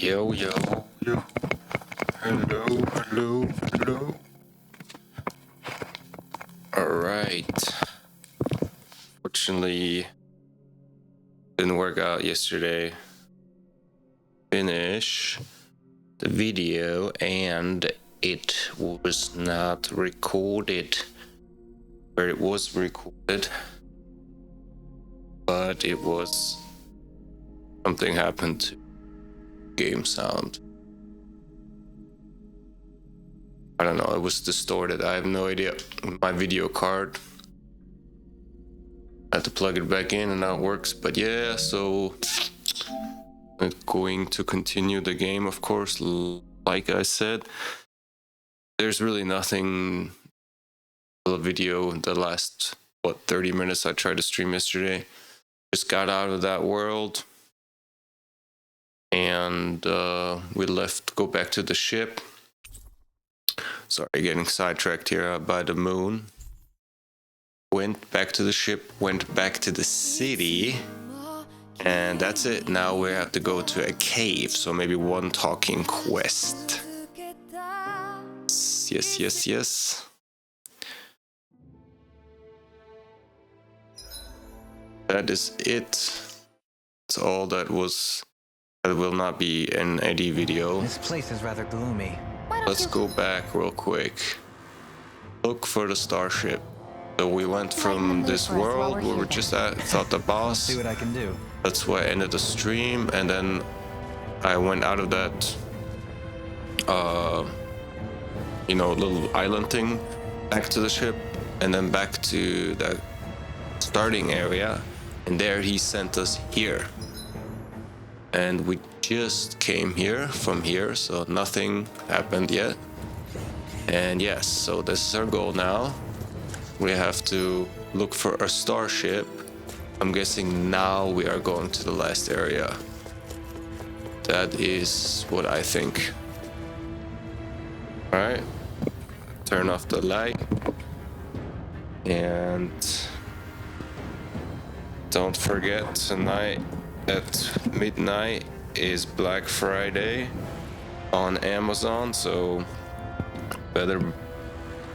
Yo, yo, yo. Hello, hello, hello. Alright. Fortunately, didn't work out yesterday. Finish the video and it was not recorded where it was recorded, but it was something happened to game sound. I don't know, it was distorted. I have no idea. My video card, I had to plug it back in and now it works. But yeah, so I'm going to continue the game, of course. Like I said, there's really nothing. The video, the last 30 minutes I tried to stream yesterday, just got out of that world, and we go back to the ship. Sorry, getting sidetracked here by the moon. Went back to the ship, went back to the city, and that's it. Now we have to go to a cave, so maybe one talking quest. Yes. That is it. That's all that was. That will not be an AD video. This place is rather gloomy. Let's go back real quick. Look for the starship. So we went from this world where we're just at, thought the boss. See what I can do. That's why I ended the stream, and then I went out of that, little island thing, back to the ship, and then back to the starting area, and there he sent us here. And we just came here from here, so nothing happened yet. And yes, so this is our goal now. We have to look for a starship. I'm guessing now we are going to the last area. That is what I think. Alright, turn off the light. And don't forget, tonight at midnight is Black Friday on Amazon, so better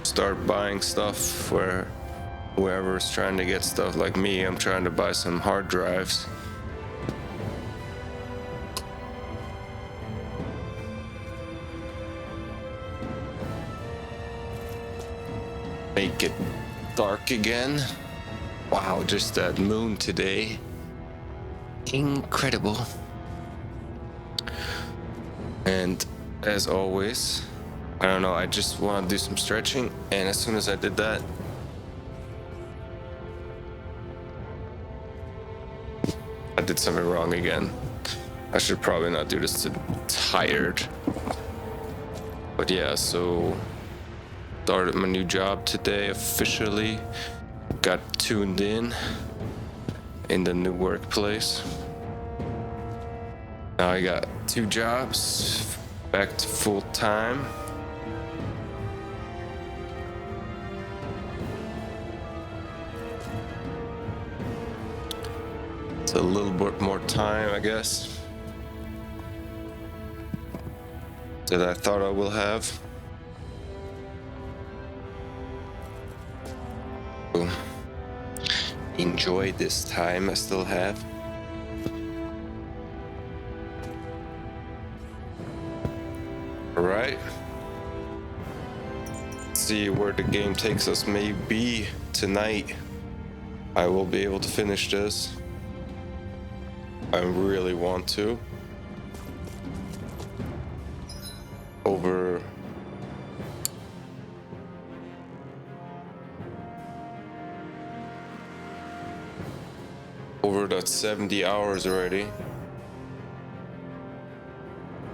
start buying stuff for whoever's trying to get stuff. Like me, I'm trying to buy some hard drives. Make it dark again. Wow, just that moon today. Incredible. And as always, I don't know, I just want to do some stretching, and as soon as I did that, I did something wrong again. I should probably not do this to tired. But yeah, so started my new job today officially. Got tuned in the new workplace. Now I got 2 jobs, back to full time. It's a little bit more time, I guess, that I thought I will have. So, enjoy this time I still have. Alright. See where the game takes us. Maybe tonight I will be able to finish this. I really want to. Over that 70 hours already.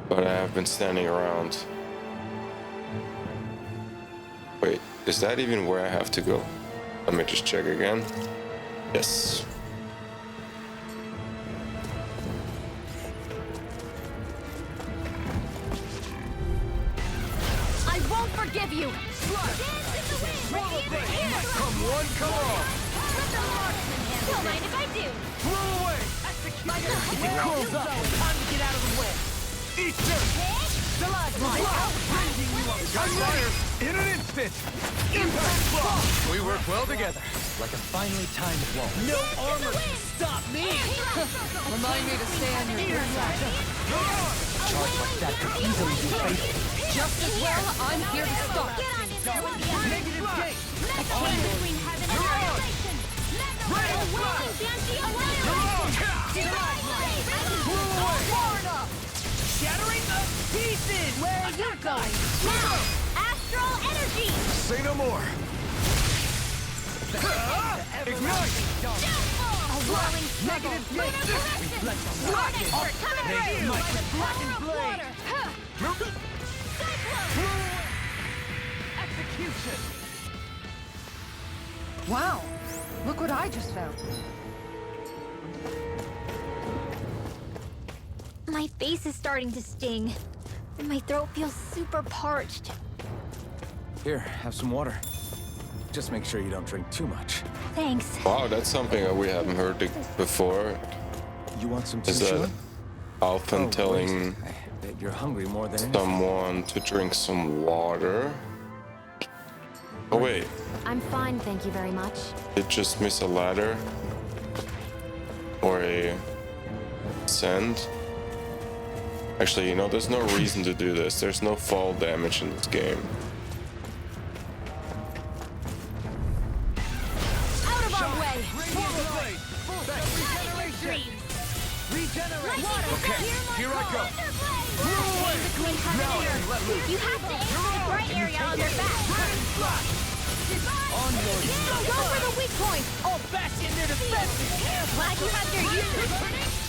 But I have been standing around. Wait, is that even where I have to go? Let me just check again. Yes. I won't forgive you! Come one, come on! Don't mind if I do! Blow away! That's the key! It curls up. Time to get out of the way. Eat dirt! Got fire in an instant! Impact block! We work well together. Like a finely timed wall. No armor can stop me! Remind me to stay on your good side. Charge like that could easily be fatal. Just as well, I'm here to stop. Negative gate! A chain between heaven and annihilation. Shattering of pieces! Where are you going? Now! Astral energy! Say no more! Ignite! A whirling struggle! Negative gate! Sword expert coming through! Like the black and Power of blade! water! Execution! Wow, look what I just found. My face is starting to sting, and my throat feels super parched. Here, have some water. Just make sure you don't drink too much. Thanks. Wow, that's something that we haven't heard before. You want some Is that Alphen telling I bet you're hungry more than anything. someone to drink some water? Oh wait, I'm fine, thank you very much. did just miss a ladder? Or a send? Actually, you know, there's no reason to do this. There's no fall damage in this game. Out of our way! Okay, here I go. Between heaven and earth. You have to aim for the bright area on their back. Go for the weak point! I'll bash in their defenses! Glad you have your uses.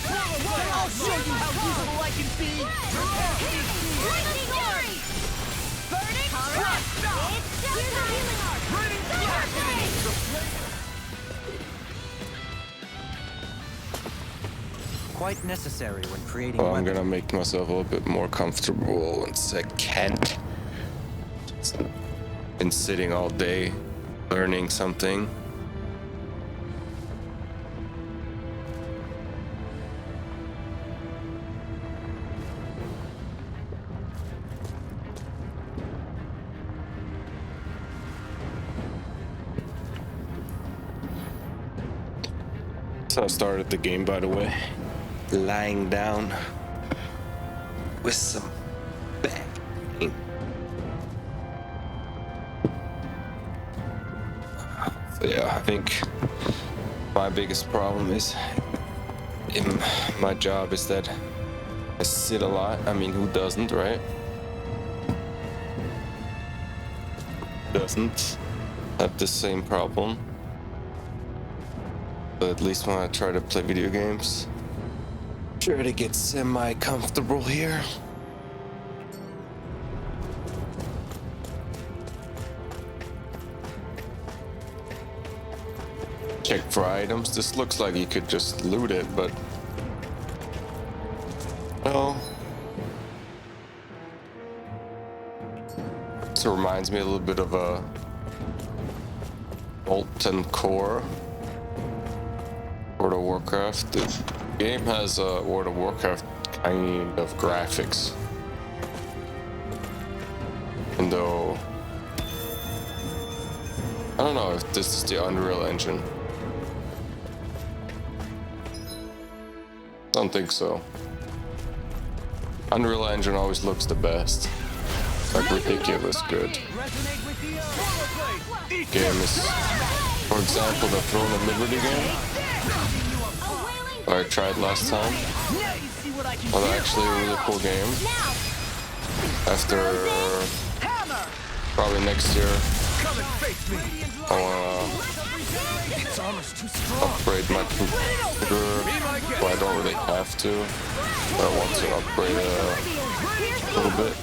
I'll show you how useful I can be! Lightning glory! Burning trust! It's Quite necessary when creating Oh, I'm weapons. gonna make myself a little bit more comfortable in second. Been sitting all day, learning something. So I started the game, by the way, lying down with some back pain. So yeah, I think my biggest problem is in my job is that I sit a lot. I mean, who doesn't, right? Doesn't have the same problem. But at least when I try to play video games, try to get semi-comfortable here. Check for items. This looks like you could just loot it, but no. This reminds me a little bit of a Molten Core. World of Warcraft. The game has a World of Warcraft kind of graphics. And though I don't know if this is the Unreal Engine. Don't think so. Unreal Engine always looks the best. Like ridiculous good. Game is, for example, the Throne of Liberty game I tried last time. Was actually a really cool game. After probably next year, I wanna upgrade my computer. Well, I don't really have to, but I want to upgrade a little bit.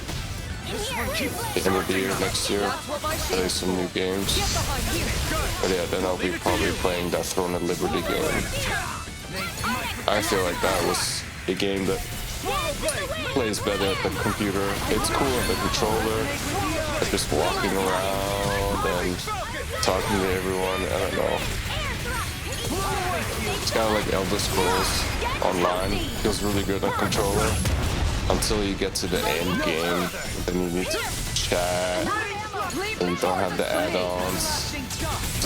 At the end of the year next year, play some new games. But yeah, then I'll be probably playing that Throne of Liberty game. I feel like that was a game that plays better at the computer. It's cool on the controller, like just walking around and talking to everyone. I don't know. It's kind of like Elder Scrolls Online. Feels really good on controller. until you get to the end game. Then you need to chat. And you don't have the add-ons.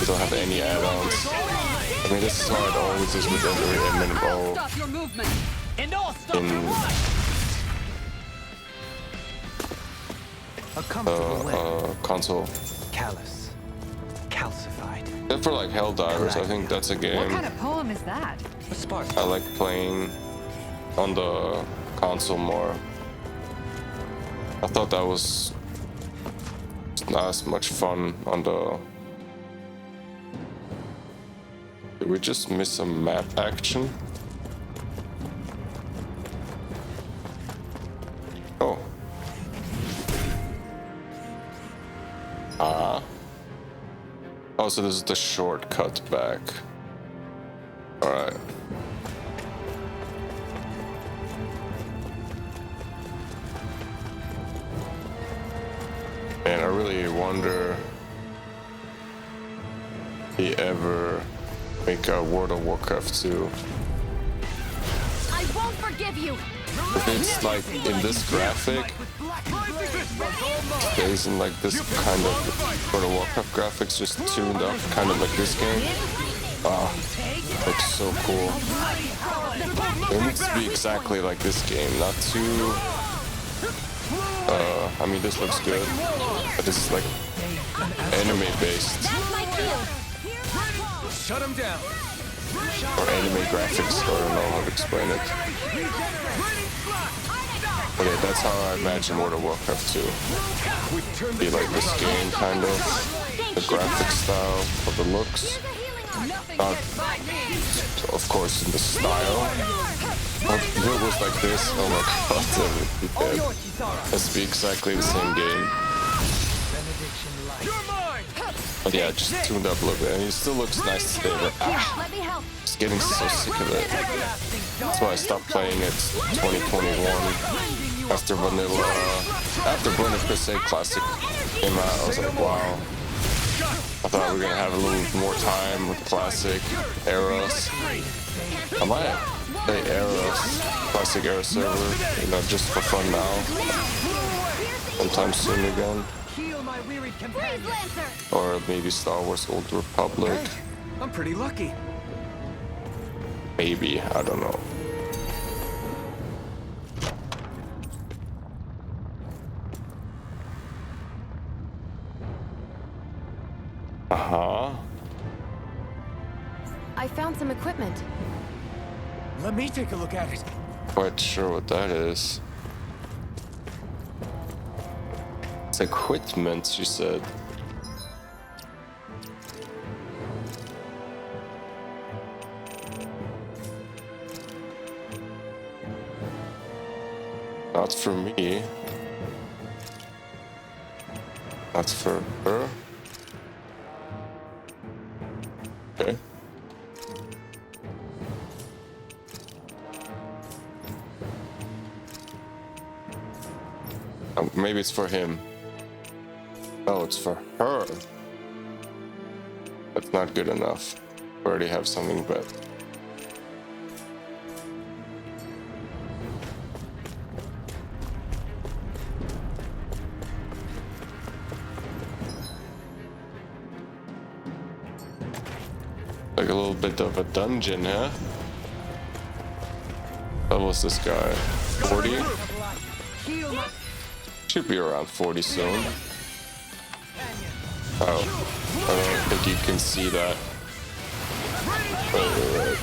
You don't have any add-ons. I mean, this is how it always is with every MMO Stop your movement. And all stop in your watch. A comfortable win. console. Callous. Calcified. Except for like Helldivers, I think that's a What game kind of poem is that? A spark. I like playing on the console more. I thought that was not as much fun on the... Did we just miss some map action? Oh. Oh, so this is the shortcut back. Alright. And I really wonder if he ever make a World of Warcraft 2. I won't forgive you. If it's like in this graphic, stays in like this kind of World of Warcraft graphics, just tuned up, kind of like this game. Wow, looks so cool. It needs to be exactly like this game, not too. I mean, this looks good, but this is like anime based That's my cue. Shut him down. or anime graphics. I don't know how to explain it. Okay, that's how I imagine World of Warcraft 2. Be like this game, kind of. The graphic style, or the looks. Not, of course, in the style. But if it was like this, oh my god, that would be dead. Let's be exactly the same game. But yeah, just tuned up a little bit. And it still looks nice today, but Let me help. just getting so sick of it. That's why I stopped playing it 2021. After Vanilla Per Se Classic came out, I was like, wow. I thought we were gonna have a little more time with Classic Eras. I might play Eras, Classic Era server, you know, just for fun now. Sometime soon again. Heal my wearied Freeze companion. Lancer. Or maybe Star Wars Old Republic. I'm pretty lucky. Maybe, I don't know. Uh-huh. I found some equipment. Let me take a look at it. Quite sure what that is. It's equipment, she said. Not for me. Not for her. Okay. Maybe it's for him. Oh, it's for her. That's not good enough. We already have something better. Like a little bit of a dungeon, huh? How was this guy? 40? Should be around 40 soon. Oh, I don't think you can see that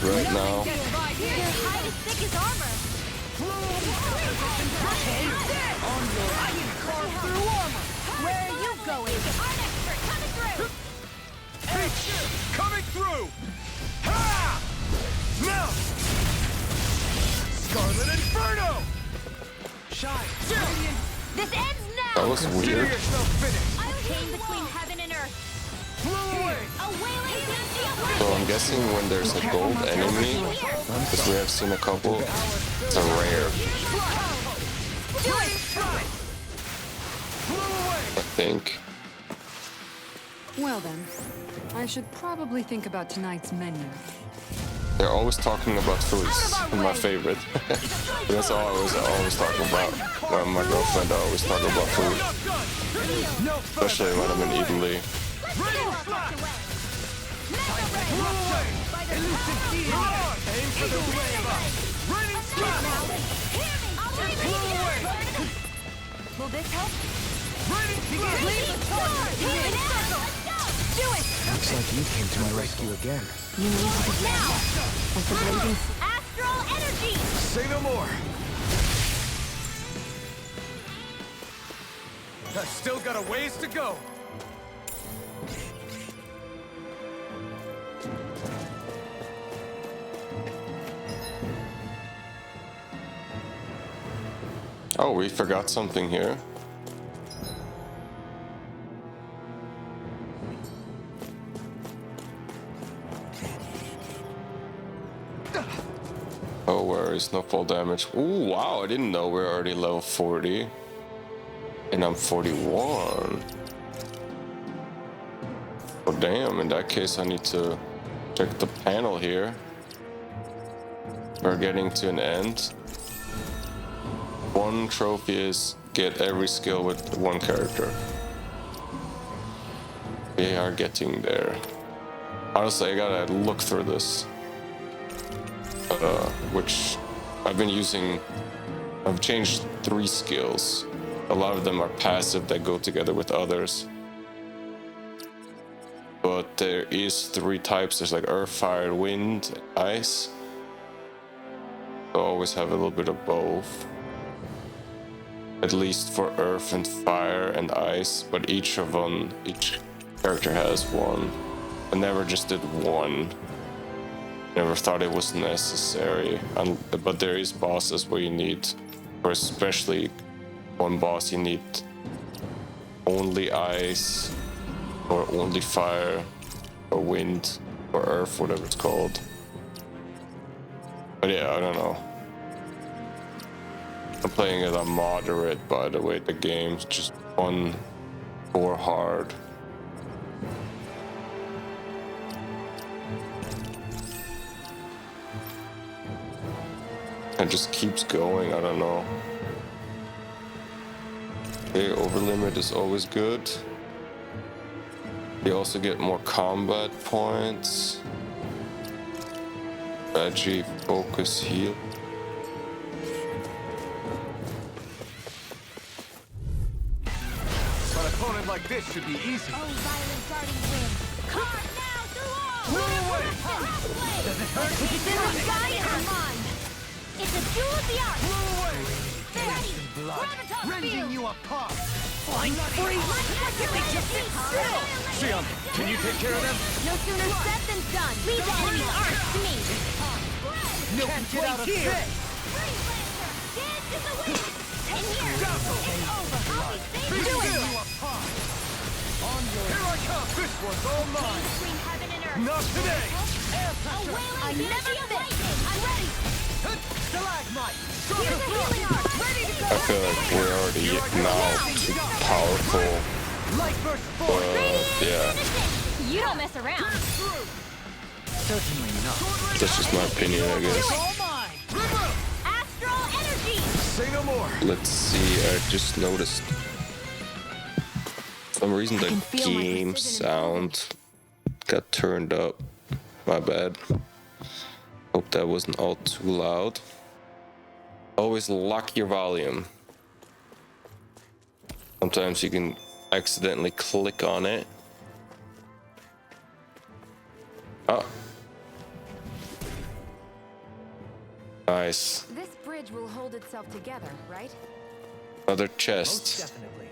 right now. Your hide is thick as armor. Where are you going? Art expert coming through. Coming through! Ha! Now! Scarlet Inferno! Shine! Radiant! This ends That now. was Consider weird. yourself finished! I came between heaven and earth. Flew away! A wailing sea So I'm guessing when there's a gold enemy, because we have seen a couple, it's a rare, I think. Well then, I should probably think about tonight's menu. They're always talking about foods. My favorite. That's all I was always talking about. When my girlfriend always talk about food. Especially when I'm in Italy. Aim for the wave up. Raining strike. Will this help? Raining strike. Do it! Looks like you came to my rescue again. You need to be Now! with the blazing. Astral energy! Say no more. I've still got a ways to go. Oh, we forgot something here. Oh, where is no fall damage? Ooh, wow, I didn't know we're already level 40. And I'm 41. Oh, damn, in that case I need to check the panel here. We're getting to an end. One trophy is get every skill with one character. We are getting there. Honestly, I gotta look through this. Which I've been using. I've changed 3 skills. A lot of them are passive that go together with others. But there is 3 types. There's like earth, fire, wind, and ice. So I always have a little bit of both. At least for earth and fire and ice, but each character has one. I never just did one. Never thought it was necessary. But there is bosses where you need, or especially one boss you need only ice, or only fire, or wind, or earth, whatever it's called. But yeah, I don't know. I'm playing it on moderate, by the way. The game's just fun or hard. It just keeps going, I don't know. Okay, over limit is always good. You also get more combat points. Veggie, focus, heal. An opponent like this should be easy. Oh, violent darting wind. Carve now through all! Move away! Does it hurt? It's in the sky and our mind! It's a duel of the arts! Blow away! Ready! Gravitas Rending field! you apart! Flying free! Sion, can you take care of them? No sooner said than done! Leave the enemy's arts to me! No can't get out of here! Freeze Lancer! Dance in the wind! And here! It's over! I'll be safe! Do Rending it! you apart! Here I come! This one's all mine! Between heaven and earth! Not today! A wailing never fit! I'm ready! Stalagmite! Here's the healing art! Ready to go! I feel like we're already now too powerful. Light burst forward! Yeah, You don't mess around! Certainly not. that's just my opinion, I guess. All mine! Astral energy! Say no more! Let's see, I just noticed. For some reason the can feel my game precision sound got turned up. My bad. Hope that wasn't all too loud. Always lock your volume. Sometimes you can accidentally click on it. Oh. Nice. This bridge will hold itself together, right? Another Most chest. definitely.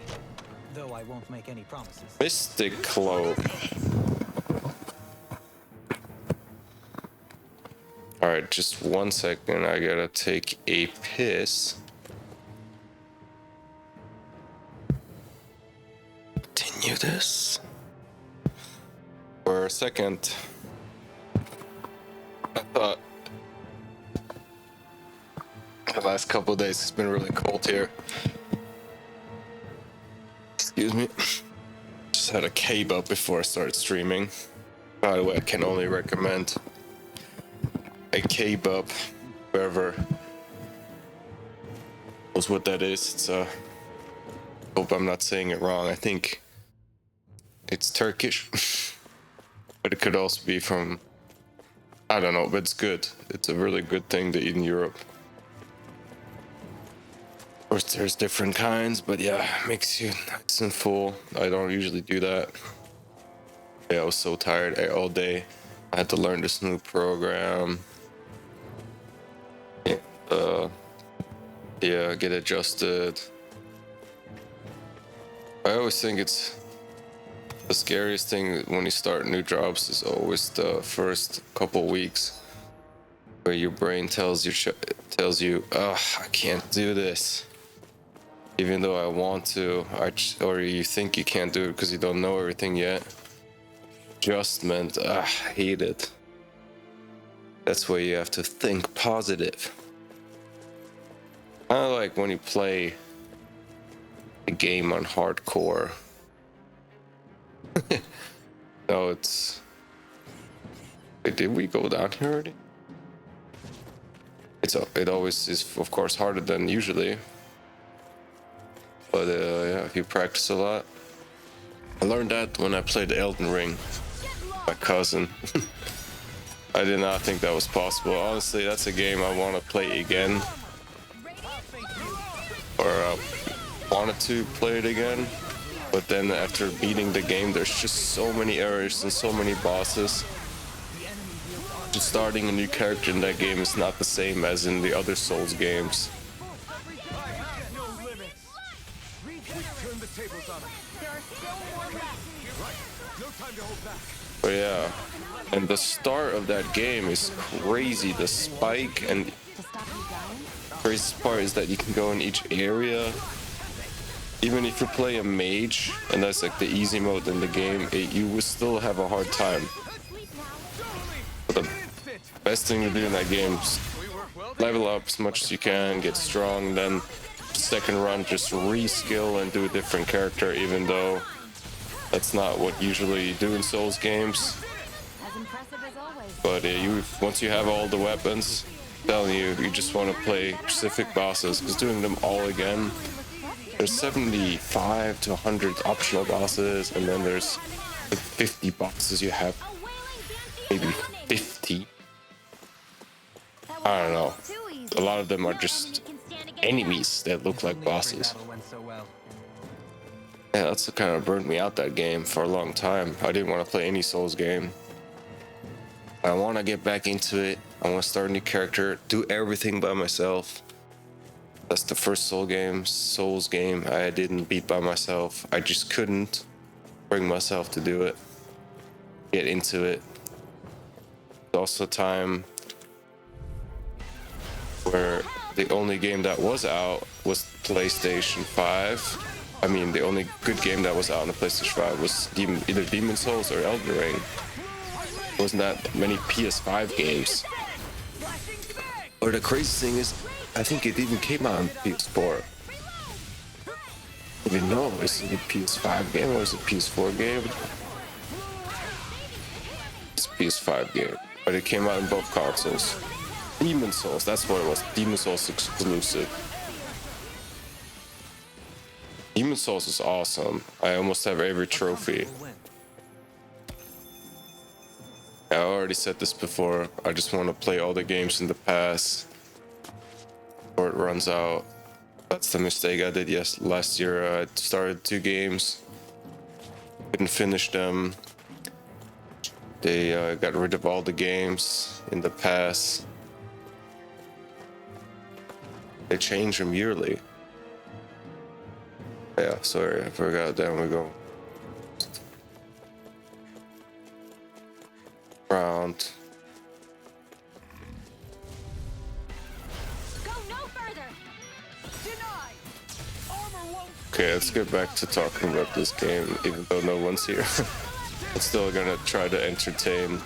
Though I won't make any promises. Mystic Cloak. Alright, just 1 second. I gotta take a piss. Continue this. For a second, I thought the last couple of days it's been really cold here. Excuse me. Just had a cave up before I started streaming. By the way, I can only recommend. a kebab, wherever knows what that is. It's hope I'm not saying it wrong. I think it's Turkish, but it could also be from, I don't know, but it's good. It's a really good thing to eat in Europe. Of course, there's different kinds, but yeah, makes you nice and full. I don't usually do that. Yeah, I was so tired all day. I had to learn this new program. Yeah, get adjusted. I always think it's the scariest thing when you start new jobs is always the first couple weeks, where your brain tells you, oh, I can't do this, even though I want to, or you think you can't do it because you don't know everything yet. Adjustment, I hate it. That's why you have to think positive. Kind of like when you play a game on hardcore. No, it's... Wait, did we go down here already? It always is, of course, harder than usually. But yeah, if you practice a lot. I learned that when I played Elden Ring. My cousin. I did not think that was possible. Honestly, that's a game I want to play again. Or wanted to play it again. But then after beating the game, there's just so many errors and so many bosses. Just starting a new character in that game is not the same as in the other Souls games. But yeah, and the start of that game is crazy. The spike, and the craziest part is that you can go in each area. Even if you play a mage, and that's like the easy mode in the game, you will still have a hard time. But the best thing to do in that game is level up as much as you can, get strong, then second run just reskill and do a different character, even though that's not what usually you do in Souls games. But once you have all the weapons, I'm telling you, you just want to play specific bosses, because doing them all again, there's 75 to 100 optional bosses, and then there's like 50 bosses you have. Maybe 50. I don't know. A lot of them are just enemies that look like bosses. Yeah, that's what kind of burned me out, that game, for a long time. I didn't want to play any Souls game. I want to get back into it. I want to start a new character, do everything by myself. That's the first Souls game I didn't beat by myself. I just couldn't bring myself to do it. Get into it. It's also a time where the only game that was out was PlayStation 5. I mean, the only good game that was out on the PlayStation 5 was either Demon Souls or Elden Ring. There wasn't that many PS5 games. Or the crazy thing is, I think it even came out on PS4. I don't even know, is it a PS5 game or is it a PS4 game? It's a PS5 game, but it came out in both consoles. Demon Souls, that's what it was. Demon Souls exclusive. Demon Souls is awesome. I almost have every trophy. I already said this before. I just want to play all the games in the past before it runs out. That's the mistake I did last year. I started 2 games, couldn't finish them. They got rid of all the games in the past. They change them yearly. Yeah, sorry, I forgot. Down we go. Round. Go no further. Denied. Armor won't. Okay, let's get back to talking about this game, even though no one's here. I'm still gonna try to entertain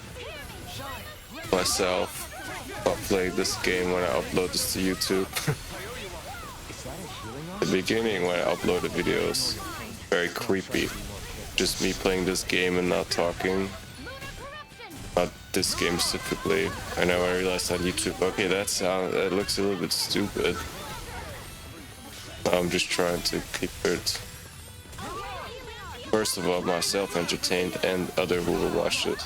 myself while playing this game when I upload this to YouTube. The beginning when I uploaded videos, very creepy. Just me playing this game and not talking. Not this game specifically. I know I realized on YouTube, okay, that looks a little bit stupid. I'm just trying to keep it, first of all, myself entertained and other who will watch it.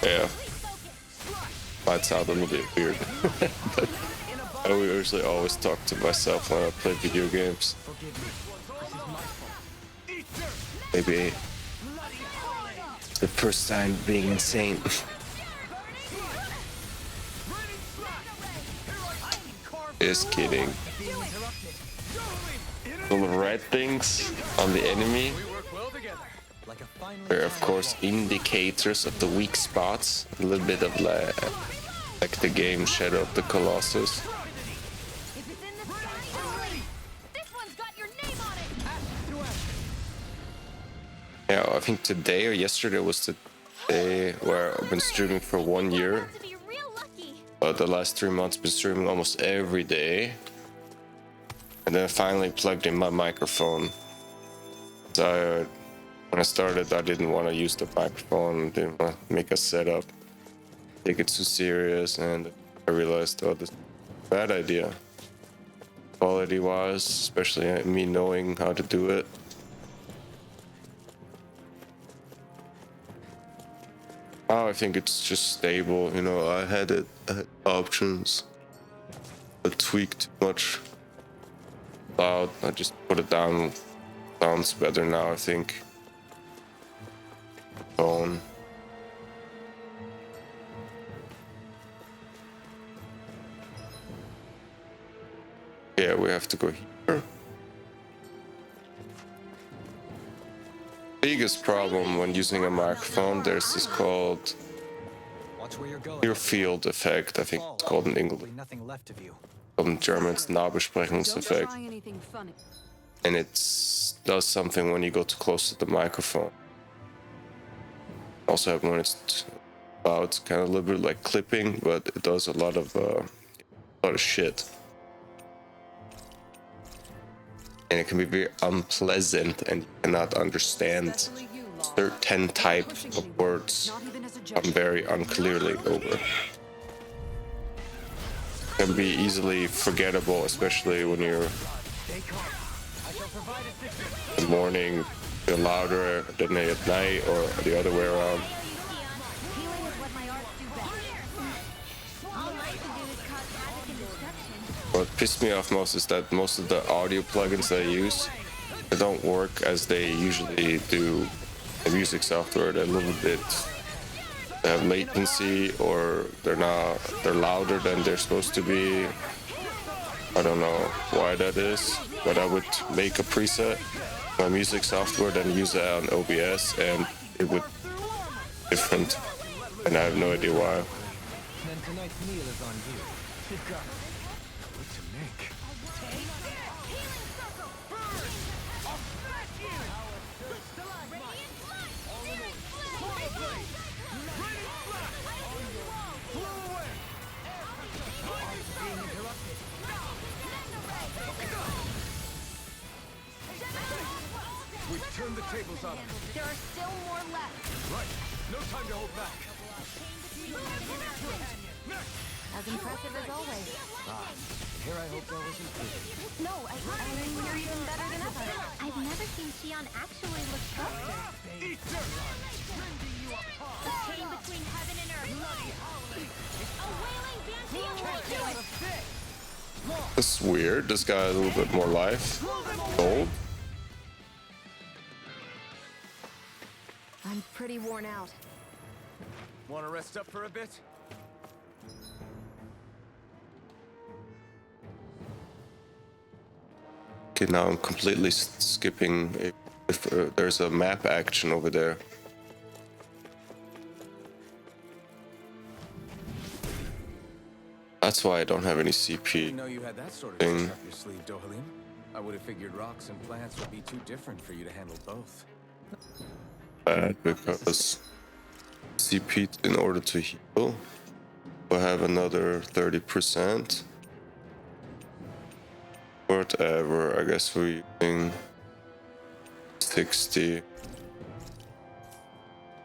Yeah, might sound a little bit weird, but I usually always talk to myself when I play video games. Maybe it's the first time being insane. Just kidding. Little red things on the enemy are of course indicators of the weak spots. A little bit of like the game Shadow of the Colossus. If it's in the sky, I'm ready. This one's got your name on it. Yeah, I think today or yesterday was the day where I've been streaming for 1 year. To be real lucky. But the last 3 months been streaming almost every day. And then I finally plugged in my microphone. So when I started, I didn't want to use the microphone, didn't want to make a setup, take it too serious, and I realized, oh, this is a bad idea. Quality-wise, especially me knowing how to do it. Now I think it's just stable, you know, I had options, but tweaked too much. Loud, I just put it down, sounds better now, I think. Tone. Yeah, we have to go here. Biggest problem when using a microphone, there's this called near field effect, I think it's called in English. Nothing left of you. In German it's Nahbesprechungseffekt. Try anything funny. And it does something when you go too close to the microphone. Also happen when it's loud, it's kind of a little bit like clipping, but it does a lot of shit. And it can be very unpleasant, and you cannot understand certain types of words very unclearly over. Can be easily forgettable, especially when you're in the morning, you're louder than at night, or the other way around. Healing is what my arts do best. All I can do is cause havoc and destruction. What pissed me off most is that most of the audio plugins that I use, they don't work as they usually do in music software. They're a little bit, they have latency, or they're louder than they're supposed to be. I don't know why that is, but I would make a preset my music software, then use it on OBS, and it would be different, and I have no idea why. Then tonight's meal is on you. You've got what to make. We've turned the tables on him. There are still more left. Right. No time to hold back. As impressive as always. Here I hope that was included. No, I mean, you're even better than ever. I've never seen Shion actually look softer. The chain between heaven and earth. A wailing banshee of lightning. This is weird. This guy has a little bit more life. Gold. I'm pretty worn out. Want to rest up for a bit? Okay, now I'm completely skipping. If there's a map action over there. That's why I don't have any CP. Didn't know you had that sort of Thing. trick up your sleeve, Dohalim. I would have figured rocks and plants would be too different for you to handle both. Bad because CP in order to heal. We'll have another 30%. Whatever, I guess we're using 60.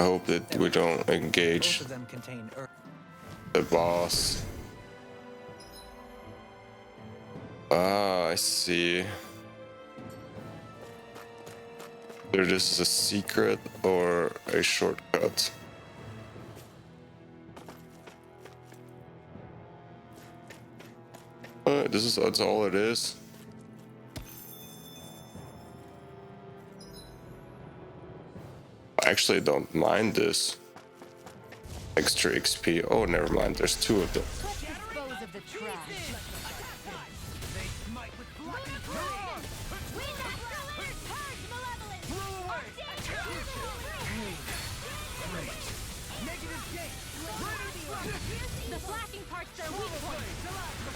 I hope that we don't Both engage of them contain earth. the boss. Ah, I see. Either this is a secret or a shortcut. That's all it is. I actually don't mind this. Extra XP. Oh, never mind. There's two of them. Let's dispose of the trash. The flashing part's their weak point.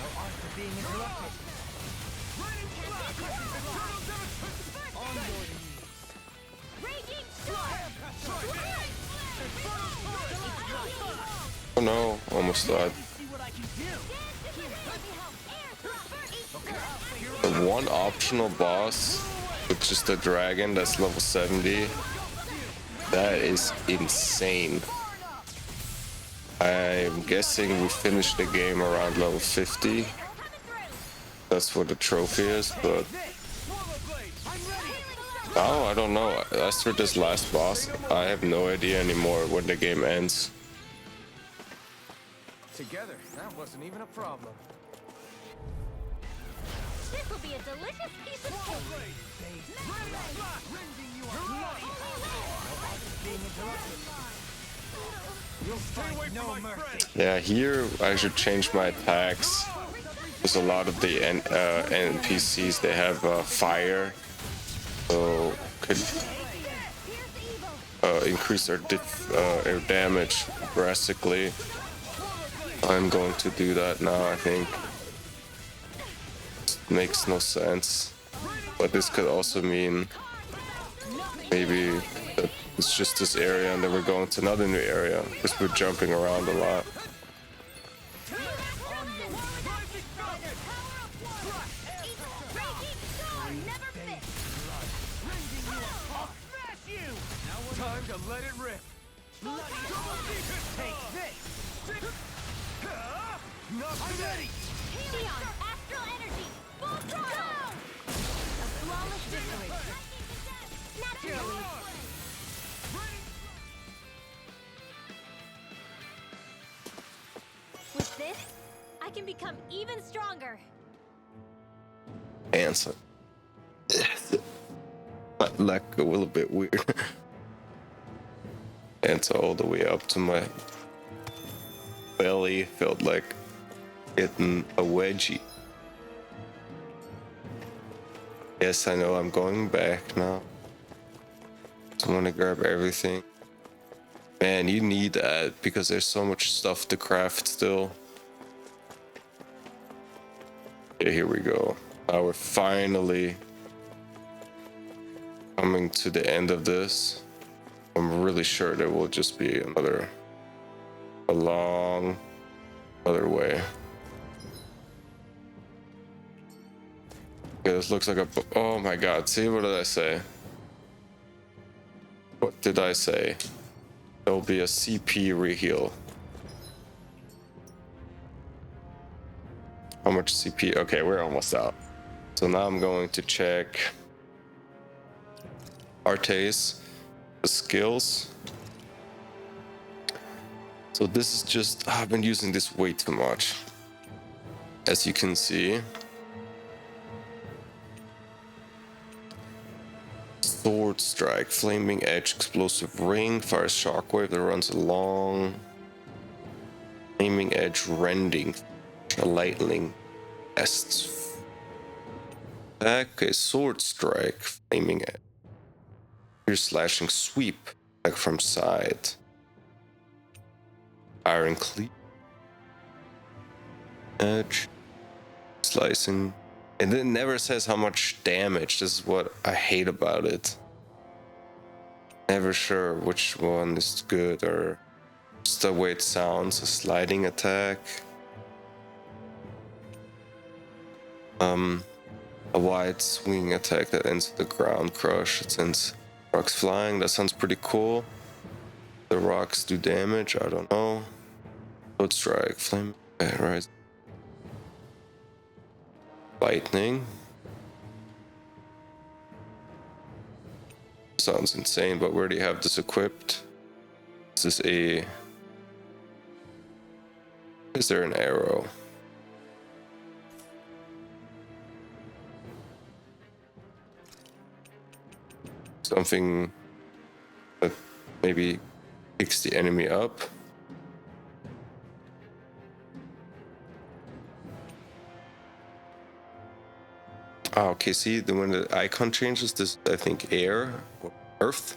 Our arts are being interrupted. On your knees. Raging storm! Oh no, almost died. See what I can do. The one optional boss, which is the dragon that's level 70, that is insane. I'm guessing we finished the game around level 50. That's what the trophy is, but oh, I don't know. As for this last boss, I have no idea anymore when the game ends. Together, that wasn't even a problem. This will be a delicious piece of cake. Being interrupted. You'll find no mercy. Yeah, here I should change my attacks. Because a lot of the NPCs, they have fire. So could increase their damage drastically. I'm going to do that now, I think. Makes no sense. But this could also mean maybe that it's just this area and then we're going to another new area because we're jumping around a lot. Time to let it rip. Take this. Not ready. Neon, astral energy, full throttle! A flawless victory. Naturally. With this, I can become even stronger. Answer. My leg a little bit weird. Answer all the way up to my belly. Felt like getting a wedgie. Yes, I know I'm going back now. Just want to grab everything. Man, you need that because there's so much stuff to craft still. Okay, here we go. Now we're finally coming to the end of this. I'm really sure there will just be another way. Okay, this looks like a... Oh my god, see, what did I say? What did I say? There'll be a CP reheal. How much CP? Okay, we're almost out. So now I'm going to check Arte's skills. So this is just... I've been using this way too much. As you can see. Sword strike, flaming edge, explosive ring, fires shockwave that runs along. Flaming edge, rending, lightning, vests. Okay, sword strike, flaming edge. Here slashing sweep, like from side. Iron cleave. Edge. Slicing. And it never says how much damage. This is what I hate about it. Never sure which one is good or just the way it sounds. A sliding attack. A wide swinging attack that ends with the ground crush. It sends rocks flying. That sounds pretty cool. The rocks do damage, I don't know. Foot strike, flame, rise, lightning. Sounds insane, but where do you have this equipped? Is there an arrow? Something that maybe picks the enemy up. Ah, okay, see, when the icon changes, this I think air or earth.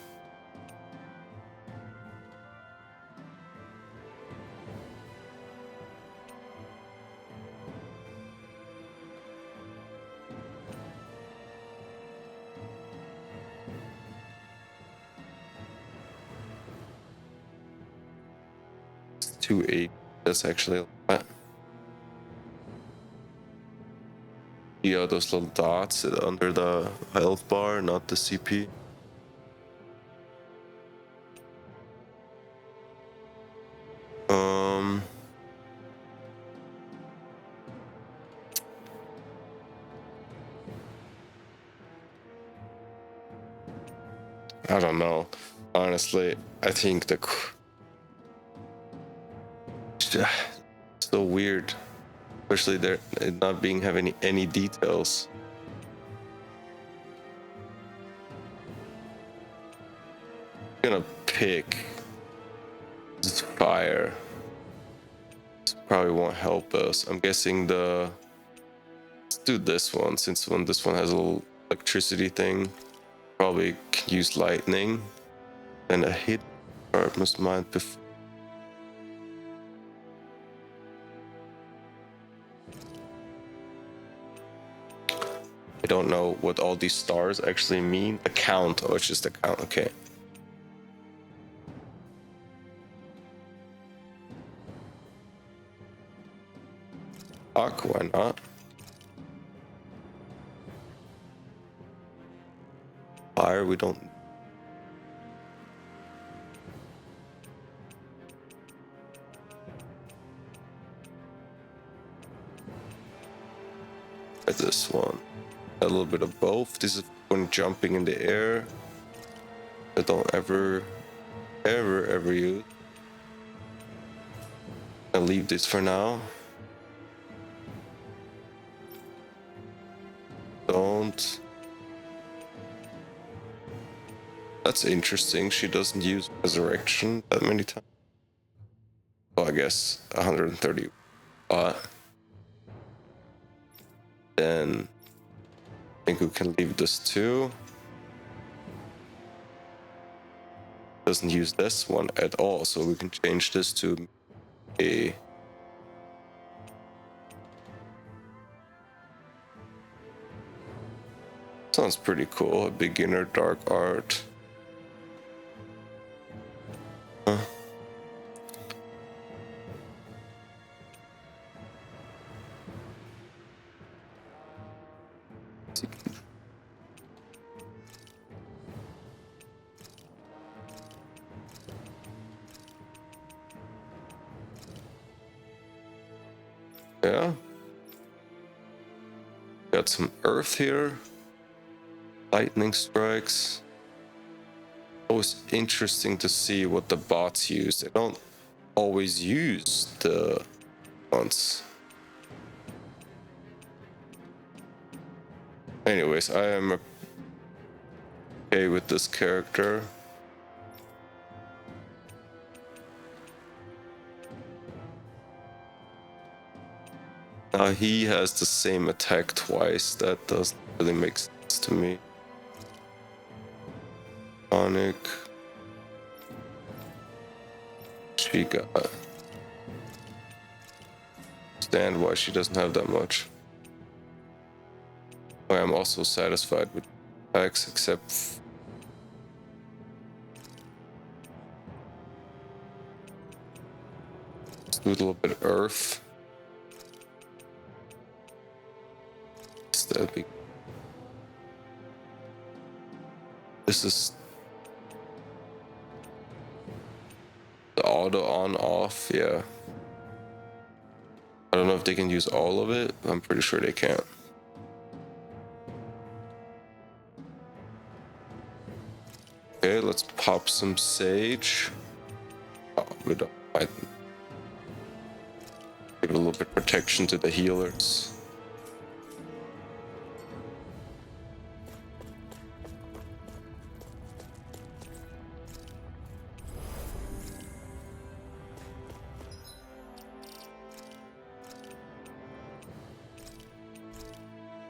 It's 2-8. That's actually a lot. Yeah, those little dots under the health bar, not the CP. I don't know. Honestly, I think so weird, especially there not being having any details. I'm gonna pick this fire. This probably won't help us. I'm guessing let's do this one, since this one has a little electricity thing. Probably can use lightning. And a hit must mind before. I don't know what all these stars actually mean. A count. Oh, it's just a count. Okay. Fuck, why not? Fire, we don't. At this one. A little bit of both. This is when jumping in the air. I don't ever use. I'll leave this for now. Don't. That's interesting. She doesn't use resurrection that many times. Well, I guess 130. Then I think we can leave this too. Doesn't use this one at all, so we can change this to a. Sounds pretty cool. A beginner dark art. Huh. Yeah. Got some earth here. Lightning strikes. Always interesting to see what the bots use. They don't always use the ones. Anyways, I am okay with this character. Now he has the same attack twice. That doesn't really make sense to me. Sonic. She got. Understand why she doesn't have that much. I am also satisfied with attacks, except. Let's do a little bit of earth. That'd be. This is. The auto on off, yeah. I don't know if they can use all of it. I'm pretty sure they can't. Okay, let's pop some sage. Oh, we don't. Give a little bit of protection to the healers.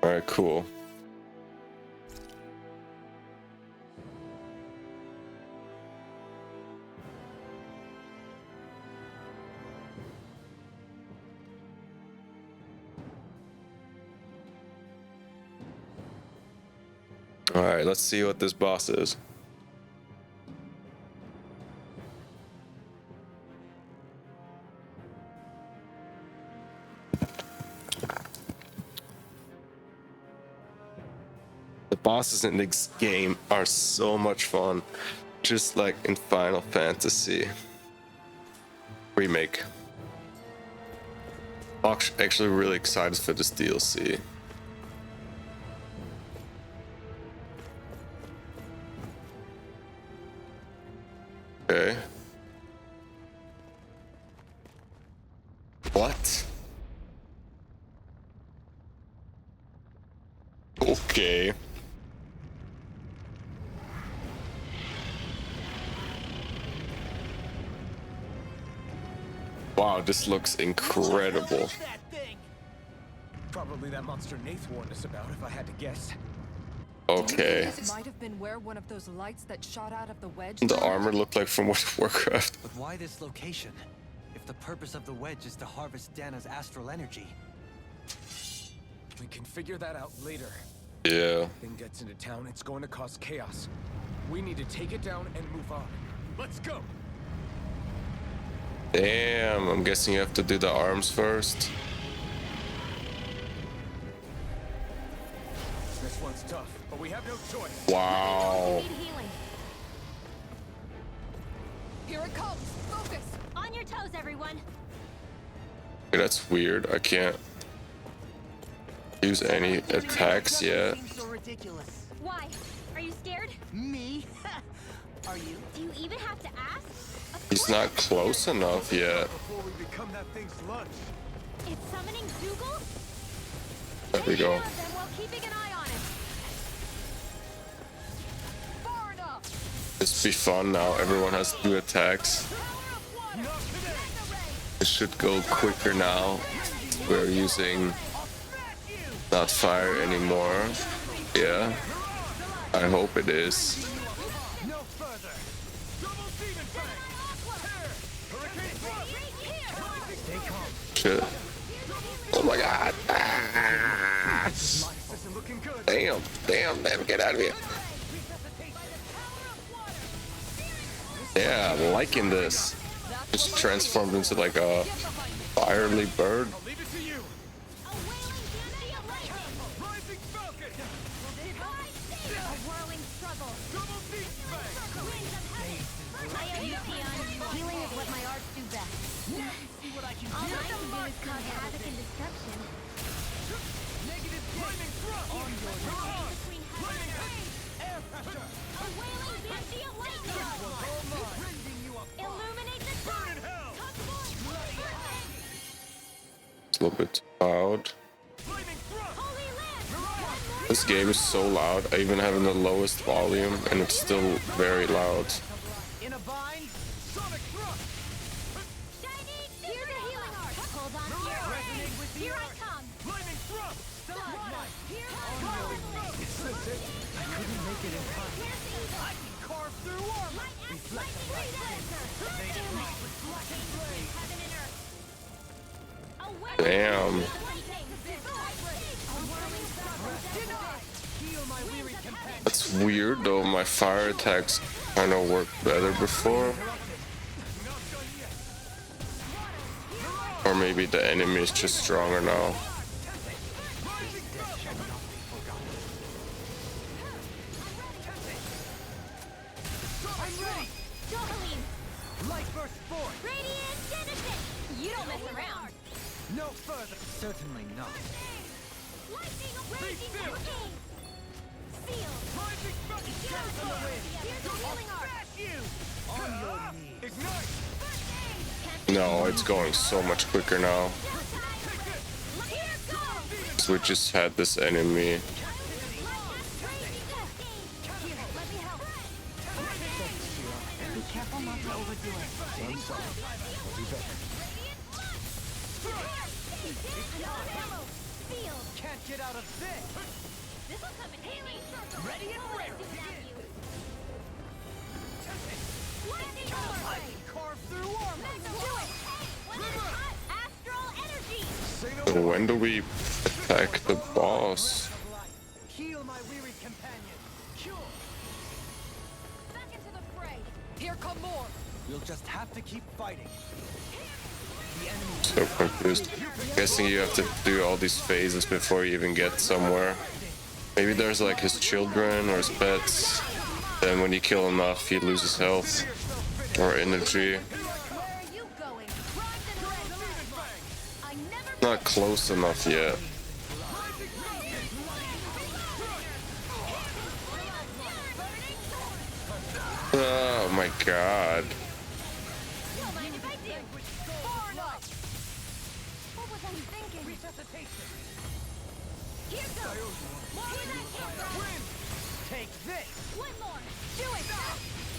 All right, cool. All right, let's see what this boss is. The bosses in this game are so much fun, just like in Final Fantasy Remake. I'm actually really excited for this DLC. Okay. What? Okay. Wow, this looks incredible. That thing! Probably that monster Nath warned us about, if I had to guess. Okay. This might have been where one of those lights that shot out of the wedge. The armor looked like from World of Warcraft. But why this location? If the purpose of the wedge is to harvest Dana's astral energy. We can figure that out later. Yeah. Thing gets into town, it's going to cause chaos. We need to take it down and move on. Let's go! Damn, I'm guessing you have to do the arms first. This one's tough, but we have no choice. Wow. Need healing. Here it comes. Focus. On your toes, everyone. Okay, that's weird. I can't use any attacks yet. So ridiculous. Why? Are you scared? Me? Are you? Do you even have to ask? Of He's course. not close enough yet. Before we become that thing's lunch. It's summoning Dougal? There we go. Then while keeping an eye on it. Far enough. This be fun now. Everyone has 2 attacks. It should go quicker now. We're using not fire anymore. Yeah. I hope it is. No further! Double demon fang! Here! Hurricane thrust! Shit. Oh my god. Ah. This isn't looking good. Damn, get out of here. Yeah, I'm liking this. Just transformed into like a fiery bird. I'll leave it to you. A wailing sea of lightning. Rising falcon! A whirling struggle. Double deep fang! Winds of heaven. I owe you, Theon. Healing is what my arts do best. All I can do is cause havoc and destruction. Negative flaming thrust! On your mirage! Between Flaming heaven and haze! Air pressure! earth. A wailing sea of lightning. Rending you apart! Illuminate the Burn sun. in hell! It's a little bit loud. Flaming thrust! Holy land. This game is so loud. I even have it in the lowest volume and it's still very loud. In a bind? Sonic thrust! Shining. Here's a healing art. Hold on to your Resonate with the Here I earth. come. Flaming thrust! Blood. Here I Flaming come. thrust! Is this it? I couldn't make it in time. I can carve through armor! Lightning heaven and earth. A wailing Damn. sea of lightning. A whirling struggle. Heal my weary companion! That's weird though. My fire attacks kind of worked better before. Or maybe the enemy is just stronger now. Jolene. Light burst forth. Radiant Genesis! You don't mess around. No further. Certainly not. Lightning Raging still. Hurricane! Seal! Rising fucking Here's on the way. the healing art! Smash you. On your knees. Ignite. First aid! No, it's going so much quicker now. Here goes! So we just had this enemy. Be careful not to overdo it. Can't get out of this. Ready and ready. Carve through armor. Astral energy. Say no So more. when do we attack the boss? Heal my weary companion. Cure. Back into the fray. Here come more. We'll just have to keep fighting. The enemy So confused. Guessing you have to do all these phases before you even get somewhere. Maybe there's like his children or his pets. Then when you kill enough, he loses health or energy. Where are you going? Primed and ready. I never Not close enough yet. Oh my god. don't mind if I do. Far enough. What was I thinking? Resuscitation. Here goes. More than I can grab. Take this. One more. Do it.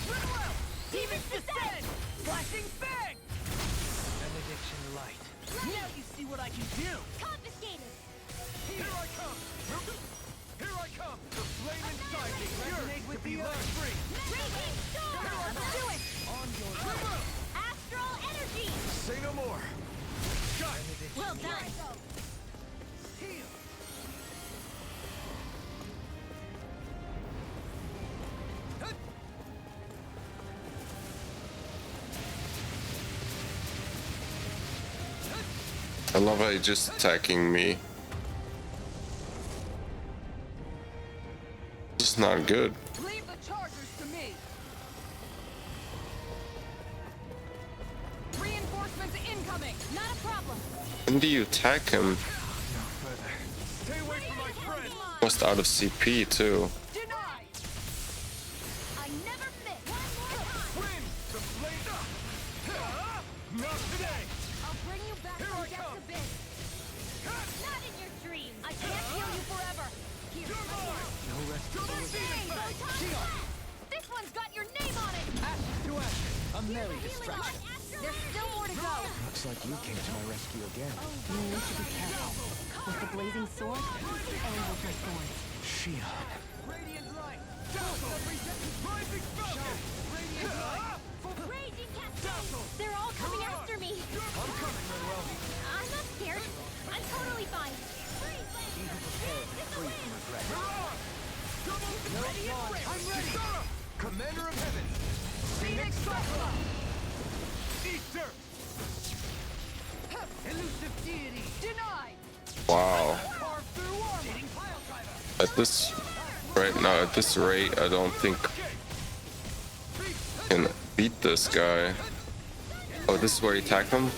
Run around. Demons descend. Flashing bang. Benediction light. Now you see what I can do. Confiscated. Here I come. Here I come. The flame inside me yearns to be let free. Raging storm. Do it. On your river. Astral energy. Say no more. Shut. Well done. Heal. I love how he's just attacking me. It's not good. Leave the chargers to me. Reinforcements incoming. Not a problem. When do you attack him? Stay away from my friend. Almost out of CP too. Deny. I never miss. One more time. Win. The flame. Not today. I'll bring you back Here from I come. death's abyss. Not in your dreams. I can't heal you forever. Here. You're mine. no rest. This one's got your name on it. Ashes to ashes. A merry Healing art. distraction. There's still more to go. Looks like you came to my rescue again. You need to be careful. With the blazing sword and with my thorns. Shion. Radiant light. Rising falcon. Radiant light. Raging cascade. They're all coming after me. I'm coming, Manuel. I'm not scared. I'm totally fine. He who prepares is free from regret. Ready and ready. I'm ready. Commander of Heaven. Phoenix Cyclops. Easter. Elusive deity. Deny. Wow. Carve through armor. Pile driver. At this right now, at this rate, I don't think I can beat this guy. Oh, this is where you attack him?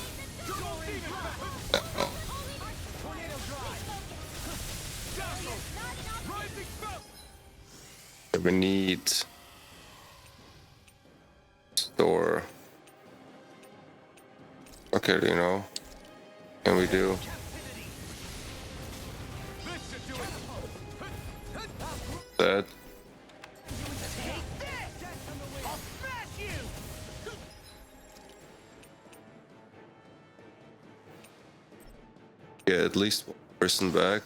Oh. We need store. Okay, you know, can we do? That. Yeah, at least one person back.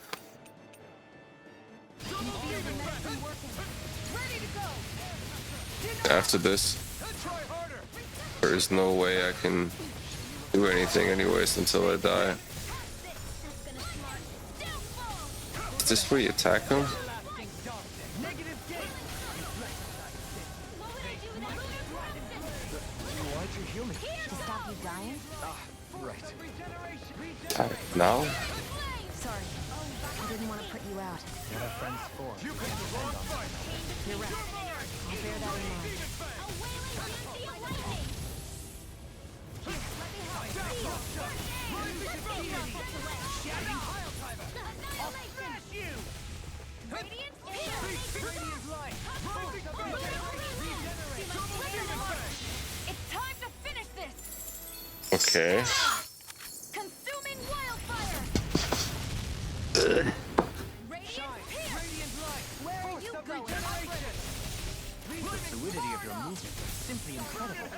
After this, there is no way I can do anything anyways until I die. Is this where you attack him? Why'd you heal me? To stop you dying? Right. Attack now? Sorry. I didn't want to put you out. What are friends for? You're right. I'll bear that in mind. It's time to finish this! Okay. Consuming wildfire! Radiant pierce! Where are you going? The fluidity of your movements is simply incredible.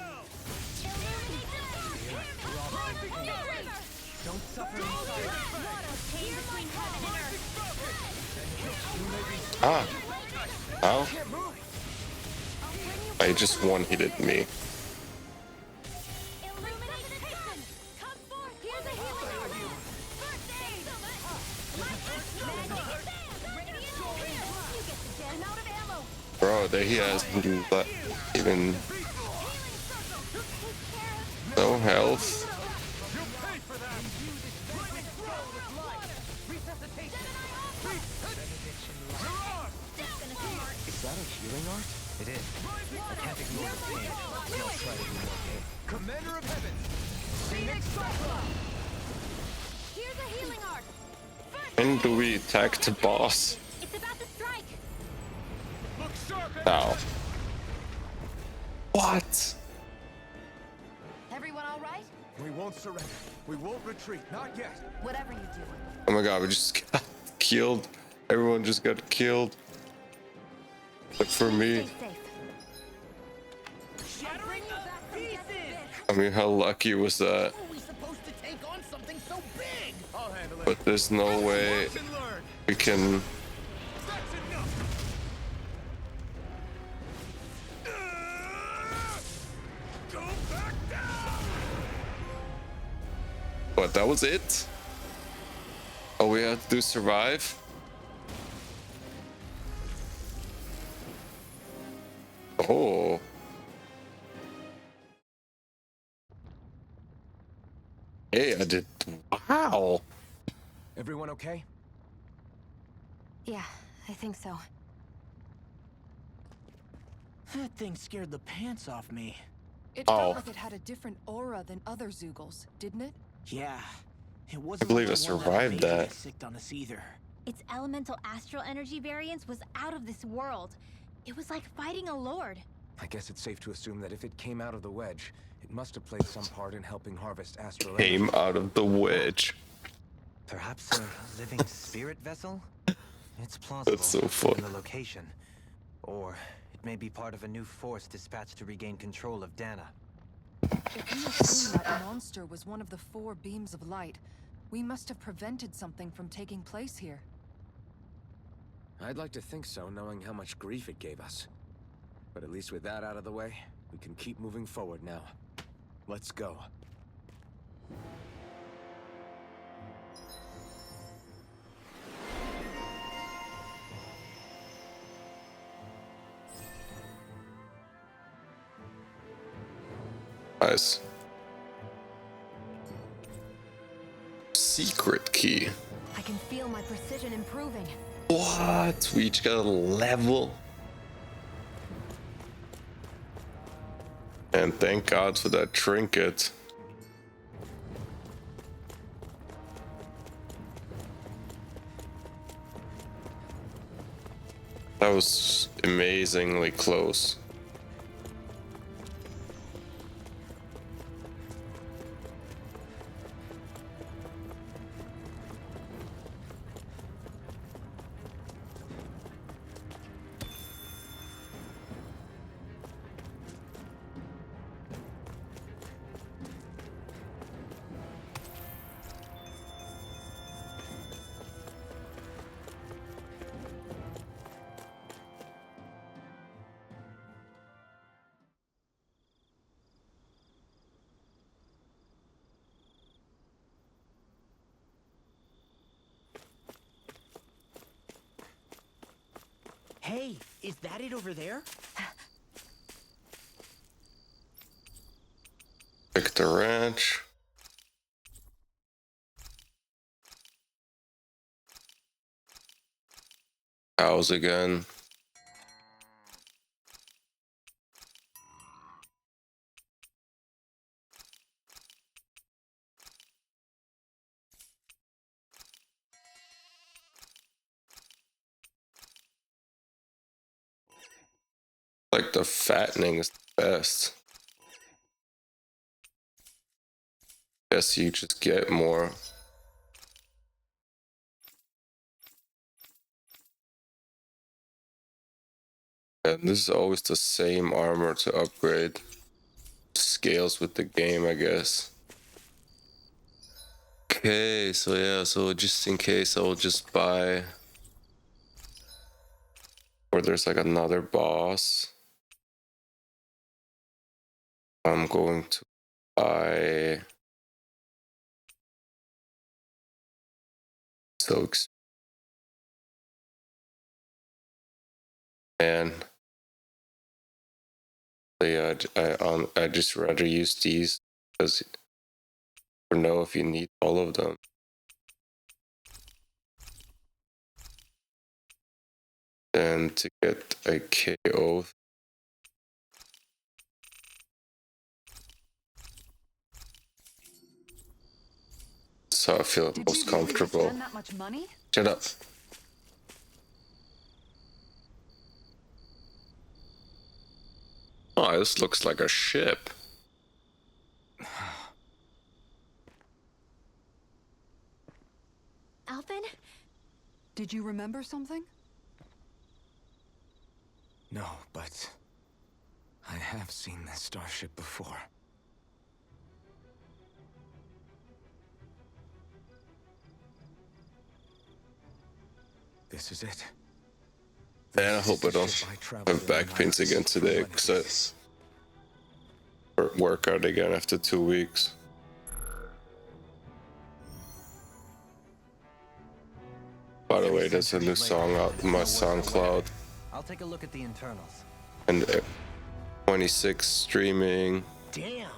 Don't suffer in silence. Ah. Ow. I just one-hitted me. Come forth! Here's a healing arrow! First aid! Radiant pierce! You get the gem out of ammo! Bro, there he has even no health. Is that a healing art? It is. I can't ignore the pain. I'll try to do more pain. Commander of Heaven! Here's a healing art! When do we attack the boss? It's about to strike. Look sharp! Now. What? Everyone all right? We won't surrender. We won't retreat. Not yet. Whatever you do. Oh my god, we just got killed. Everyone just got killed. But for me, Stay safe. I'll bring you back from pieces! I mean, how lucky was that? we supposed to take on something so big? I'll handle it. But there's no way Watch and learn. we can. That's enough. Go back down. What, that was it? All we had to do is survive? Oh. Hey, I did. Wow. Everyone okay? Yeah, I think so. That thing scared the pants off me. It Oh. felt like it had a different aura than other Zeugles, didn't it? Yeah. It wasn't believe like I the one survived made me that. sick on us either. Its elemental astral energy variance was out of this world. It was like fighting a lord. I guess it's safe to assume that if it came out of the wedge, it must have played some part in helping harvest astral energy. Came out of the wedge. Perhaps a living spirit vessel? It's plausible. That's so given funny. the location. Or it may be part of a new force dispatched to regain control of Dana. If we assume that monster was one of the 4 beams of light, we must have prevented something from taking place here. I'd like to think so, knowing how much grief it gave us. But at least with that out of the way, we can keep moving forward now. Let's go. Nice. Secret key. I can feel my precision improving. What? We each got a level. And thank God for that trinket. That was amazingly close. Hey, is that it over there? Pick the ranch. Cows again. the fattening is the best. Guess you just get more. And this is always the same armor to upgrade. Scales with the game, I guess. Okay, so yeah, so just in case I'll just buy, or there's like another boss, I'm going to buy Soaks. And so yeah, I just rather use these because you know if you need all of them. And to get a KO. So I feel Did most you really comfortable. spend that much money? Shut up. Oh, this looks like a ship. Alvin? Did you remember something? No, but I have seen this starship before. This is it. Man, I hope I don't have back pains again today because I work out again after 2 weeks. By the way, there's a new song out on my SoundCloud I'll take a look at the internals. and 26 streaming. Damn.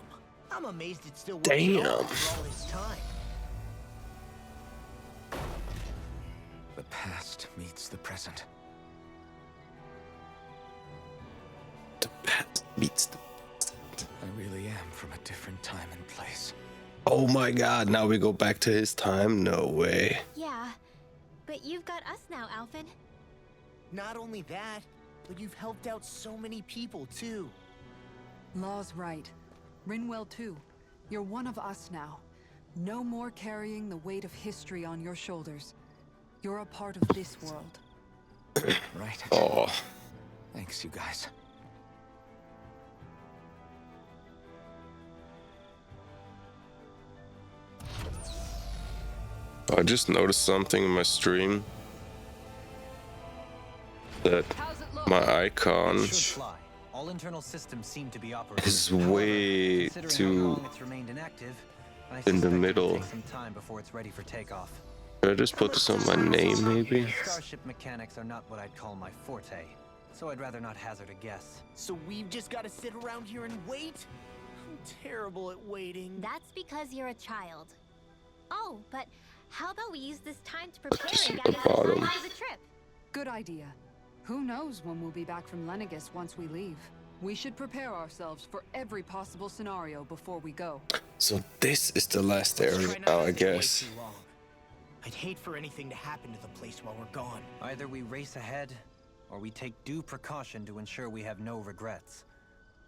I'm amazed it's still working Damn. after all this time. The past meets the present. The past meets the. I really am from a different time and place. Oh my god, now we go back to his time? No way. Yeah. But you've got us now, Alvin. Not only that, but you've helped out so many people, too. Law's right. Rinwell too. You're one of us now. No more carrying the weight of history on your shoulders. You're a part of this world. Right? Oh, Thanks, you guys. I just noticed something in my stream that my icon Should fly. All internal systems seem to be operating. is way Considering how too long it's remained inactive, I in the suspect it'll middle. take some time before it's ready for takeoff. Should I just put this on my name, maybe? Starship mechanics are not what I'd call my forte, so I'd rather not hazard a guess. So we've just got to sit around here and wait? I'm terrible at waiting. That's because you're a child. Oh, but how about we use this time to prepare this and at the gather supplies bottom. for the trip? Good idea. Who knows when we'll be back from Lenegis once we leave? We should prepare ourselves for every possible scenario before we go. So this is the last Let's area try not now, to I stay way guess. too long. I'd hate for anything to happen to the place while we're gone. Either we race ahead, or we take due precaution to ensure we have no regrets.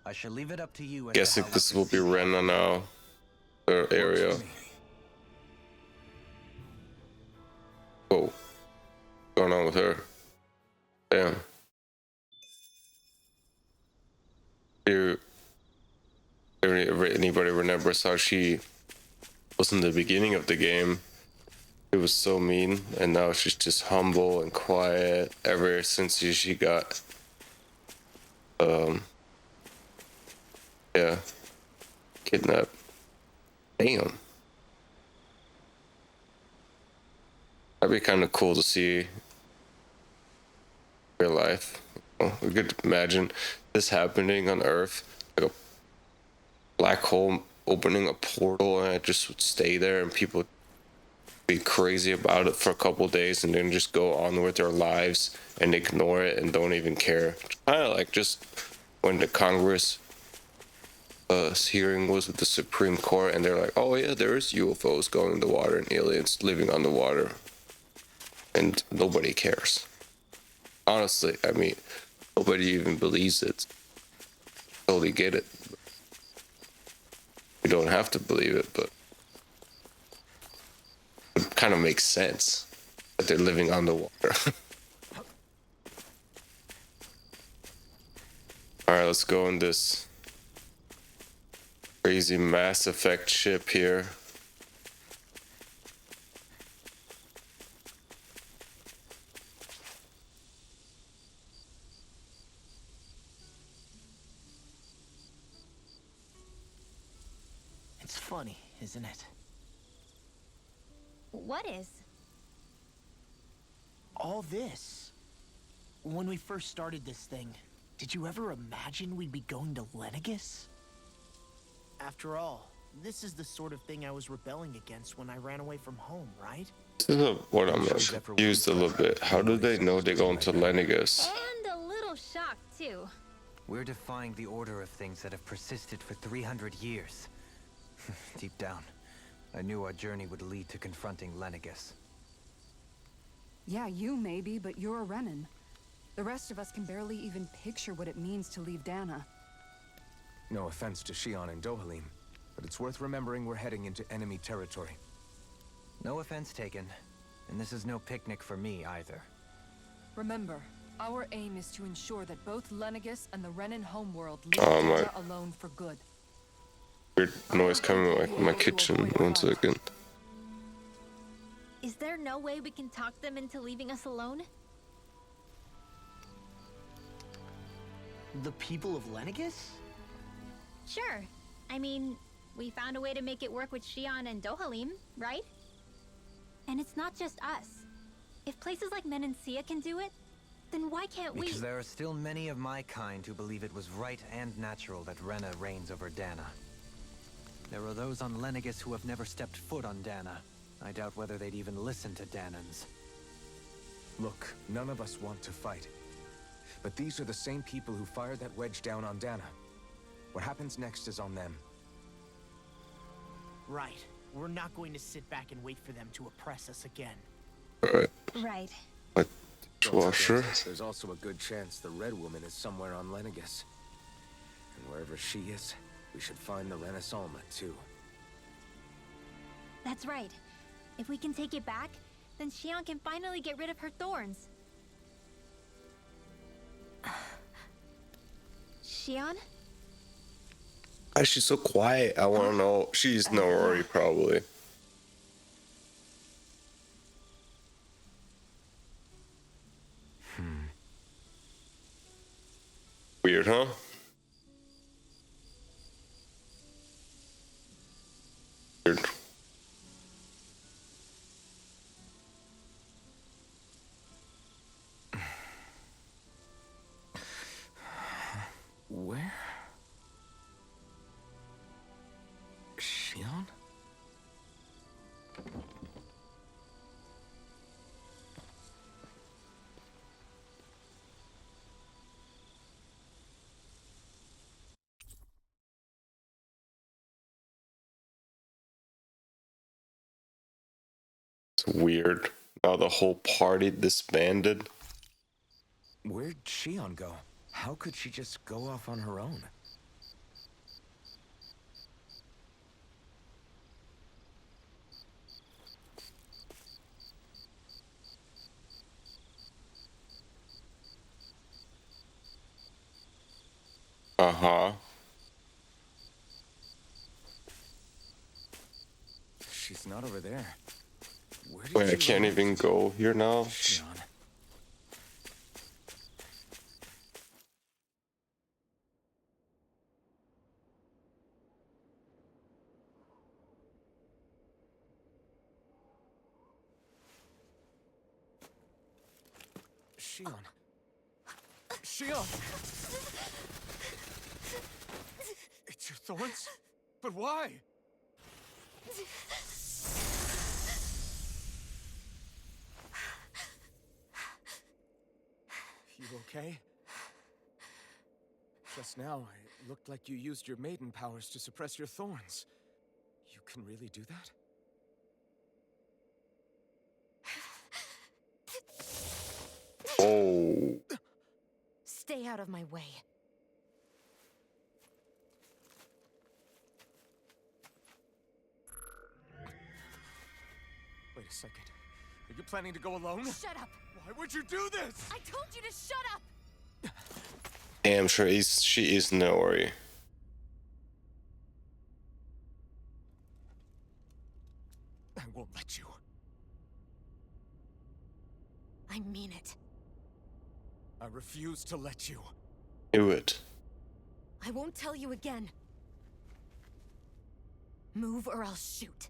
I shall leave it up to you as to Guessing how we this will be proceed. Rena now. Or area. Works for me. Whoa. What's going on with her? Damn. Do anybody remembers how she was in the beginning of the game? It was so mean, and now she's just humble and quiet ever since she got yeah, kidnapped. Damn. That'd be kind of cool to see real life. We could imagine this happening on Earth, like a black hole opening a portal, and it just would stay there, and people would be crazy about it for a couple days, and then just go on with their lives and ignore it and don't even care. Kind of like just when the Congress hearing was with the Supreme Court, and they're like, "Oh yeah, there is UFOs going in the water and aliens living underwater," and nobody cares. Honestly, I mean, nobody even believes it. totally get it. You don't have to believe it, but it kind of makes sense that they're living underwater. Alright, let's go on this crazy Mass Effect ship here. It's funny, isn't it? What is? All this. When we first started this thing, did you ever imagine we'd be going to Lenegis? After all, this is the sort of thing I was rebelling against when I ran away from home, right? This is what I'm confused a little bit. How do they know they're going to Lenegis? And a little shocked, too. We're defying the order of things that have persisted for 300 years. Deep down, I knew our journey would lead to confronting Lenegis. Yeah, you maybe, but you're a Renan. The rest of us can barely even picture what it means to leave Dana. No offense to Shion and Dohalim, but it's worth remembering we're heading into enemy territory. No offense taken, and this is no picnic for me either. Remember, our aim is to ensure that both Lenegis and the Renan homeworld leave Oh, Dana alone for good. Weird noise coming from my kitchen. 1 second. Is there no way we can talk them into leaving us alone? The people of Lenegis? Sure. I mean, we found a way to make it work with Shion and Dohalim, right? And it's not just us. If places like Menancia can do it, then why can't we? Because there are still many of my kind who believe it was right and natural that Rena reigns over Dana. There are those on Lenegis who have never stepped foot on Dana. I doubt whether they'd even listen to Danans. Look, none of us want to fight. But these are the same people who fired that wedge down on Dana. What happens next is on them. Right. We're not going to sit back and wait for them to oppress us again. Alright. Right. What? Don't Dishwasher? forget, there's also a good chance the Red Woman is somewhere on Lenegis. And wherever she is, we should find the Renaissance too. That's right. If we can take it back, then Shion can finally get rid of her thorns. Shion? Why is she so quiet? I want to know. She's no worry, probably. Weird, huh? Weird. Where? Shion? It's weird. Now the whole party disbanded. Where'd Shion go? How could she just go off on her own? Uh-huh. She's not over there. Where did Wait, I she can't run? even go here now? Shion. Shion. Shion! It's your thorns? But why? You okay? Just now, it looked like you used your maiden powers to suppress your thorns. You can really do that? Oh. Stay out of my way. a second. Are you planning to go alone? Shut up! Why would you do this? I told you to shut up! Damn sure she is Nori. I won't let you. I mean it. I refuse to let you. Do it. I won't tell you again. Move or I'll shoot.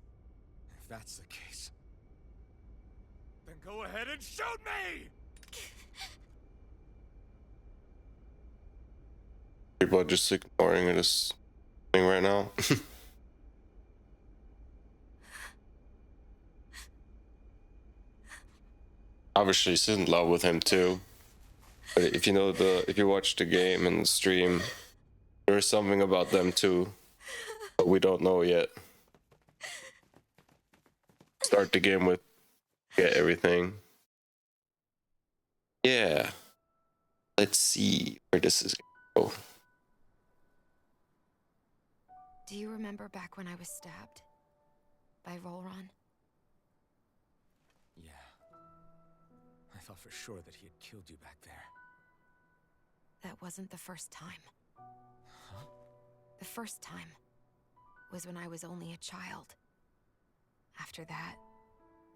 If that's the case, then go ahead and shoot me! People are just ignoring this thing right now. Obviously, she's in love with him too. But if you watch the game and the stream, there is something about them too, but we don't know yet. Start the game with get everything. Yeah. Let's see where this is going to go. Do you remember back when I was stabbed? By Volron? Yeah. I thought for sure that he had killed you back there. That wasn't the first time. Huh? The first time was when I was only a child. After that,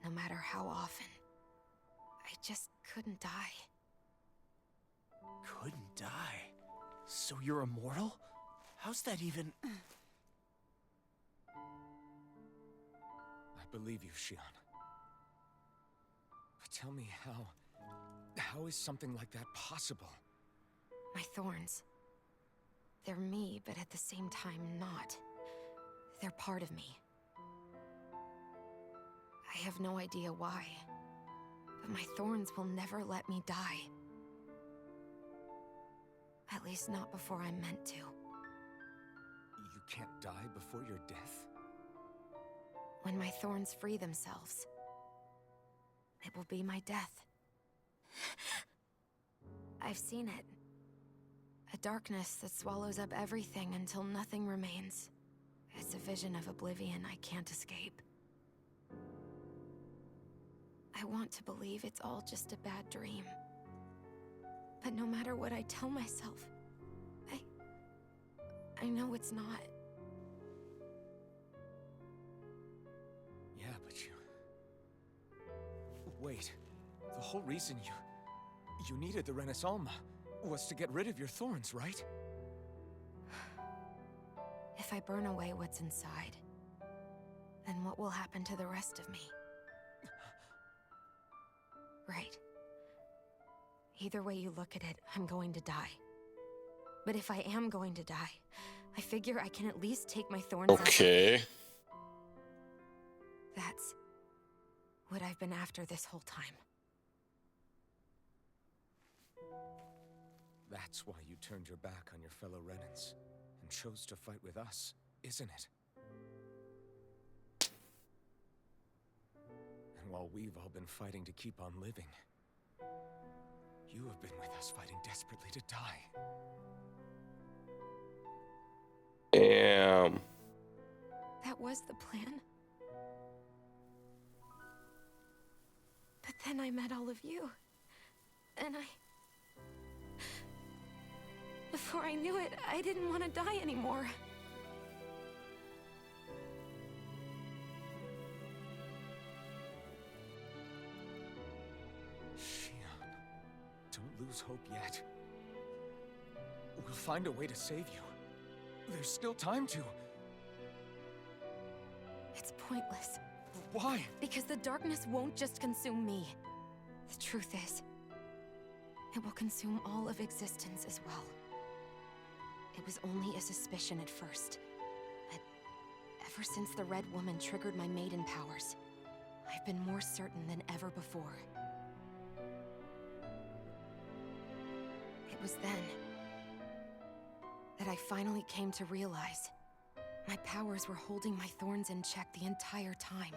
no matter how often, I just couldn't die. Couldn't die? So you're immortal? How's that even... I believe you, Shion. But tell me how is something like that possible? My thorns. They're me, but at the same time not. They're part of me. I have no idea why, but my thorns will never let me die. At least not before I'm meant to. You can't die before your death? When my thorns free themselves, it will be my death. I've seen it. A darkness that swallows up everything until nothing remains. It's a vision of oblivion I can't escape. I want to believe it's all just a bad dream. But no matter what I tell myself, I know it's not. Yeah, but you... Wait. The whole reason you needed the Renaissance was to get rid of your thorns, right? If I burn away what's inside, then what will happen to the rest of me? Right. Either way you look at it, I'm going to die. But if I am going to die, I figure I can at least take my thorns out. Okay. That's what I've been after this whole time. That's why you turned your back on your fellow Renans and chose to fight with us, isn't it? And while we've all been fighting to keep on living, you have been with us fighting desperately to die. Damn. That was the plan. But then I met all of you. And before I knew it, I didn't want to die anymore. Shion, don't lose hope yet. We'll find a way to save you. There's still time to. It's pointless. Why? Because the darkness won't just consume me. The truth is, it will consume all of existence as well. It was only a suspicion at first, but ever since the Red Woman triggered my maiden powers, I've been more certain than ever before. It was then that I finally came to realize my powers were holding my thorns in check the entire time.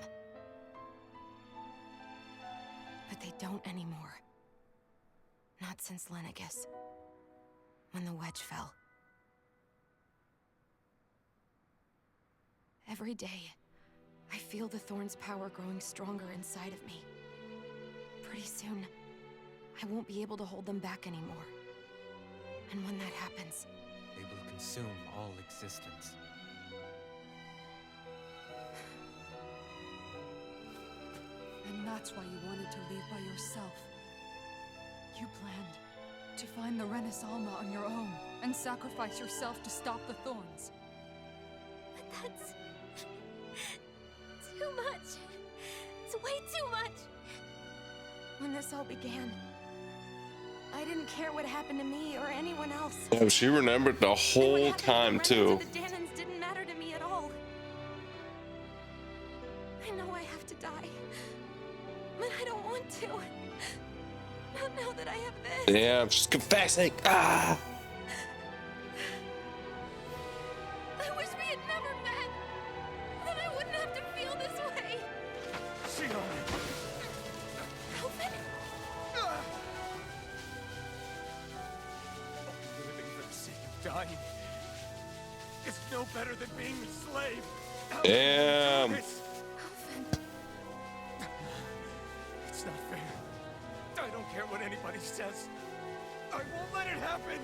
But they don't anymore. Not since Lenegis, when the wedge fell. Every day, I feel the thorn's power growing stronger inside of me. Pretty soon, I won't be able to hold them back anymore. And when that happens, They will consume all existence. And that's why you wanted to leave by yourself. You planned to find the Renis Alma on your own and sacrifice yourself to stop the thorns. But that's too much. It's way too much. when this all began, I didn't care what happened to me or anyone else. Yeah, she remembered the And what whole happened to time Renis too. or the Danans didn't matter to me at all. I know I have to die, but I don't want to. Not now that I have this. Damn, she's confessing. Ah. I wish we had never met. Then I wouldn't have to feel this way. Alvin? Living for the sake of dying is no better than being a slave. Damn. Alvin. It's not fair. I don't care what anybody says. I won't let it happen.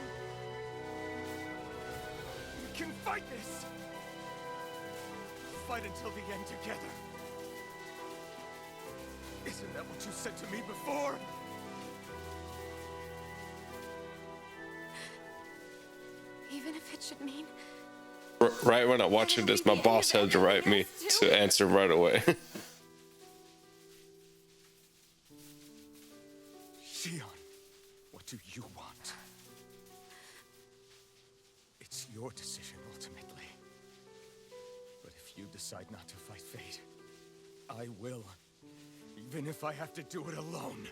We can fight this. Fight until the end together. Isn't that what you said to me before? Even if it should mean Right when I'm watching this, my boss had to write me to answer right away. Shion, what do you want? It's your decision ultimately. But if you decide not to fight fate, I will. Even if I have to do it alone.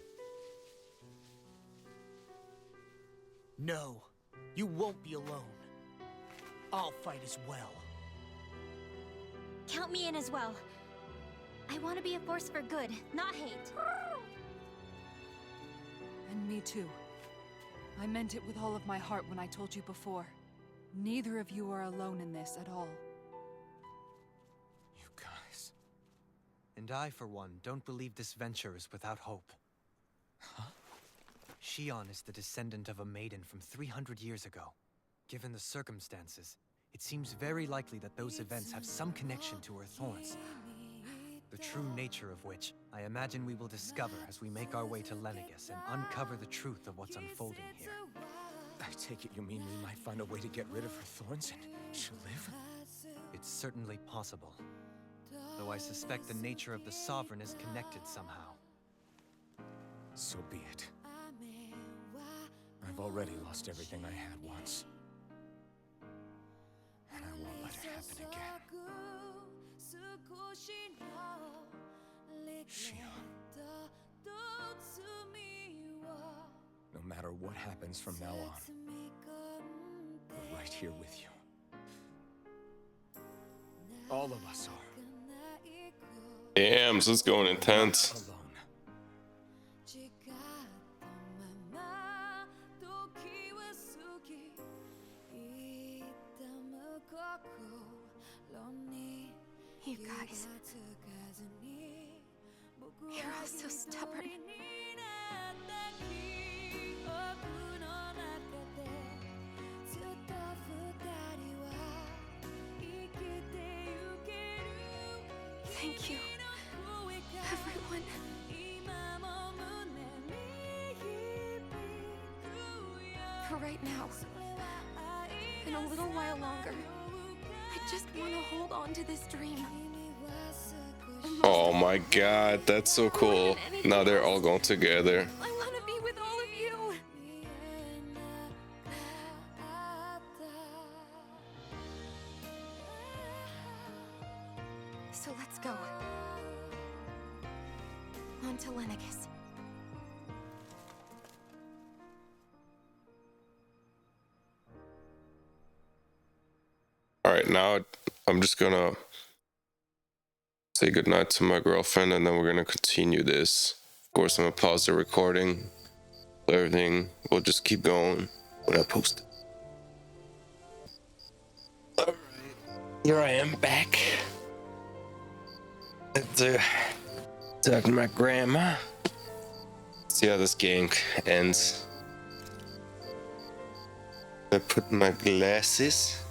No, you won't be alone. I'll fight as well. Count me in as well. I want to be a force for good, not hate. And me too. I meant it with all of my heart when I told you before. Neither of you are alone in this at all. You guys. And I, for one, don't believe this venture is without hope. Huh? Shion is the descendant of a maiden from 300 years ago. Given the circumstances, it seems very likely that those events have some connection to her thorns. The true nature of which, I imagine we will discover as we make our way to Lenegis and uncover the truth of what's unfolding here. I take it you mean we might find a way to get rid of her thorns and she'll live? It's certainly possible. Though I suspect the nature of the Sovereign is connected somehow. So be it. I've already lost everything I had once. And I won't let it happen again. Shion. No matter what happens from now on, we're right here with you. All of us are. Damn, this is going intense. Alone. You guys, you're all so stubborn. Thank you, everyone. For right now, and a little while longer, I just want to hold on to this dream. Oh my god, that's so cool. Now they're all going together. I want to be with all of you. So let's go. On to Lenegis. Alright, now I'm just gonna say goodnight to my girlfriend and then we're gonna continue this. Of course, I'm gonna pause the recording. Everything, we'll just keep going when I post it. Alright, here I am back. Talk to my grandma. See how this game ends. I put my glasses.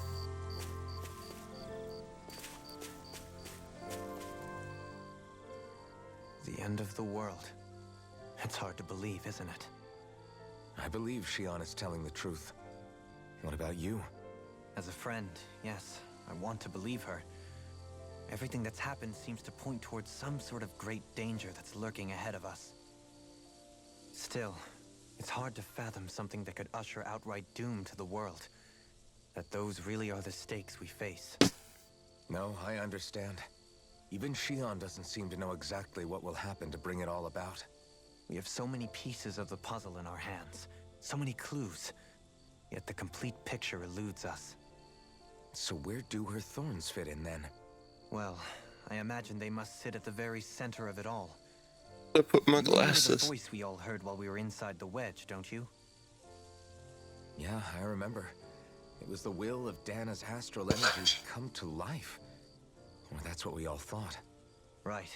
The end of the world. It's hard to believe, isn't it? I believe Shion is telling the truth. What about you? As a friend, yes, I want to believe her. Everything that's happened seems to point towards some sort of great danger that's lurking ahead of us. Still, it's hard to fathom something that could usher outright doom to the world. That those really are the stakes we face. No, I understand. Even Shion doesn't seem to know exactly what will happen to bring it all about. We have so many pieces of the puzzle in our hands, so many clues, yet the complete picture eludes us. So where do her thorns fit in then? Well, I imagine they must sit at the very center of it all. I put my You remember the glasses. voice we all heard while we were inside the wedge, don't you? Yeah, I remember. It was the will of Dana's astral energy come to life. Or that's what we all thought. Right.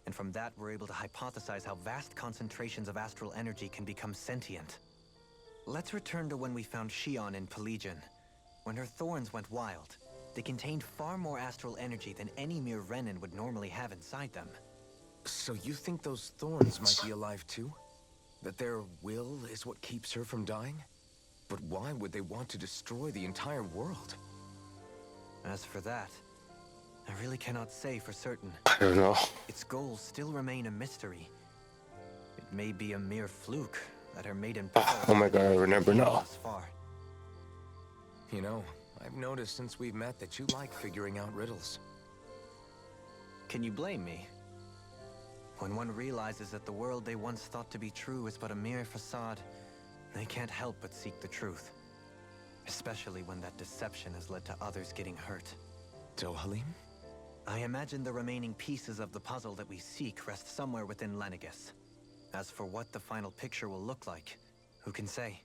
And from that, we're able to hypothesize how vast concentrations of astral energy can become sentient. Let's return to when we found Shion in Pelagian. When her thorns went wild, they contained far more astral energy than any mere Renin would normally have inside them. So you think those thorns might be alive too? That their will is what keeps her from dying? But why would they want to destroy the entire world? As for that, I really cannot say for certain. I don't know. Its goals still remain a mystery. It may be a mere fluke that her maiden power... Oh my god, I remember now. thus far. You know, I've noticed since we've met that you like figuring out riddles. Can you blame me? When one realizes that the world they once thought to be true is but a mere facade, they can't help but seek the truth. Especially when that deception has led to others getting hurt. Dohalim? I imagine the remaining pieces of the puzzle that we seek rest somewhere within Lenegis. As for what the final picture will look like, who can say?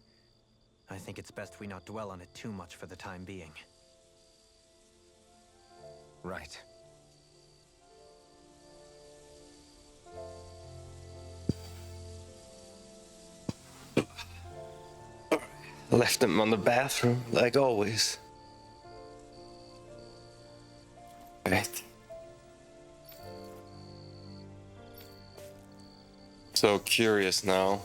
I think it's best we not dwell on it too much for the time being. Right. I left them on the bathroom, like always. Right. So curious now.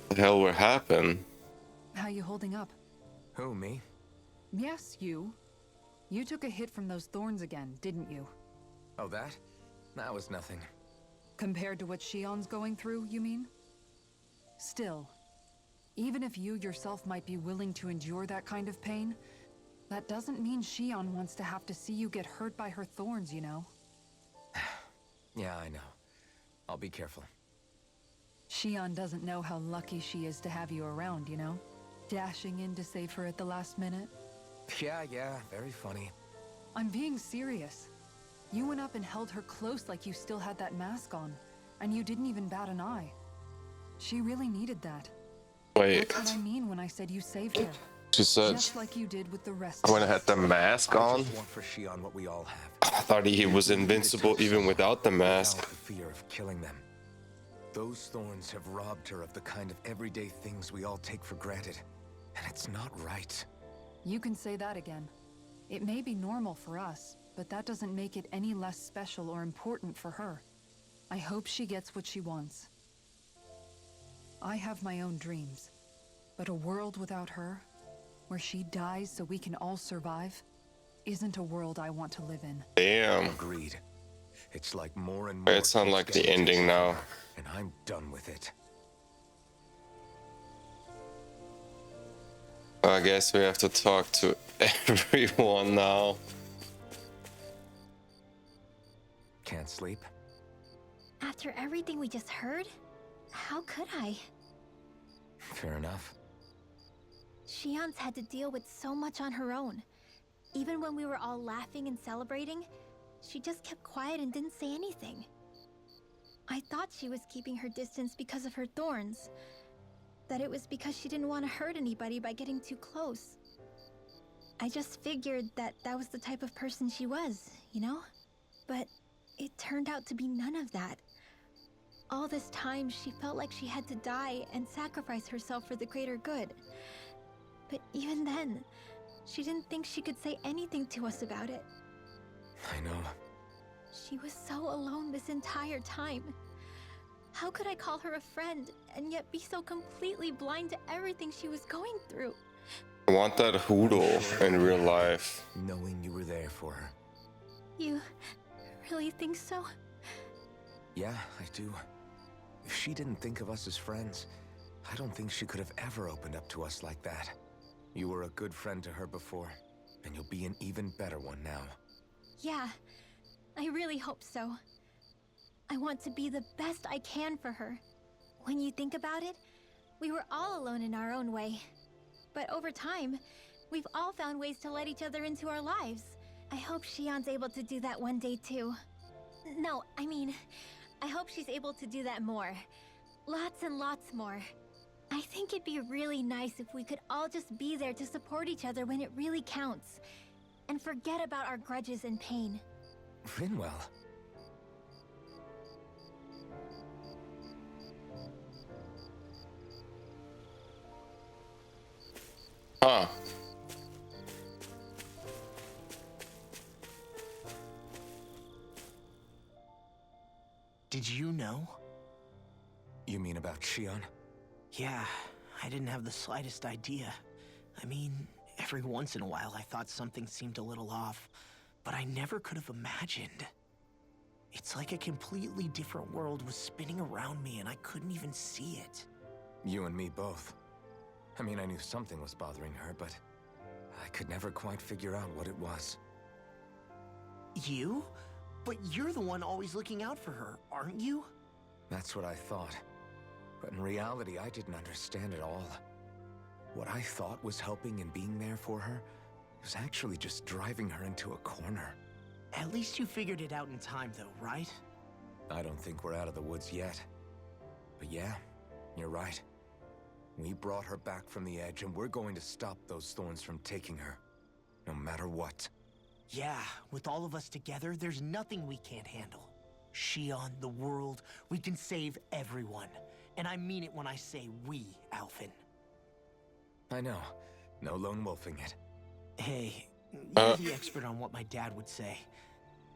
What the hell will happen? How you holding up? Who, me? Yes, you. You took a hit from those thorns again, didn't you? Oh, that? That was nothing. Compared to what Shion's going through, you mean? Still, even if you yourself might be willing to endure that kind of pain, that doesn't mean Shion wants to have to see you get hurt by her thorns, you know? Yeah, I know. I'll be careful. Shion doesn't know how lucky she is to have you around, you know? Dashing in to save her at the last minute. Yeah, very funny. I'm being serious. You went up and held her close like you still had that mask on, and you didn't even bat an eye. She really needed that. Wait, That's what I mean when I said you saved her. she said Just like you did with the rest when I of had us. the mask I on. just want for Shion what we all have. I thought he was invincible even without the mask. Without the fear of killing them. Those thorns have robbed her of the kind of everyday things we all take for granted. And it's not right. You can say that again. It may be normal for us, but that doesn't make it any less special or important for her. I hope she gets what she wants. I have my own dreams, but a world without her, where she dies so we can all survive, isn't a world I want to live in. Damn. Agreed. It's like more and more. It sounds like the ending now. And I'm done with it. I guess we have to talk to everyone now. Can't sleep? After everything we just heard, how could I? Fair enough. Shion's had to deal with so much on her own. Even when we were all laughing and celebrating, she just kept quiet and didn't say anything. I thought she was keeping her distance because of her thorns. That it was because she didn't want to hurt anybody by getting too close. I just figured that that was the type of person she was, you know? But it turned out to be none of that. All this time, she felt like she had to die and sacrifice herself for the greater good. But even then, she didn't think she could say anything to us about it. I know. She was so alone this entire time. How could I call her a friend and yet be so completely blind to everything she was going through? I want that Hoodle in real life. Knowing you were there for her. You really think so? Yeah, I do. If she didn't think of us as friends, I don't think she could have ever opened up to us like that. You were a good friend to her before, and you'll be an even better one now. Yeah, I really hope so. I want to be the best I can for her. When you think about it, we were all alone in our own way. But over time, we've all found ways to let each other into our lives. I hope Shion's able to do that one day too. No, I mean, I hope she's able to do that more. Lots and lots more. I think it'd be really nice if we could all just be there to support each other when it really counts. And forget about our grudges and pain. Rinwell. Huh. Did you know? You mean about Shion? Yeah, I didn't have the slightest idea. I mean, every once in a while I thought something seemed a little off, but I never could have imagined. It's like a completely different world was spinning around me and I couldn't even see it. You and me both. I mean, I knew something was bothering her, but I could never quite figure out what it was. You? But you're the one always looking out for her, aren't you? That's what I thought. But in reality, I didn't understand it all. What I thought was helping and being there for her was actually just driving her into a corner. At least you figured it out in time though, right? I don't think we're out of the woods yet. But yeah, you're right. We brought her back from the edge and we're going to stop those thorns from taking her. No matter what. Yeah, with all of us together, there's nothing we can't handle. Shion, the world, we can save everyone. And I mean it when I say we, Alphen. I know. No lone wolfing it. Hey, you're the expert on what my dad would say.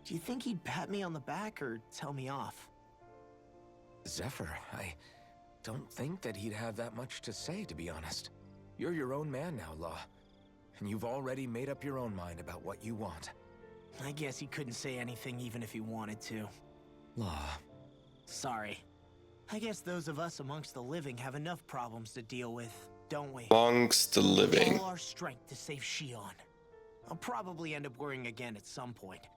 Do you think he'd pat me on the back or tell me off? Zephyr, I don't think that he'd have that much to say, to be honest. You're your own man now, Law. And you've already made up your own mind about what you want. I guess he couldn't say anything even if he wanted to. Law. Sorry. I guess those of us amongst the living have enough problems to deal with, don't we? Amongst the living. All our strength to save Shion. I'll probably end up worrying again at some point,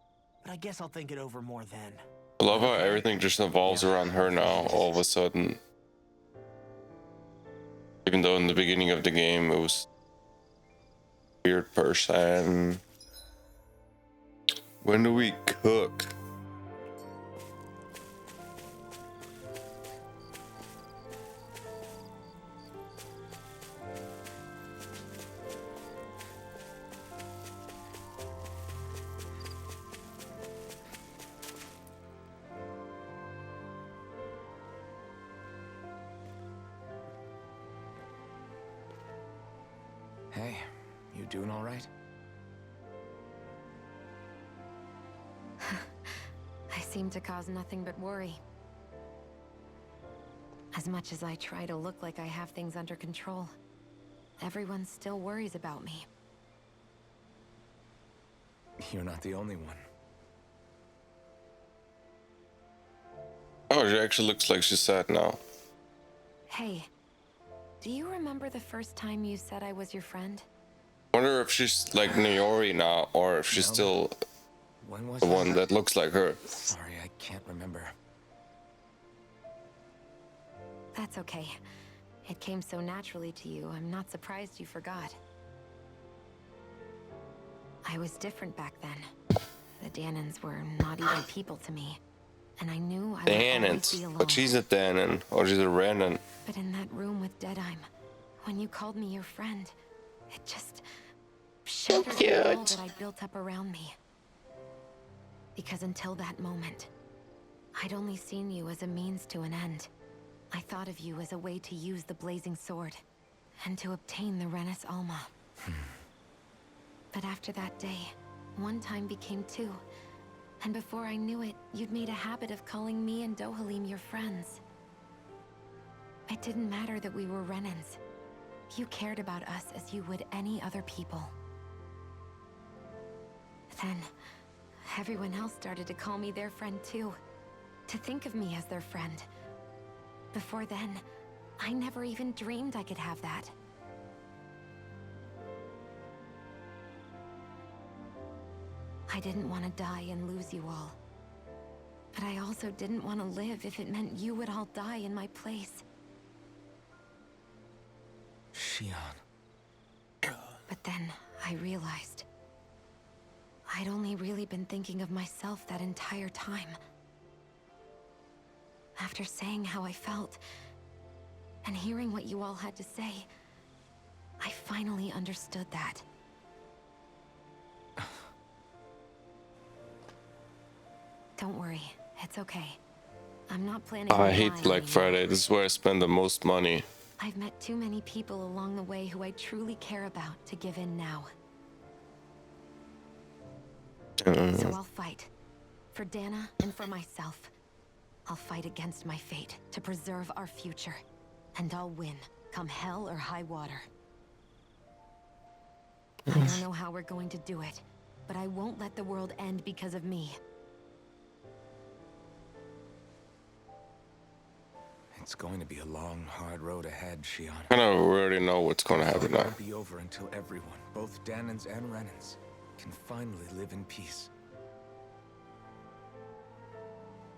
but I guess I'll think it over more then. I love how everything just evolves around her now, all of a sudden. Even though in the beginning of the game it was a weird person. When do we cook? Hey, you doing all right? I seem to cause nothing but worry. As much as I try to look like I have things under control, everyone still worries about me. You're not the only one. Oh, she actually looks like she's sad now. Hey, do you remember the first time you said I was your friend? Wonder if she's like Naori now, or if she's No. still When was the one that? that looks like her. Sorry, I can't remember. That's okay. It came so naturally to you, I'm not surprised you forgot. I was different back then. The Danans were not even people to me. And I knew I would always be Danans. alone. But she's a Danan, or she's a Randon. But in that room with Deadheim, when you called me your friend, it just... shattered the wall cute. that I built up around me. Because until that moment, I'd only seen you as a means to an end. I thought of you as a way to use the blazing sword and to obtain the Renis Alma. But after that day, one time became two. And before I knew it, you'd made a habit of calling me and Dohalim your friends. It didn't matter that we were Renans. You cared about us as you would any other people. Then, everyone else started to call me their friend too. To think of me as their friend. Before then, I never even dreamed I could have that. I didn't want to die and lose you all. But I also didn't want to live if it meant you would all die in my place. Shion. But then I realized I'd only really been thinking of myself that entire time. After saying how I felt and hearing what you all had to say, I finally understood that. Don't worry, it's okay. I'm not planning on I hate dying Black anymore. Friday. This is where I spend the most money. I've met too many people along the way who I truly care about to give in now. So I'll fight. For Dana and for myself. I'll fight against my fate to preserve our future. And I'll win, come hell or high water. I don't know how we're going to do it, but I won't let the world end because of me. It's going to be a long, hard road ahead, Shion. I don't already know what's gonna happen It now. won't be over until everyone, both Danans and Renans, can finally live in peace.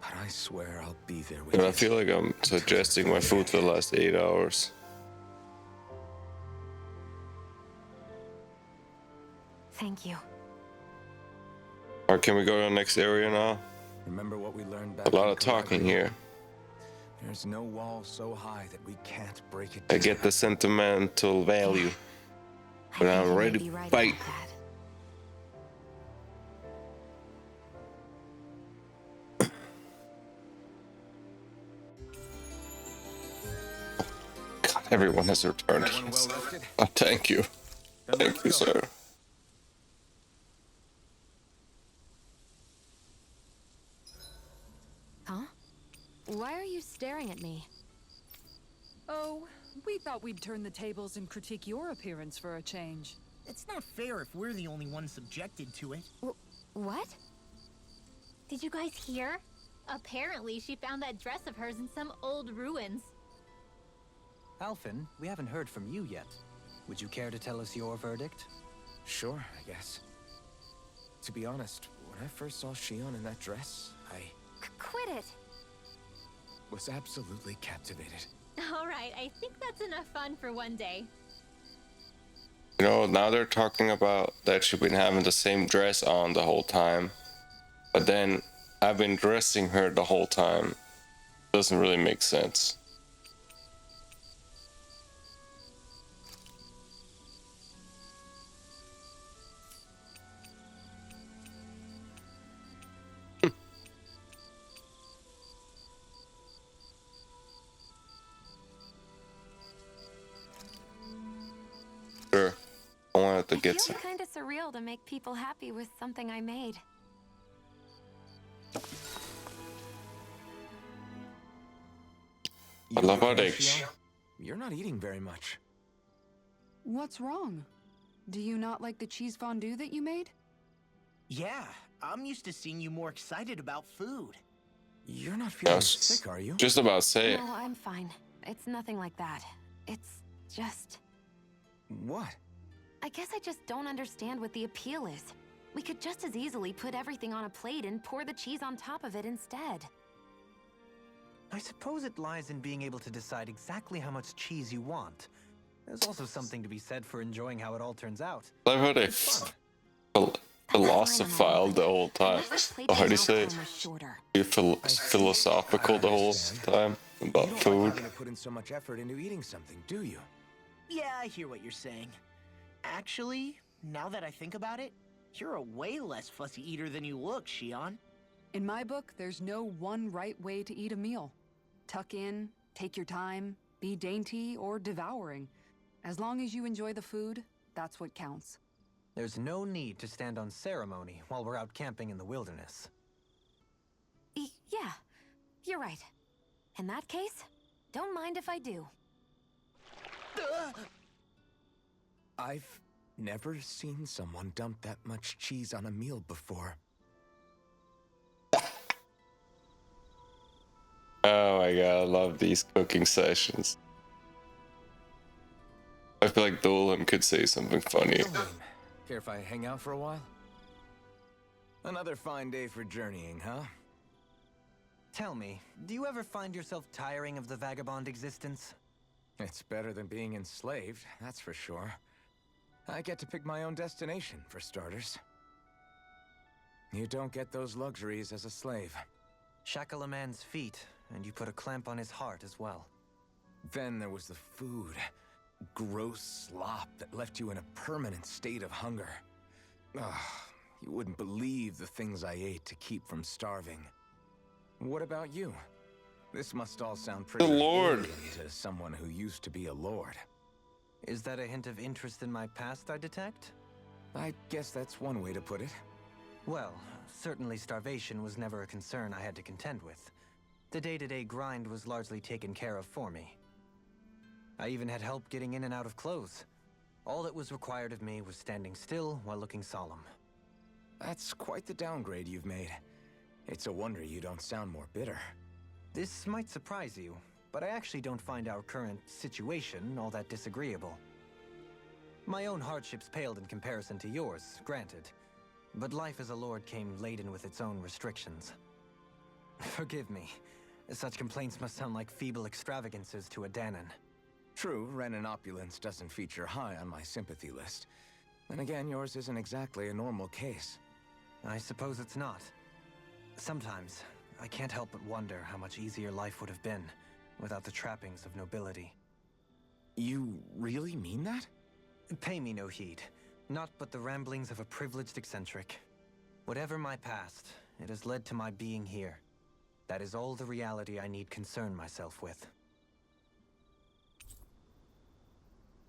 But I swear I'll be there with And you. I feel like I'm suggesting my food for the last 8 hours. Thank you. Alright, can we go to the next area now? Remember what we learned back A lot in of talking Calabria? here. There's no wall so high that we can't break it I down. get the sentimental value, but I think I'm you may ready be to right fight. about that. God, everyone has returned. Everyone well rested? Oh, thank you. Then Thank let's you, go. sir. Huh? Why are you staring at me? Oh, we thought we'd turn the tables and critique your appearance for a change. It's not fair if we're the only ones subjected to it. What? Did you guys hear? Apparently, she found that dress of hers in some old ruins. Alphen, we haven't heard from you yet. Would you care to tell us your verdict? Sure, I guess. To be honest, when I first saw Shion in that dress, I Quit it! was absolutely captivated. All right, I think that's enough fun for one day. You know, now they're talking about that she's been having the same dress on the whole time. But then I've been dressing her the whole time. Doesn't really make sense. Sure. I wanted to It get feels some. kind of surreal to make people happy with something I made. I love how they. Shion? You're not eating very much. What's wrong? Do you not like the cheese fondue that you made? Yeah, I'm used to seeing you more excited about food. You're not feeling Yes. sick, are you? Just about to say it. No, I'm fine. It's nothing like that. It's just... What? I guess I just don't understand what the appeal is. We could just as easily put everything on a plate and pour the cheese on top of it instead. I suppose it lies in being able to decide exactly how much cheese you want. There's also something to be said for enjoying how it all turns out. I love how they philosophized the whole I time. wish the plate Oh, how do you mouth say time it? was shorter. Be philosophical the whole time about You don't food. like having to put in so much effort into eating something, do you? Yeah, I hear what you're saying. Actually, Now that I think about it, you're a way less fussy eater than you look, Shion. In my book, there's no one right way to eat a meal. Tuck in, take your time, be dainty or devouring. As long as you enjoy the food, that's what counts. There's no need to stand on ceremony while we're out camping in the wilderness. Yeah, you're right. In that case, don't mind if I do. I've never seen someone dump that much cheese on a meal before. Oh my god, I love these cooking sessions. I feel like Dolan could say something funny. Care if I hang out for a while? Another fine day for journeying, huh? Tell me, do you ever find yourself tiring of the vagabond existence? It's better than being enslaved, that's for sure. I get to pick my own destination, for starters. You don't get those luxuries as a slave. Shackle a man's feet, and you put a clamp on his heart as well. Then there was the food. Gross slop that left you in a permanent state of hunger. Ugh, you wouldn't believe the things I ate to keep from starving. What about you? This must all sound pretty Lord. alien to someone who used to be a lord. Is that a hint of interest in my past I detect? I guess that's one way to put it. Well, certainly starvation was never a concern I had to contend with. The day-to-day grind was largely taken care of for me. I even had help getting in and out of clothes. All that was required of me was standing still while looking solemn. That's quite the downgrade you've made. It's a wonder you don't sound more bitter. This might surprise you, but I actually don't find our current situation all that disagreeable. My own hardships paled in comparison to yours, granted. But life as a lord came laden with its own restrictions. Forgive me. Such complaints must sound like feeble extravagances to a Danon. True, Renan opulence doesn't feature high on my sympathy list. And again, yours isn't exactly a normal case. I suppose it's not. Sometimes, I can't help but wonder how much easier life would have been without the trappings of nobility. You really mean that? Pay me no heed. Not but the ramblings of a privileged eccentric. Whatever my past, it has led to my being here. That is all the reality I need concern myself with.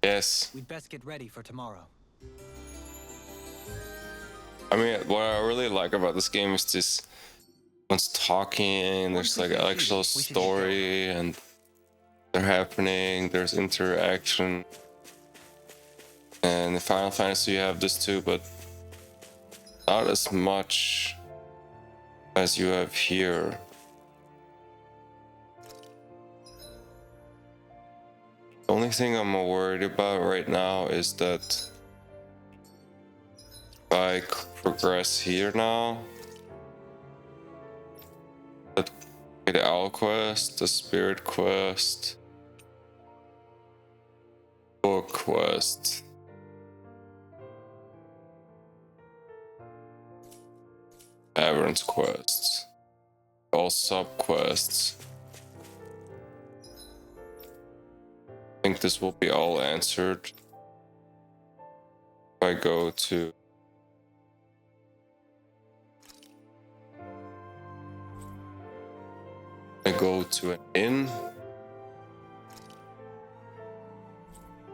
Yes. We'd best get ready for tomorrow. I mean, what I really like about this game is this one's talking, there's like an actual story and they're happening, there's interaction. And in Final Fantasy you have this too, but not as much as you have here. The only thing I'm worried about right now is that if I progress here now, the Owl quest, the Spirit quest, Book quest, Caverns quests, all sub quests. I think this will be all answered if I go to an inn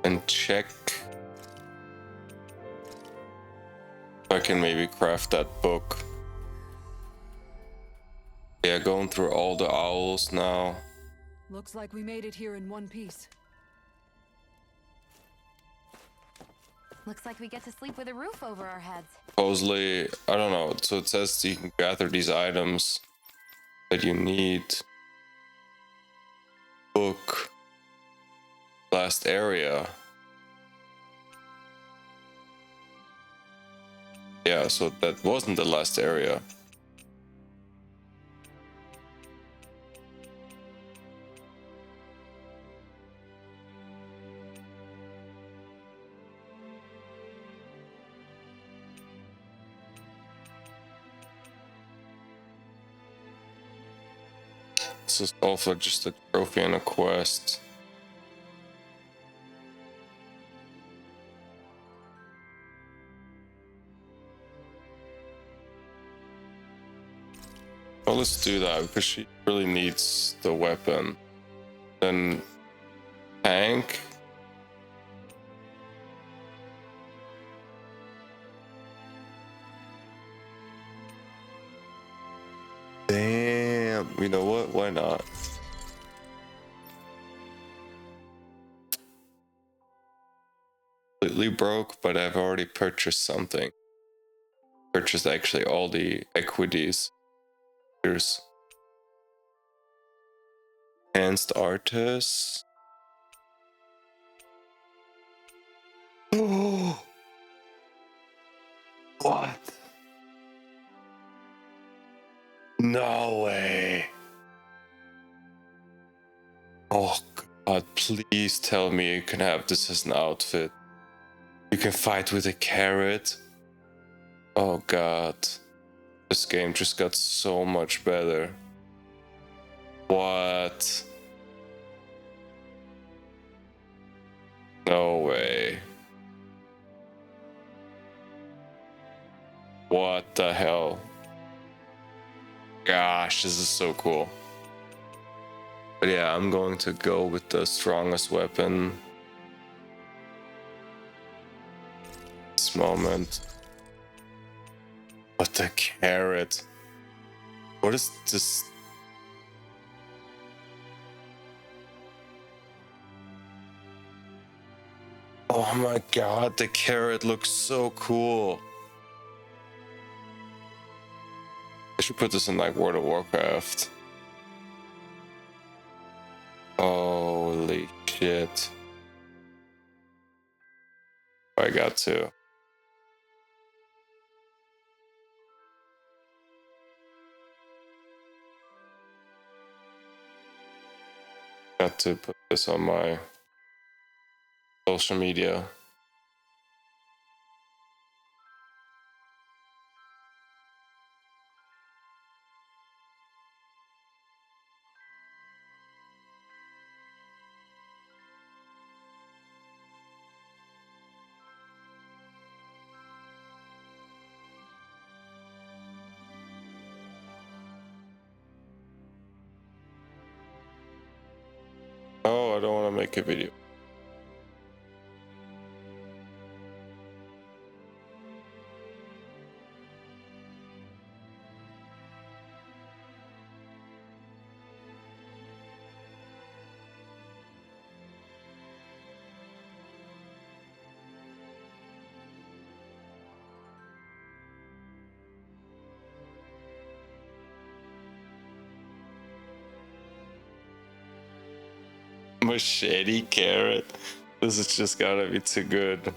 and check if I can maybe craft that book. Yeah, going through all the owls now. Looks like we made it here in one piece. Looks like we get to sleep with a roof over our heads. Supposedly, I don't know, so it says you can gather these items that you need. Book. Last area. Yeah, so that wasn't the last area. This is also just a trophy and a quest. Well, let's do that because she really needs the weapon. Then tank. Damn, you know what? Why not? Completely broke, but I've already purchased something. Purchased actually all the equities. Here's enhanced artist. Oh, what? No way. Oh God, please tell me you can have this as an outfit. You can fight with a carrot. Oh God. This game just got so much better. What? No way. What the hell? Gosh, this is so cool. But yeah, I'm going to go with the strongest weapon. This moment. But the carrot. What is this? Oh my God, the carrot looks so cool. I should put this in like World of Warcraft. Holy shit. I got to. Got to put this on my social media. Oh, I don't want to make a video. Machete carrot. This is just gotta be too good.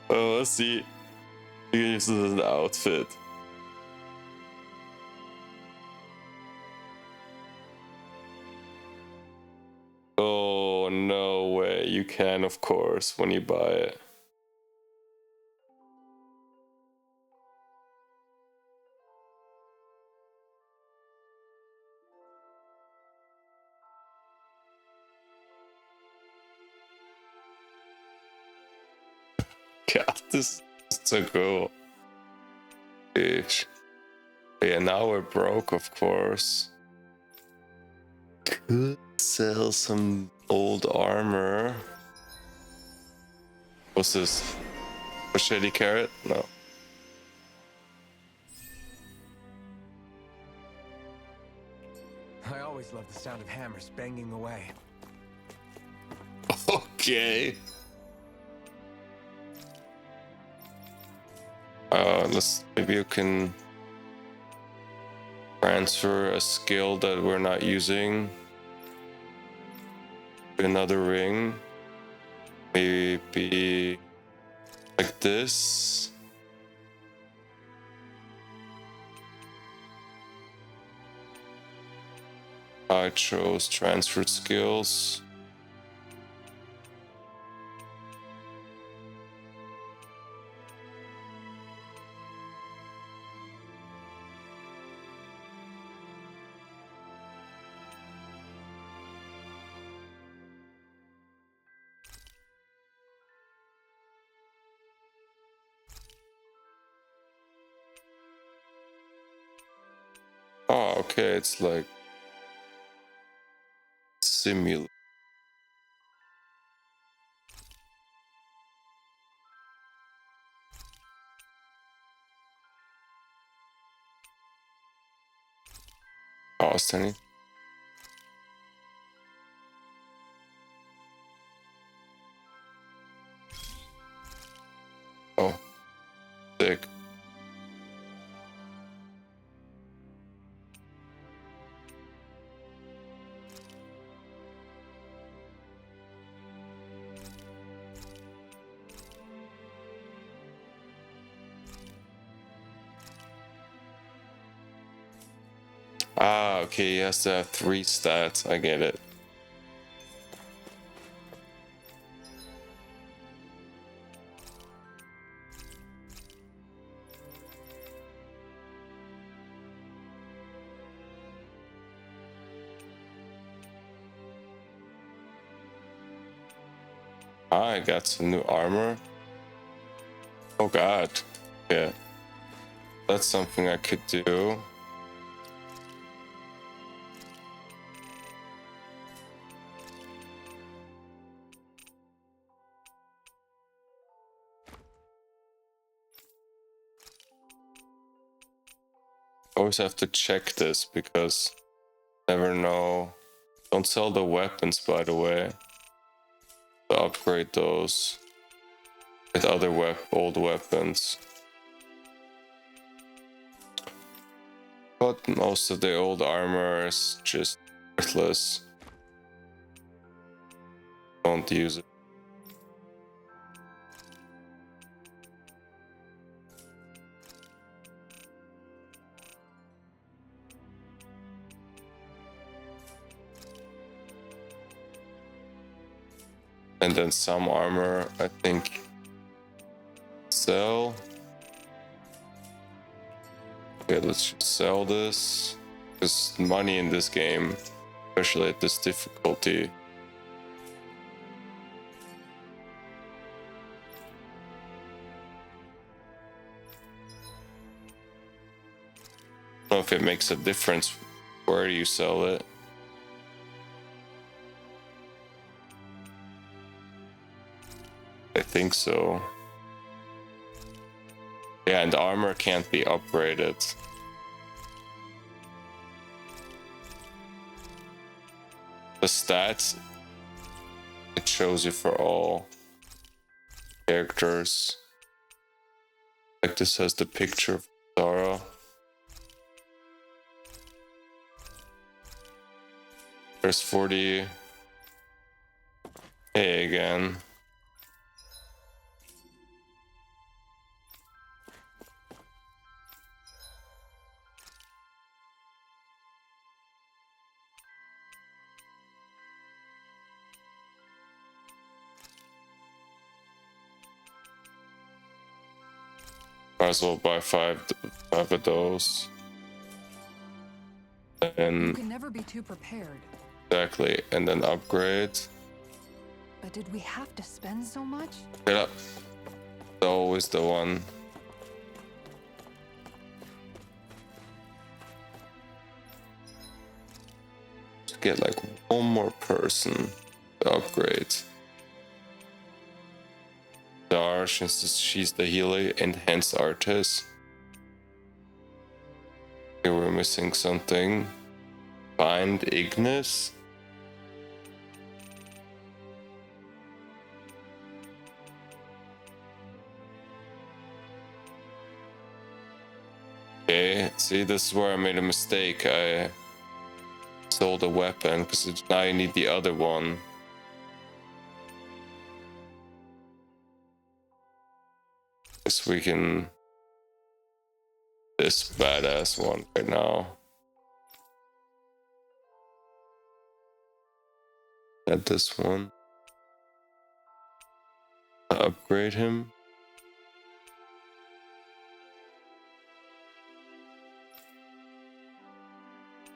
Oh, let's see. This is an outfit. Oh, no way. You can, of course, when you buy it. God, this is so cool. Bitch. Yeah, now we're broke, of course. Could sell some old armor. What's this? Machete carrot? No. I always love the sound of hammers banging away. Okay. Maybe you can transfer a skill that we're not using to another ring. Maybe like this. I chose transferred skills. okay, it's like simulate. Austin. Oh, sick. Ah, okay, he has to have 3 stats. I get it. Ah, I got some new armor. Oh god. Yeah. That's something I could do. Always have to check this because never know. Don't sell the weapons, by the way. To upgrade those with other old weapons. But most of the old armor is just worthless. Don't use it. And then some armor, I think, sell. Okay, let's just sell this. There's money in this game, especially at this difficulty. I don't know if it makes a difference where you sell it. I think so. Yeah, and the armor can't be upgraded. The stats, it shows you for all characters. Like this has the picture of Zara. There's 40. Hey again. Might as well buy five of those. You And can never be too prepared. exactly, and then upgrade. But did we have to spend so much? Yeah, always the one. To get like one more person to upgrade. Dar, since she's the healer, enhanced artist. Here we're missing something. Find Ignis. Okay, see, this is where I made a mistake. I sold a weapon because now you need the other one. Guess we can this badass one right now. Add this one. Upgrade him.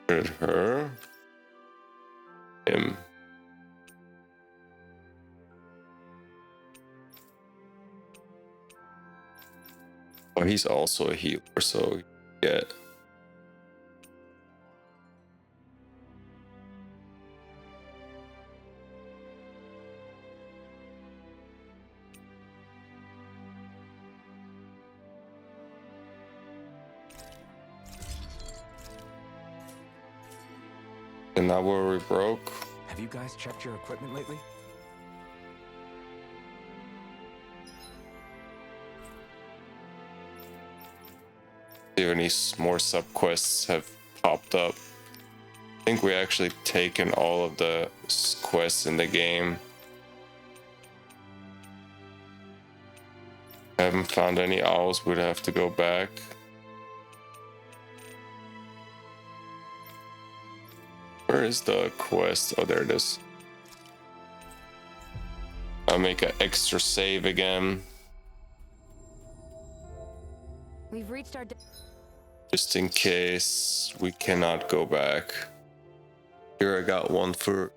Upgrade her. Him. Oh, he's also a healer, so yeah. And now we're broke. Have you guys checked your equipment lately? See if any more sub quests have popped up. I think we actually taken all of the quests in the game. Haven't found any owls, we'd have to go back. Where is the quest? Oh, there it is. I'll make an extra save again. We've reached our... Just in case we cannot go back. Here I got one for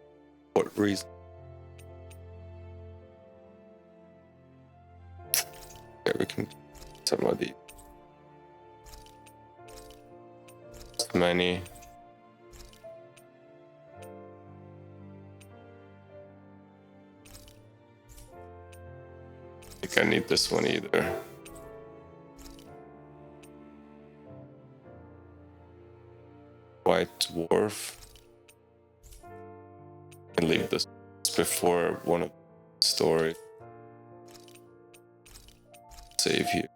what reason? Yeah, we can some of these. Many. I think I need this one either. White dwarf. And leave this before one of the stories. Save here.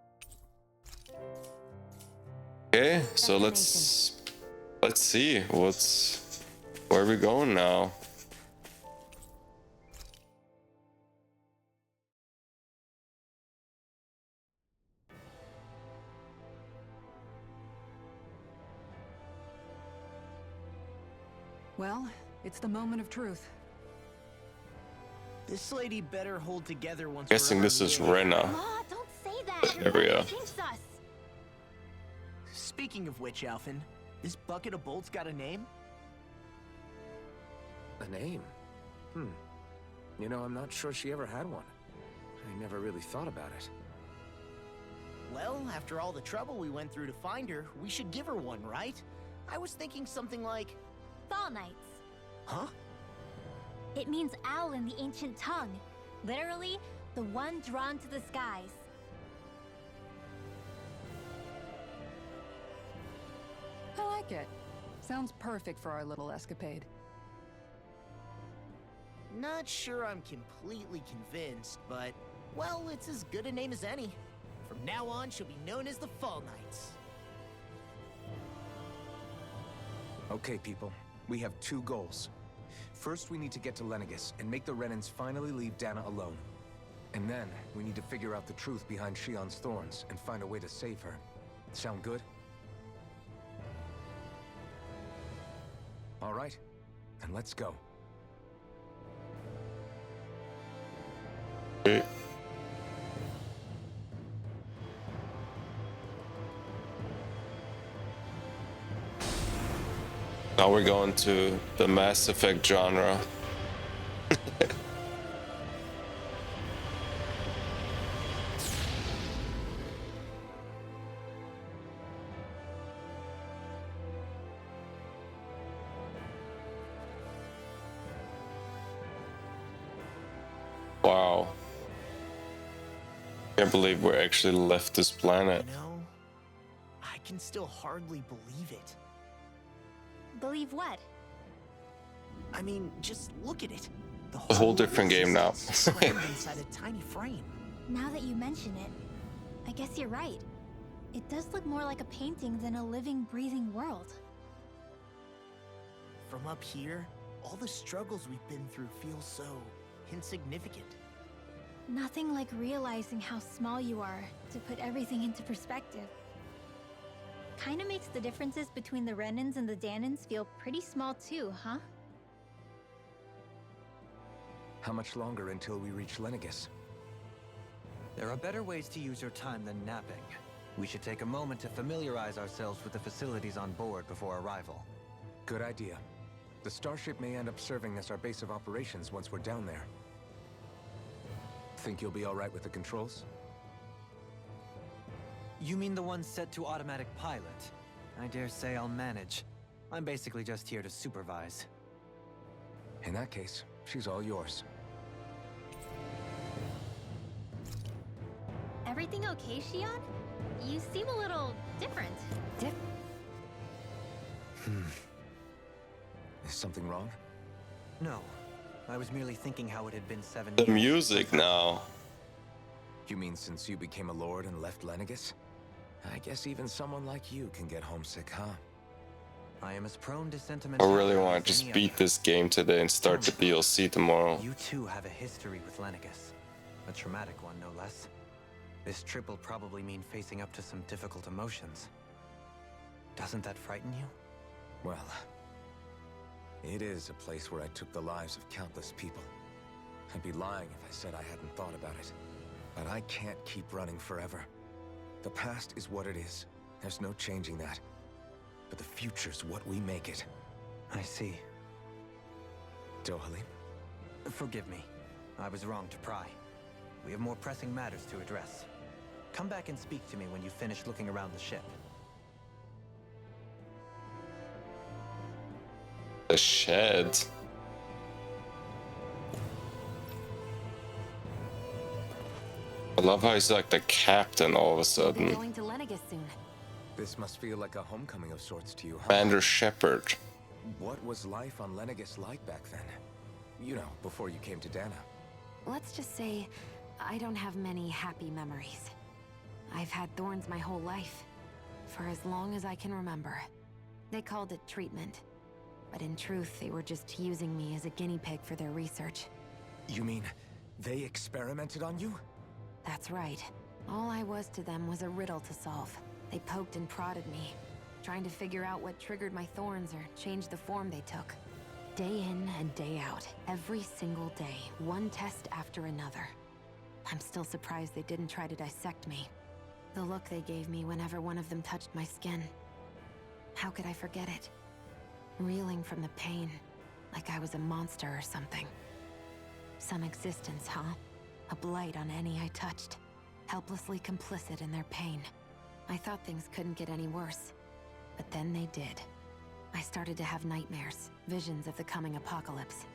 Okay, so let's see where are we going now. Well, it's the moment of truth. This lady better hold together once. Guessing this is Rena. Ma, don't say that. There we go. Jinx us. Speaking of which, Alphen, this bucket of bolts got a name? A name? You know, I'm not sure she ever had one. I never really thought about it. Well, after all the trouble we went through to find her, we should give her one, right? I was thinking something like... Fall Knights. Huh? It means owl in the ancient tongue. Literally, the one drawn to the skies. I like it. Sounds perfect for our little escapade. Not sure I'm completely convinced, but... well, it's as good a name as any. From now on, she'll be known as the Fall Knights. Okay, people. We have two goals. First, we need to get to Lenegis and make the Renans finally leave Dana alone. And then, we need to figure out the truth behind Shion's thorns and find a way to save her. Sound good? All right, then let's go. Okay. Now we're going to the Mass Effect genre. Wow. Can't believe we actually left this planet. You know, I can still hardly believe it. Believe what? I mean, just look at it. A whole different game now. Slammed inside a tiny frame. Now that you mention it, I guess you're right. It does look more like a painting than a living, breathing world. From up here, all the struggles we've been through feel so insignificant. Nothing like realizing how small you are to put everything into perspective. Kinda makes the differences between the Renans and the Danans feel pretty small too, huh? How much longer until we reach Lenegis? There are better ways to use your time than napping. We should take a moment to familiarize ourselves with the facilities on board before arrival. Good idea. The starship may end up serving as our base of operations once we're down there. Think you'll be all right with the controls? You mean the one set to automatic pilot? I dare say I'll manage. I'm basically just here to supervise. In that case, she's all yours. Everything okay, Shion? You seem a little different. Is something wrong? No. I was merely thinking how it had been 7 The years. music now. You mean since you became a lord and left Lenegus? I guess even someone like you can get homesick, huh? I am as prone to I sentimentality really want as to just any beat other. this game today and start the DLC tomorrow. You too have a history with Lenegus. A traumatic one, no less. This trip will probably mean facing up to some difficult emotions. Doesn't that frighten you? Well, it is a place where I took the lives of countless people. I'd be lying if I said I hadn't thought about it. But I can't keep running forever. The past is what it is. There's no changing that. But the future's what we make it. I see. Dohalim? Forgive me. I was wrong to pry. We have more pressing matters to address. Come back and speak to me when you finish looking around the ship. The shed. I love how he's like the captain all of a We'll be sudden. going to Lenegus soon. This must feel like a homecoming of sorts to you, huh? Commander Shepard. What was life on Lenegus like back then? You know, before you came to Dana. Let's just say, I don't have many happy memories. I've had thorns my whole life, for as long as I can remember. They called it treatment, but in truth, they were just using me as a guinea pig for their research. You mean they experimented on you? That's right. All I was to them was a riddle to solve. They poked and prodded me, trying to figure out what triggered my thorns or changed the form they took. Day in and day out, every single day, one test after another. I'm still surprised they didn't try to dissect me. The look they gave me whenever one of them touched my skin. How could I forget it? Reeling from the pain, like I was a monster or something. Some existence, huh? A blight on any I touched, helplessly complicit in their pain. I thought things couldn't get any worse, but then they did. I started to have nightmares, visions of the coming apocalypse.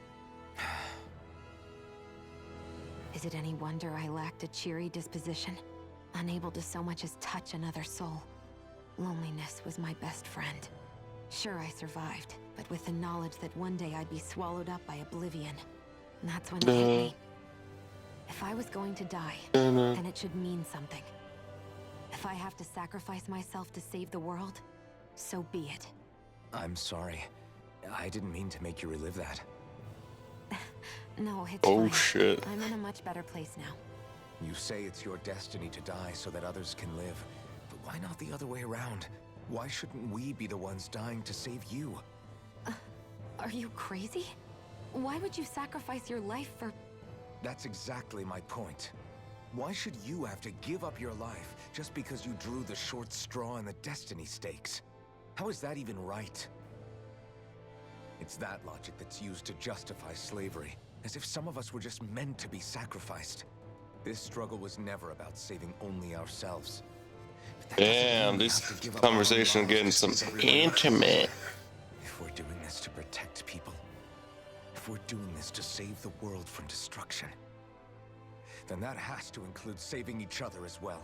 Is it any wonder I lacked a cheery disposition? Unable to so much as touch another soul. Loneliness was my best friend. Sure, I survived, but with the knowledge that one day I'd be swallowed up by oblivion. And that's when it hit me. If I was going to die, then it should mean something. If I have to sacrifice myself to save the world, so be it. I'm sorry. I didn't mean to make you relive that. No, it's Oh fine. shit. I'm in a much better place now. You say it's your destiny to die so that others can live. But why not the other way around? Why shouldn't we be the ones dying to save you? Are you crazy? Why would you sacrifice your life for... That's exactly my point. Why should you have to give up your life just because you drew the short straw in the destiny stakes? How is that even right? It's that logic that's used to justify slavery, as if some of us were just meant to be sacrificed. This struggle was never about saving only ourselves. But that doesn't Damn, mean we this have to give up our conversation lives getting to some save everyone else. intimate. If we're doing this to protect people, if we're doing this to save the world from destruction, then that has to include saving each other as well.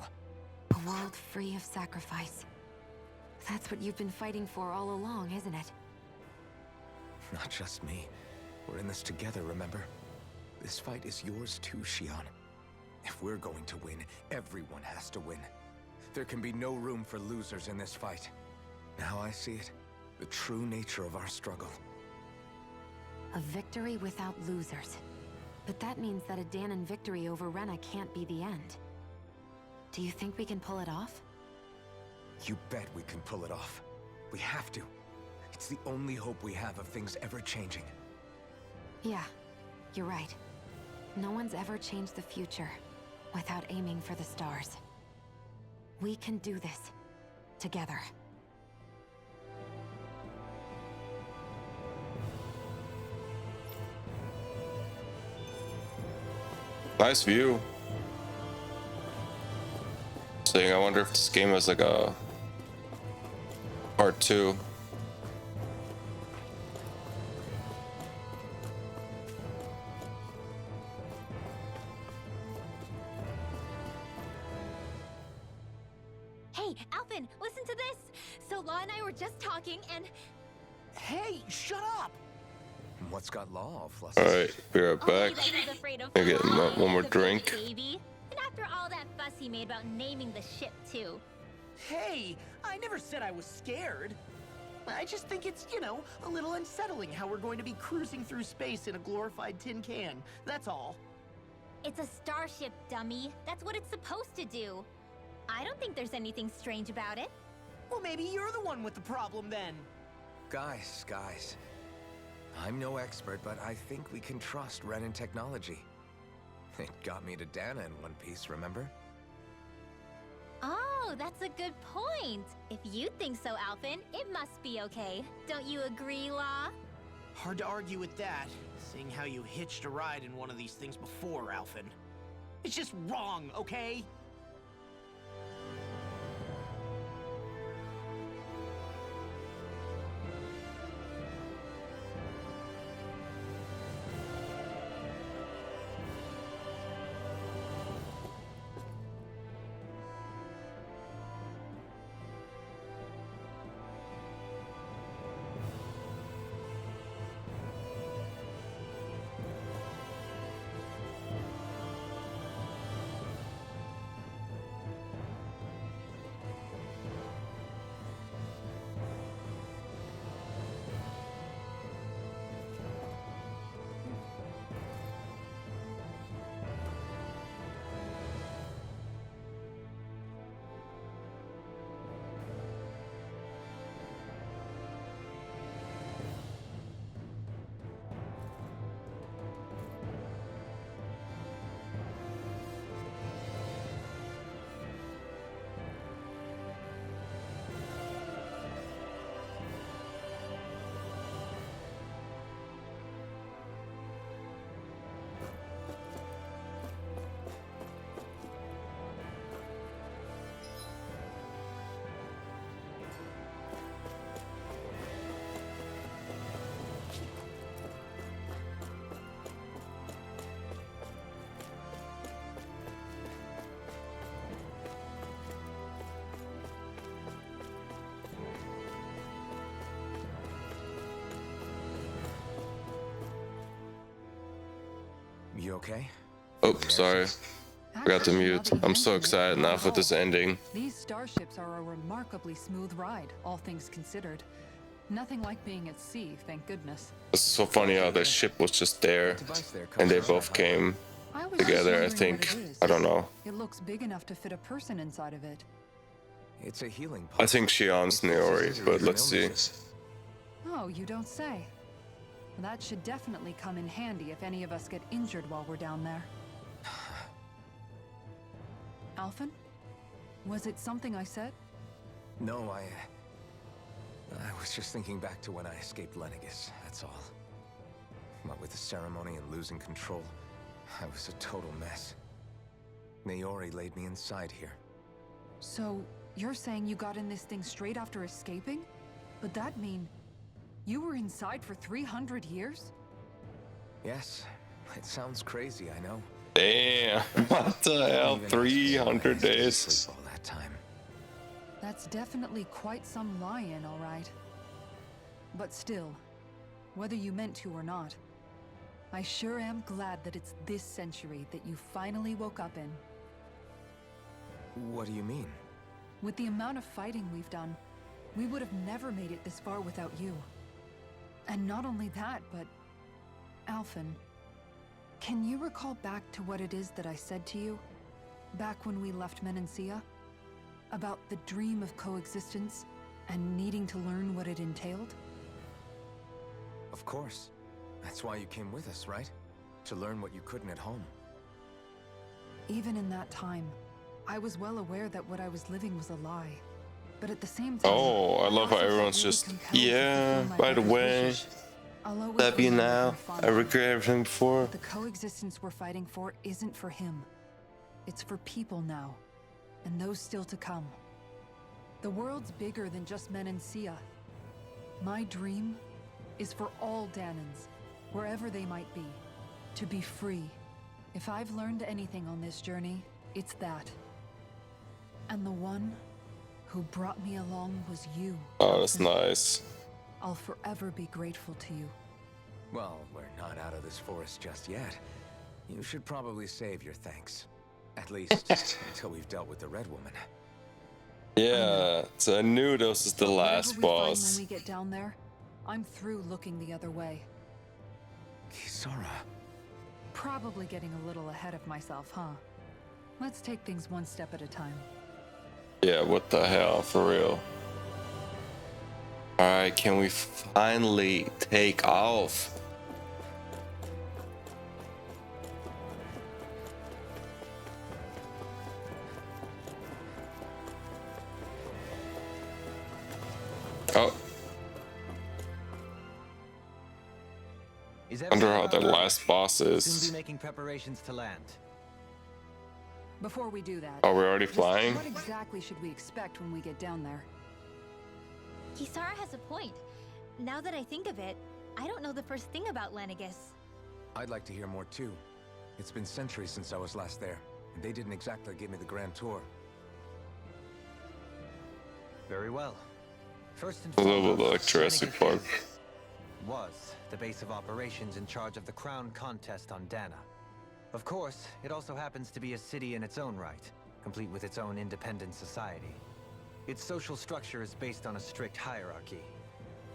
A world free of sacrifice. That's what you've been fighting for all along, isn't it? Not just me. We're in this together, remember? This fight is yours too, Xion. If we're going to win, everyone has to win. There can be no room for losers in this fight. Now I see it. The true nature of our struggle. A victory without losers. But that means that a Danon victory over Rena can't be the end. Do you think we can pull it off? You bet we can pull it off. We have to. It's the only hope we have of things ever changing. Yeah, you're right. No one's ever changed the future without aiming for the stars. We can do this. Together. Nice view. Saying, I wonder if this game has like a part 2. Hey, Alphen, listen to this! So Law and I were just talking and... Hey, shut up! What's got law all flustered? Alright, be right Only back. that he's afraid of I get flying, one more the big drink. baby. And after all that fuss he made about naming the ship too. Hey, I never said I was scared. I just think it's, you know, a little unsettling how we're going to be cruising through space in a glorified tin can. That's all. It's a starship, dummy. That's what it's supposed to do. I don't think there's anything strange about it. Well, maybe you're the one with the problem then. Guys. I'm no expert, but I think we can trust Renan technology. It got me to Dana in one piece, remember? Oh, that's a good point. If you think so, Alphen, it must be okay. Don't you agree, Law? Hard to argue with that, seeing how you hitched a ride in one of these things before, Alphen. It's just wrong, okay? You okay? Oh, sorry. Forgot to mute. I'm so excited now for this ending. These starships are a remarkably smooth ride, all things considered. Nothing like being at sea, thank goodness. It's so funny how the ship was just there and they both came I was together, I just wondering think. what it is. I don't know. It looks big enough to fit a person inside of it. It's a healing I think Shion's Neori, but let's see. Oh, you don't say. That should definitely come in handy if any of us get injured while we're down there. Alphen? Was it something I said? No, I was just thinking back to when I escaped Lenegis, that's all. What with the ceremony and losing control, I was a total mess. Naori laid me inside here. So, you're saying you got in this thing straight after escaping? But that mean you were inside for 300 years? Yes, it sounds crazy, I know. Damn, what the hell? 300 days. Sleep all that time. That's definitely quite some lie-in, all right. But still, whether you meant to or not, I sure am glad that it's this century that you finally woke up in. What do you mean? With the amount of fighting we've done, we would have never made it this far without you. And not only that, but... Alphen, can you recall back to what it is that I said to you? Back when we left Menancia? About the dream of coexistence and needing to learn what it entailed? Of course. That's why you came with us, right? To learn what you couldn't at home. Even in that time, I was well aware that what I was living was a lie. But at the same time, Oh, I love how also felt everyone's really just, compelled to yeah, fulfill my by the brother's way, wishes. I'll always love you remember now. him I fondly. regret everything before. The coexistence we're fighting for isn't for him. It's for people now, and those still to come. The world's bigger than just Menancia. My dream is for all Danans, wherever they might be, to be free. If I've learned anything on this journey, it's that. And the one who brought me along was you. Oh, that's Alphen. nice. I'll forever be grateful to you. Well, we're not out of this forest just yet. You should probably save your thanks. At least until we've dealt with the Red Woman. Yeah, so I knew this is the But whatever last we find boss. when we get down there, I'm through looking the other way. Kisara. Probably getting a little ahead of myself, huh? Let's take things one step at a time. Yeah, what the hell, for real. Alright, can we finally take off? Oh, Is wonder how everything the all right? last boss Soon is. be making preparations to land. Before we do that, Are we already just flying? what exactly should we expect when we get down there? Kisara has a point. Now that I think of it, I don't know the first thing about Lenegus. I'd like to hear more too. It's been centuries since I was last there, and they didn't exactly give me the grand tour. Very well. First and A little bit like foremost, Jurassic Lenegus Park. was the base of operations in charge of the crown contest on Dana. Of course, it also happens to be a city in its own right, complete with its own independent society. Its social structure is based on a strict hierarchy.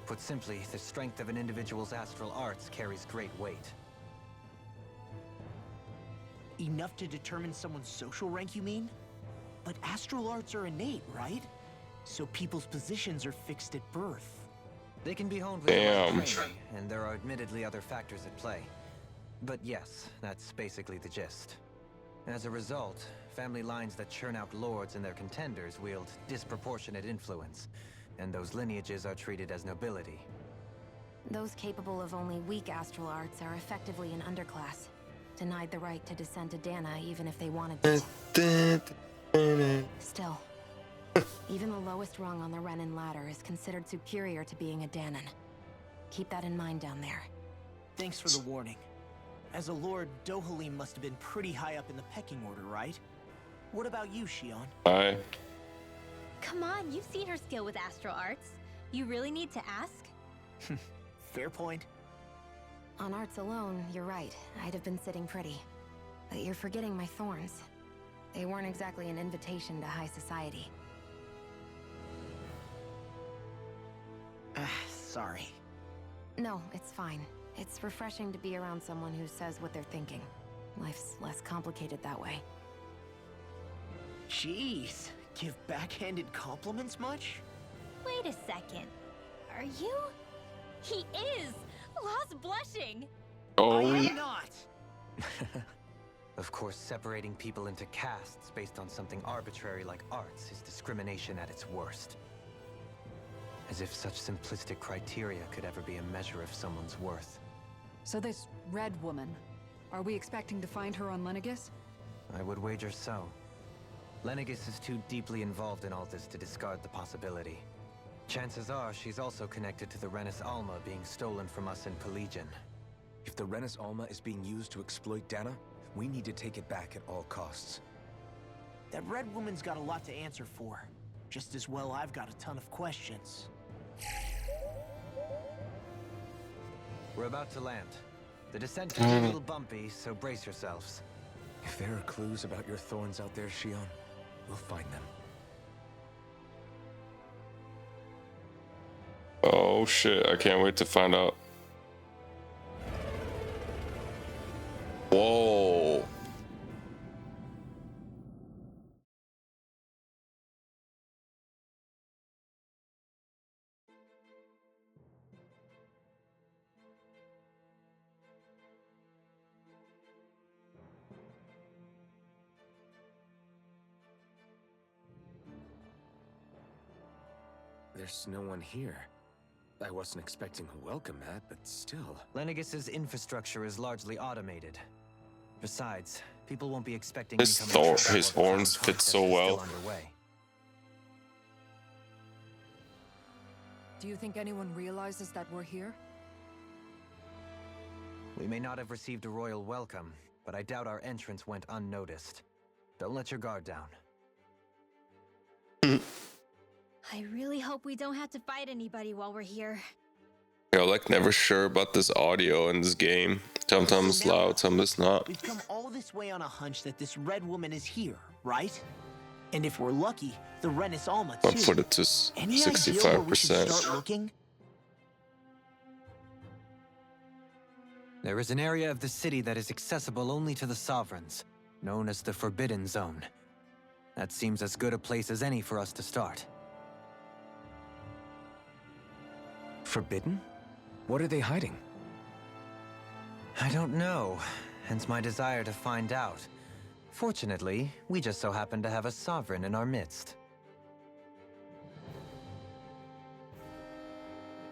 Put simply, the strength of an individual's astral arts carries great weight. Enough to determine someone's social rank, you mean? But astral arts are innate, right? So people's positions are fixed at birth. They can be honed with the right Damn. training, and there are admittedly other factors at play. But yes, that's basically the gist. As a result, family lines that churn out lords and their contenders wield disproportionate influence, and those lineages are treated as nobility. Those capable of only weak astral arts are effectively an underclass, denied the right to descend to Dana even if they wanted to. Still, even the lowest rung on the Renin ladder is considered superior to being a Danon. Keep that in mind down there. Thanks for the warning. As a lord, Dohalim must have been pretty high up in the pecking order, right? What about you, Shion? Hi. Come on, you've seen her skill with astral arts. You really need to ask? Fair point. On arts alone, you're right. I'd have been sitting pretty. But you're forgetting my thorns. They weren't exactly an invitation to high society. Sorry. No, it's fine. It's refreshing to be around someone who says what they're thinking. Life's less complicated that way. Jeez, give backhanded compliments much? Wait a second. Are you? He is! Lost blushing! I Oh, am not! Of course, separating people into castes based on something arbitrary like arts is discrimination at its worst. As if such simplistic criteria could ever be a measure of someone's worth. So this Red Woman, are we expecting to find her on Lenegus? I would wager so. Lenegus is too deeply involved in all this to discard the possibility. Chances are she's also connected to the Renis Alma being stolen from us in Pelegion. If the Renis Alma is being used to exploit Dana, we need to take it back at all costs. That Red Woman's got a lot to answer for. Just as well I've got a ton of questions. We're about to land. The descent can be a little bumpy, so brace yourselves. If there are clues about your thorns out there, Shion, we'll find them. oh shit, I can't wait to find out. Whoa. There's no one here. I wasn't expecting a welcome mat, but still. Lenegus's infrastructure is largely automated. Besides, people won't be expecting His incoming travel his while the horns crown fit contest so is still well. underway. Do you think anyone realizes that we're here? We may not have received a royal welcome, but I doubt our entrance went unnoticed. Don't let your guard down. I really hope we don't have to fight anybody while we're here. You're like never sure about this audio in this game. Sometimes So now loud, sometimes not. we've come all this way on a hunch that this red woman is here, right? And if we're lucky, the Renis Alma I'll too. put it to Any idea where we should 65%. start looking? There is an area of the city that is accessible only to the Sovereigns, known as the Forbidden Zone. That seems as good a place as any for us to start. Forbidden? What are they hiding? I don't know, hence my desire to find out. Fortunately, we just so happen to have a Sovereign in our midst.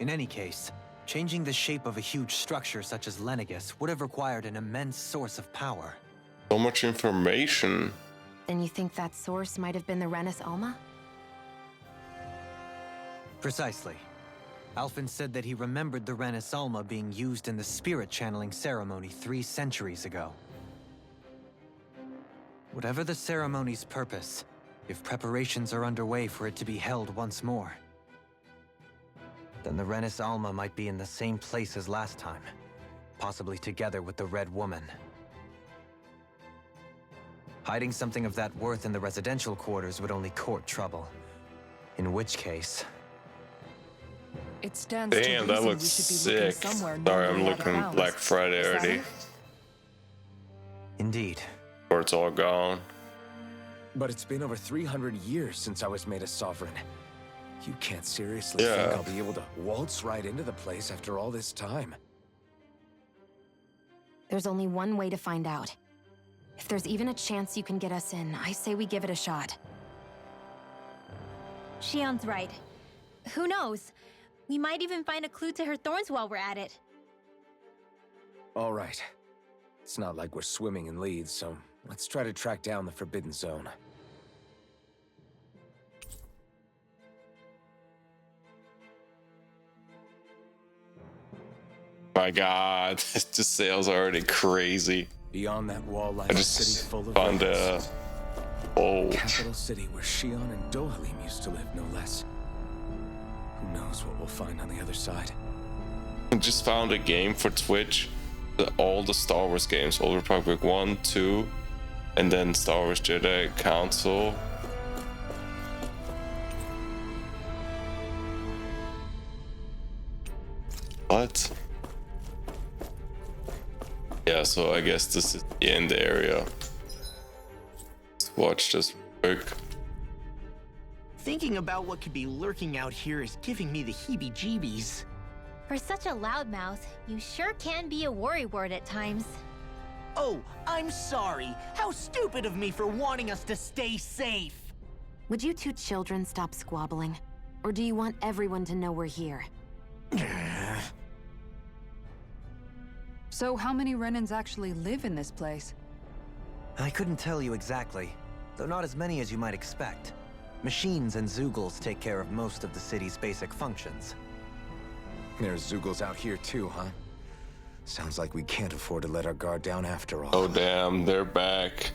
In any case, changing the shape of a huge structure such as Lenegis would have required an immense source of power. So much information. Then you think that source might have been the Renis Alma? Precisely. Alphen said that he remembered the Renis Alma being used in the spirit channeling ceremony 3 centuries ago. Whatever the ceremony's purpose, if preparations are underway for it to be held once more, then the Renis Alma might be in the same place as last time, possibly together with the Red Woman. Hiding something of that worth in the residential quarters would only court trouble. In which case... It stands Damn, to that reason looks we should be sick. looking somewhere Sorry, I'm normally out of looking bounds. Black Friday Is that already. it? Indeed. Or it's all gone. But it's been over 300 years since I was made a Sovereign. You can't seriously Yeah. think I'll be able to waltz right into the place after all this time. There's only one way to find out. If there's even a chance you can get us in, I say we give it a shot. Shion's right. Who knows? We might even find a clue to her thorns while we're at it. All right. It's not like we're swimming in leads, so let's try to track down the Forbidden Zone. My god, the sales are already crazy. Beyond that wall lies I a city just full of found ruins. oh, Capital city where Shion and Dohalim used to live, no less. Who knows what we'll find on the other side? I just found a game for Twitch. All the Star Wars games, Old Republic 1, 2, and then Star Wars Jedi Council. What? Yeah, so I guess this is the end area. Let's watch this quick. Thinking about what could be lurking out here is giving me the heebie-jeebies. For such a loudmouth, you sure can be a worrywart at times. Oh, I'm sorry. How stupid of me for wanting us to stay safe. Would you two children stop squabbling? Or do you want everyone to know we're here? So how many Renans actually live in this place? I couldn't tell you exactly, though not as many as you might expect. Machines and Zoogles take care of most of the city's basic functions. There's Zoogles out here too, huh? Sounds like we can't afford to let our guard down after all. Oh damn, they're back.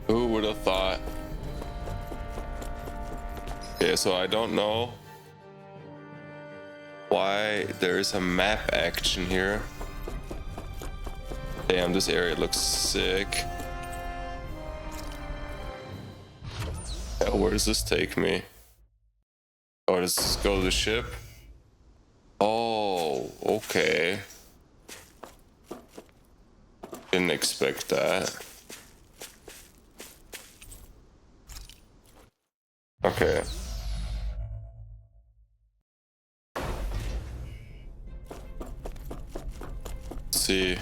Who would have thought? Okay, so I don't know why there is a map action here. Damn, this area looks sick. Where does this take me? Oh, does this go to the ship? Oh, okay. Didn't expect that. Okay. Let's see.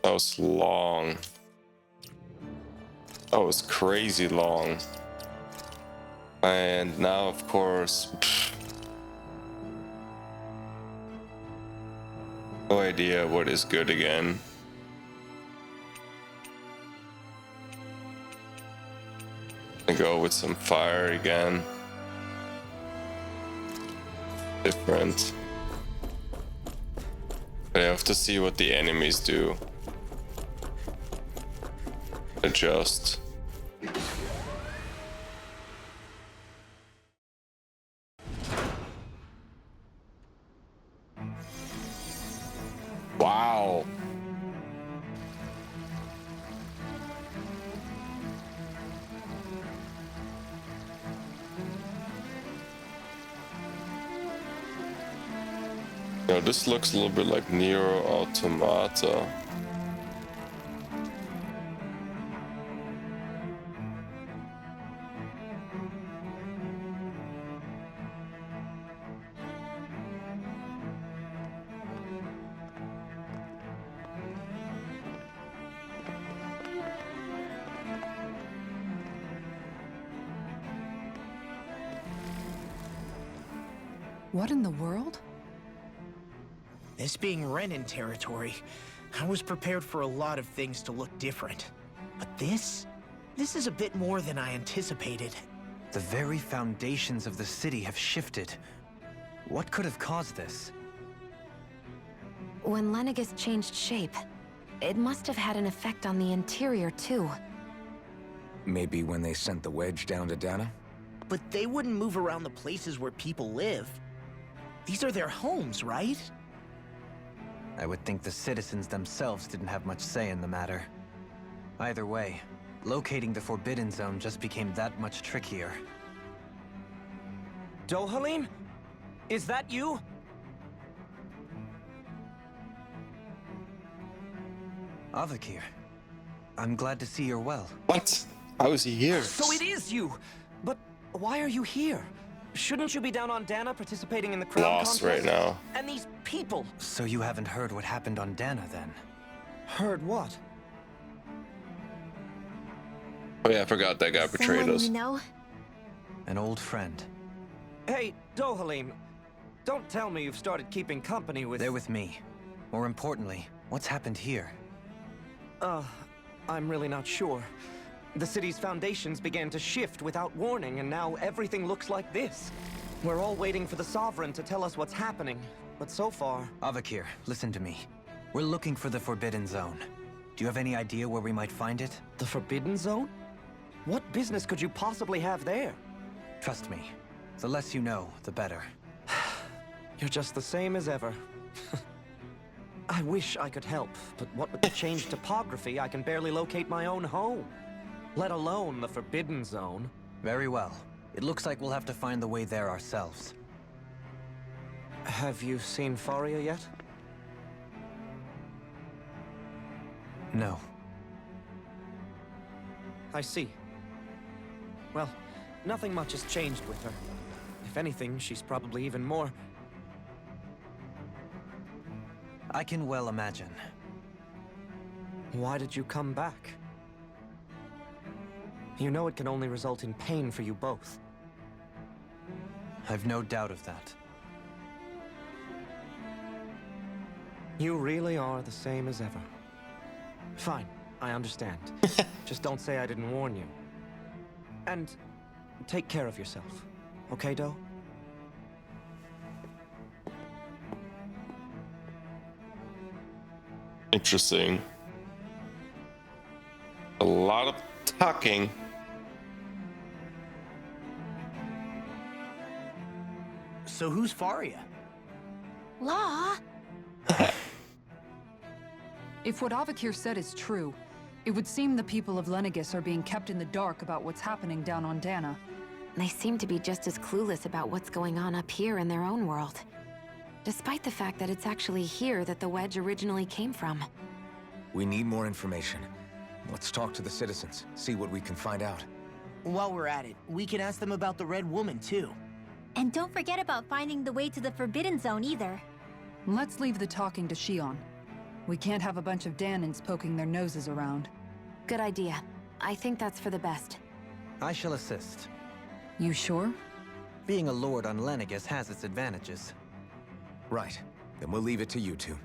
That was long. That was crazy long. And now, of course, no idea what is good again. I go with some fire again. Different. But I have to see what the enemies do. Adjust. This looks a little bit like Nero Automata. What in the world? This being Renan territory, I was prepared for a lot of things to look different. But this is a bit more than I anticipated. The very foundations of the city have shifted. What could have caused this? When Lenegis changed shape, it must have had an effect on the interior, too. Maybe when they sent the wedge down to Dana? But they wouldn't move around the places where people live. These are their homes, right? I would think the citizens themselves didn't have much say in the matter. Either way, locating the Forbidden Zone just became that much trickier. Dohalim? Is that you? Avakir, I'm glad to see you're well. What? How is he here? So it is you! But why are you here? Shouldn't you be down on Dana participating in the crown Lost contest? right now. And these people! So you haven't heard what happened on Dana, then? Heard what? Oh yeah, I forgot that guy betrayed Someone us. you know? An old friend. Hey, Dohalim, don't tell me you've started keeping company with... They're with me. More importantly, what's happened here? I'm really not sure. The city's foundations began to shift without warning, and now everything looks like this. We're all waiting for the Sovereign to tell us what's happening, but so far... Avakir, listen to me. We're looking for the Forbidden Zone. Do you have any idea where we might find it? The Forbidden Zone? What business could you possibly have there? Trust me. The less you know, the better. You're just the same as ever. I wish I could help, but what with the changed topography, I can barely locate my own home. Let alone the Forbidden Zone. Very well. It looks like we'll have to find the way there ourselves. Have you seen Faria yet? No. I see. Well, nothing much has changed with her. If anything, she's probably even more... I can well imagine. Why did you come back? You know it can only result in pain for you both. I've no doubt of that. You really are the same as ever. Fine, I understand. Just don't say I didn't warn you. And take care of yourself, okay, Do? Interesting. A lot of talking. So who's Faria? Law? If what Avakir said is true, it would seem the people of Lenegis are being kept in the dark about what's happening down on Dana. They seem to be just as clueless about what's going on up here in their own world. Despite the fact that it's actually here that the wedge originally came from. We need more information. Let's talk to the citizens, see what we can find out. While we're at it, we can ask them about the Red Woman, too. And don't forget about finding the way to the Forbidden Zone either. Let's leave the talking to Shion. We can't have a bunch of Danins poking their noses around. Good idea. I think that's for the best. I shall assist. You sure? Being a lord on Lenegis has its advantages. Right. Then we'll leave it to you two.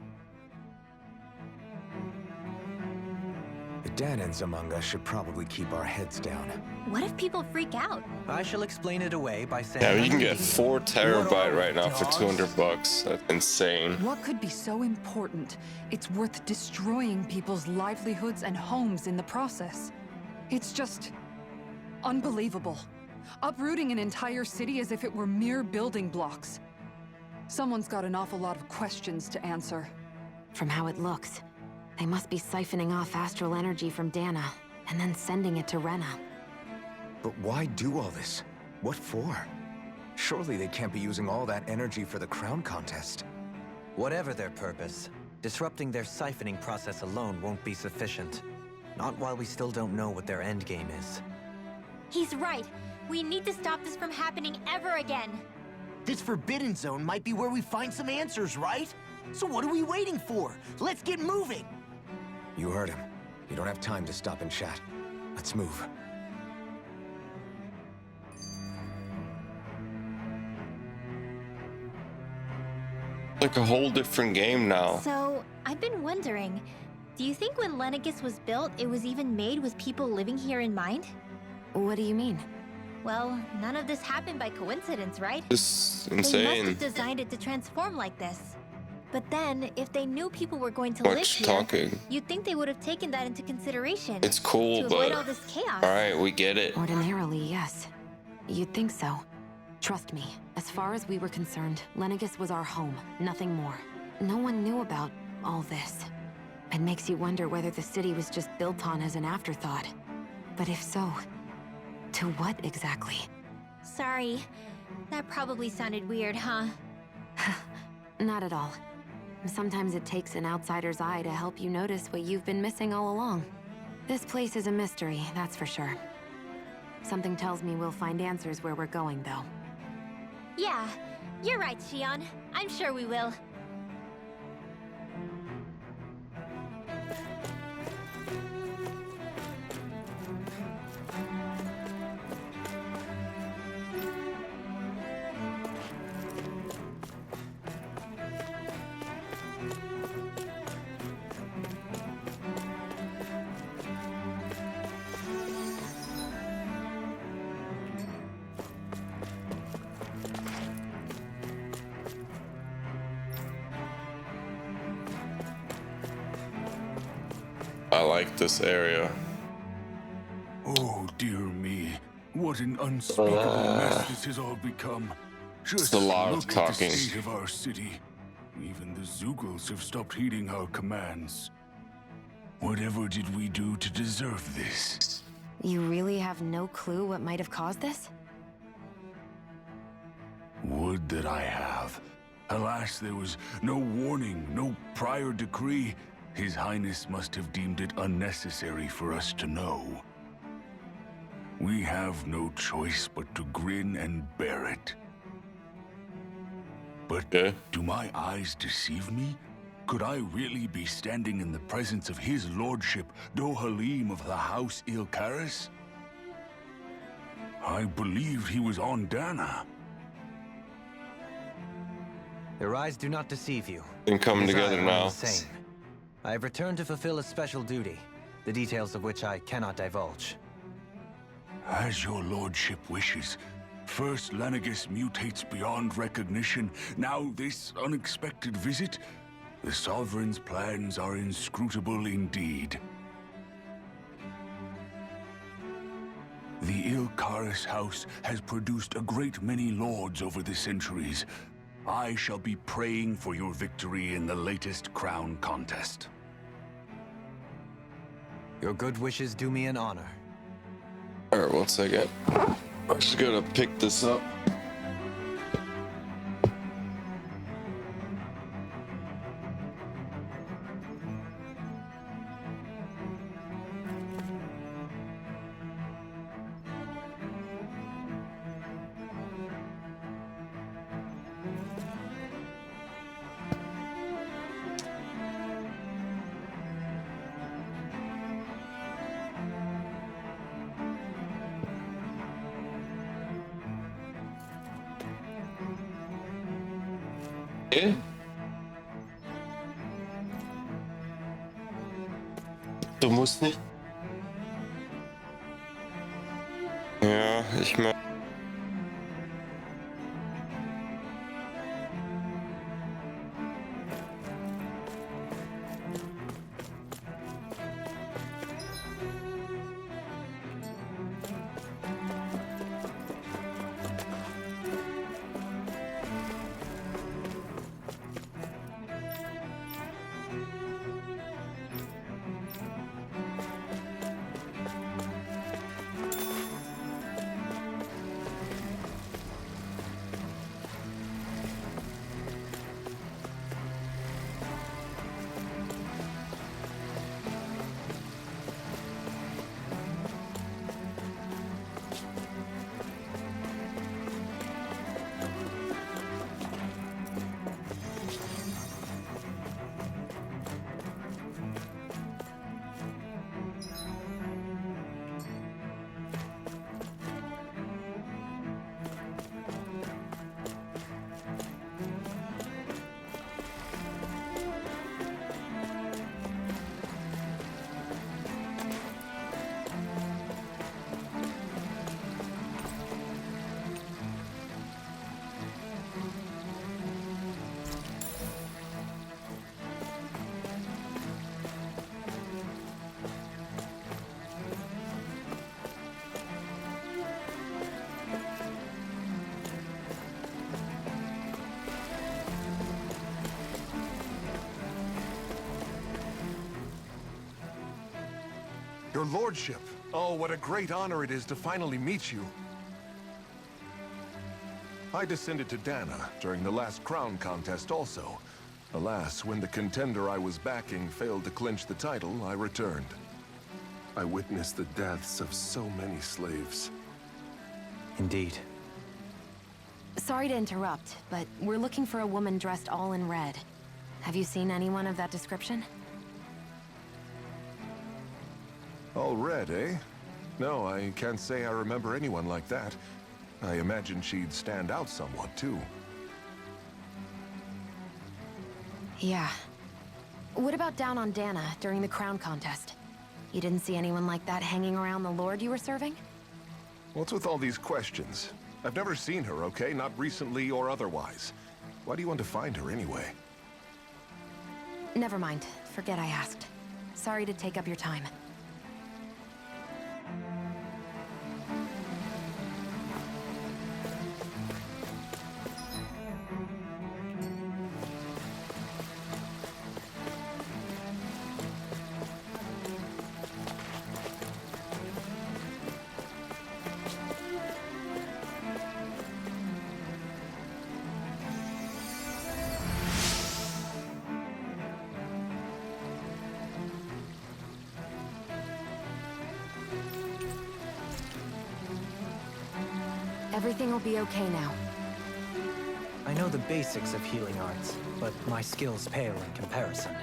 The Danins among us should probably keep our heads down. What if people freak out? I shall explain it away by saying... Yeah, you can get 4 terabyte right now for $200. That's insane. What could be so important? It's worth destroying people's livelihoods and homes in the process. It's just... unbelievable. Uprooting an entire city as if it were mere building blocks. Someone's got an awful lot of questions to answer. From how it looks, they must be siphoning off astral energy from Dana, and then sending it to Rena. But why do all this? What for? Surely they can't be using all that energy for the crown contest. Whatever their purpose, disrupting their siphoning process alone won't be sufficient. Not while we still don't know what their endgame is. He's right. We need to stop this from happening ever again. This Forbidden Zone might be where we find some answers, right? So what are we waiting for? Let's get moving! You heard him. You don't have time to stop and chat. Let's move. Like a whole different game now. So, I've been wondering, do you think when Lenegus was built, it was even made with people living here in mind? What do you mean? Well, none of this happened by coincidence, right? This is They must insane. have designed it to transform like this. But then, if they knew people were going to Much live here, talking. you'd think they would have taken that into consideration. It's cool, to avoid but all this chaos. alright, we get it. Ordinarily, yes. You'd think so. Trust me, as far as we were concerned, Lenegus was our home, nothing more. No one knew about all this. It makes you wonder whether the city was just built on as an afterthought. But if so, to what exactly? Sorry. That probably sounded weird, huh? Not at all. Sometimes it takes an outsider's eye to help you notice what you've been missing all along. This place is a mystery, that's for sure. Something tells me we'll find answers where we're going, though. Yeah, you're right, Shion. I'm sure we will. I like this area. Oh, dear me. What an unspeakable mess this has all become. Just a lot of look at talking. the state of our city. Even the Zeugles have stopped heeding our commands. Whatever did we do to deserve this? You really have no clue what might have caused this? Would that I have. Alas, there was no warning, no prior decree. His Highness must have deemed it unnecessary for us to know. We have no choice but to grin and bear it. But Okay. do my eyes deceive me? Could I really be standing in the presence of his lordship, Dohalim of the House Ilkaris? I believed he was on Dana. Your eyes do not deceive you. Been coming His together eye are now. the same. I have returned to fulfill a special duty, the details of which I cannot divulge. As your lordship wishes. First Lenegus mutates beyond recognition, now this unexpected visit. The Sovereign's plans are inscrutable indeed. The Ilkaris house has produced a great many lords over the centuries. I shall be praying for your victory in the latest crown contest. Your good wishes do me an honor. Alright, 1 second. I just gotta pick this up. Okay. Du musst nicht. Ja, ich meine. Your lordship. Oh, what a great honor it is to finally meet you. I descended to Dana during the last crown contest also. Alas, when the contender I was backing failed to clinch the title, I returned. I witnessed the deaths of so many slaves. Indeed. Sorry to interrupt, but we're looking for a woman dressed all in red. Have you seen anyone of that description? All red, eh? No, I can't say I remember anyone like that. I imagine she'd stand out somewhat, too. Yeah. What about down on Dana during the crown contest? You didn't see anyone like that hanging around the lord you were serving? What's with all these questions? I've never seen her, okay? Not recently or otherwise. Why do you want to find her anyway? Never mind. Forget I asked. Sorry to take up your time. Everything will be okay now. I know the basics of healing arts, but my skills pale in comparison.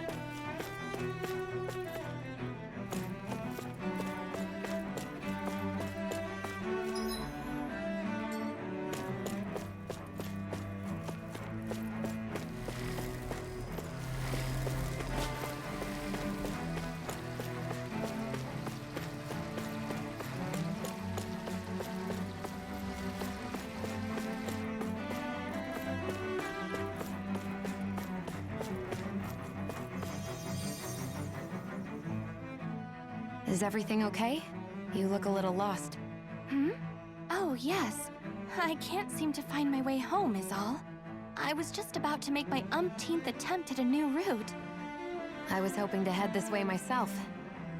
Is everything okay? You look a little lost. Hmm? Oh, yes. I can't seem to find my way home, is all. I was just about to make my umpteenth attempt at a new route. I was hoping to head this way myself.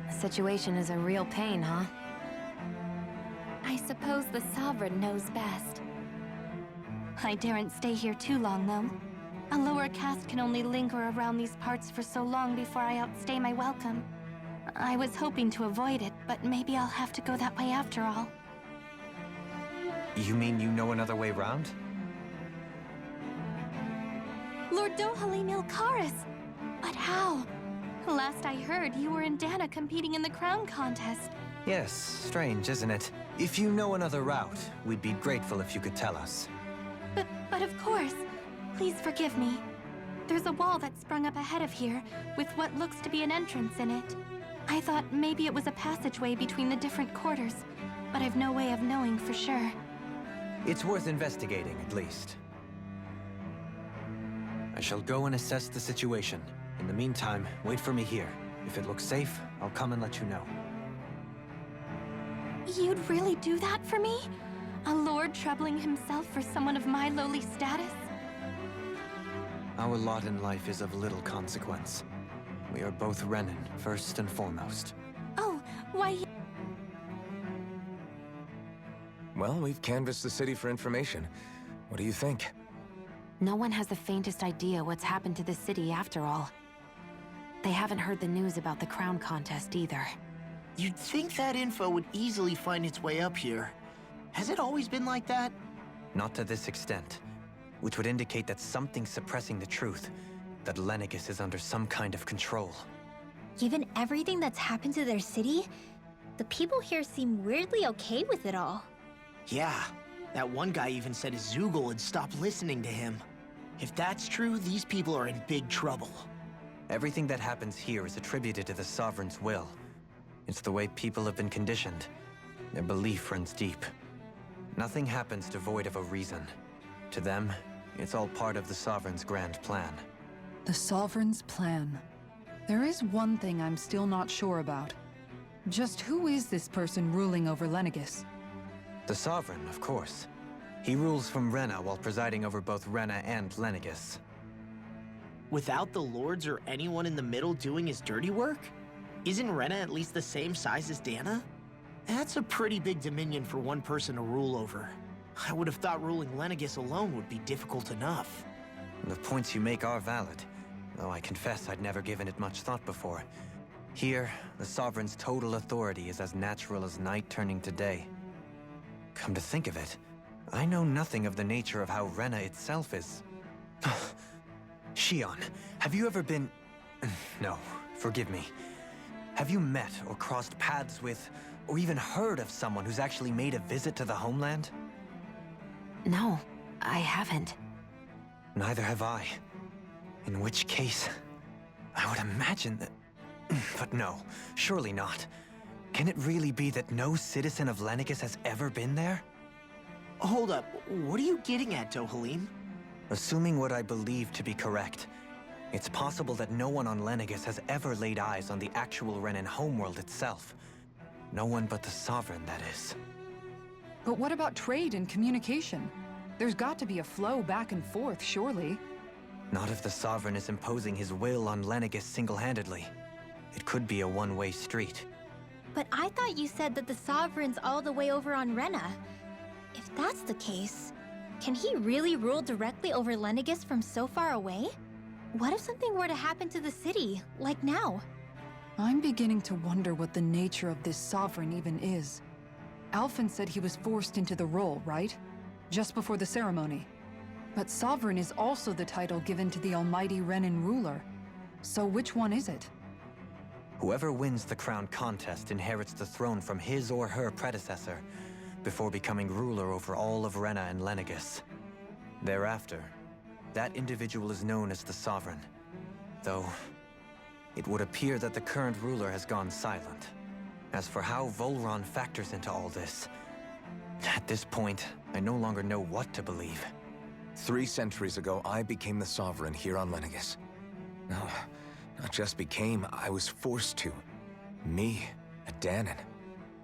The situation is a real pain, huh? I suppose the Sovereign knows best. I daren't stay here too long, though. A lower caste can only linger around these parts for so long before I outstay my welcome. I was hoping to avoid it, but maybe I'll have to go that way after all. You mean you know another way round? Lord Dohalim Ilkaris! But how? Last I heard, you were in Dana competing in the crown contest. Yes, strange, isn't it? If you know another route, we'd be grateful if you could tell us. But of course. Please forgive me. There's a wall that sprung up ahead of here, with what looks to be an entrance in it. I thought maybe it was a passageway between the different quarters, but I've no way of knowing for sure. It's worth investigating, at least. I shall go and assess the situation. In the meantime, wait for me here. If it looks safe, I'll come and let you know. You'd really do that for me? A lord troubling himself for someone of my lowly status? Our lot in life is of little consequence. We are both Renan, first and foremost. Oh, why... Well, we've canvassed the city for information. What do you think? No one has the faintest idea what's happened to the city after all. They haven't heard the news about the crown contest either. You'd think that info would easily find its way up here. Has it always been like that? Not to this extent, which would indicate that something's suppressing the truth, that Lenegis is under some kind of control. Given everything that's happened to their city, the people here seem weirdly okay with it all. Yeah, that one guy even said his Zoogle had stopped listening to him. If that's true, these people are in big trouble. Everything that happens here is attributed to the Sovereign's will. It's the way people have been conditioned. Their belief runs deep. Nothing happens devoid of a reason. To them, it's all part of the Sovereign's grand plan. The Sovereign's plan. There is one thing I'm still not sure about. Just who is this person ruling over Lenegis? The Sovereign, of course. He rules from Rena while presiding over both Rena and Lenegis. Without the lords or anyone in the middle doing his dirty work? Isn't Rena at least the same size as Dana? That's a pretty big dominion for one person to rule over. I would have thought ruling Lenegis alone would be difficult enough. The points you make are valid, though I confess I'd never given it much thought before. Here, the Sovereign's total authority is as natural as night turning to day. Come to think of it, I know nothing of the nature of how Rena itself is. Shion, have you ever been... No, forgive me. Have you met or crossed paths with, or even heard of someone who's actually made a visit to the homeland? No, I haven't. Neither have I. In which case, I would imagine that... But no, surely not. Can it really be that no citizen of Lenegis has ever been there? Hold up, what are you getting at, Dohalim? Assuming what I believe to be correct, it's possible that no one on Lenegis has ever laid eyes on the actual Renan homeworld itself. No one but the Sovereign, that is. But what about trade and communication? There's got to be a flow back and forth, surely. Not if the Sovereign is imposing his will on Lenegis single-handedly. It could be a one-way street. But I thought you said that the Sovereign's all the way over on Rena. If that's the case, can he really rule directly over Lenegis from so far away? What if something were to happen to the city, like now? I'm beginning to wonder what the nature of this Sovereign even is. Alphen said he was forced into the role, right? Just before the ceremony. But Sovereign is also the title given to the almighty Renan ruler. So which one is it? Whoever wins the crown contest inherits the throne from his or her predecessor, before becoming ruler over all of Rena and Lenegis. Thereafter, that individual is known as the Sovereign. Though, it would appear that the current ruler has gone silent. As for how Volron factors into all this, at this point, I no longer know what to believe. 3 centuries ago, I became the Sovereign here on Lenegis. No, not just became, I was forced to. Me, a Danon.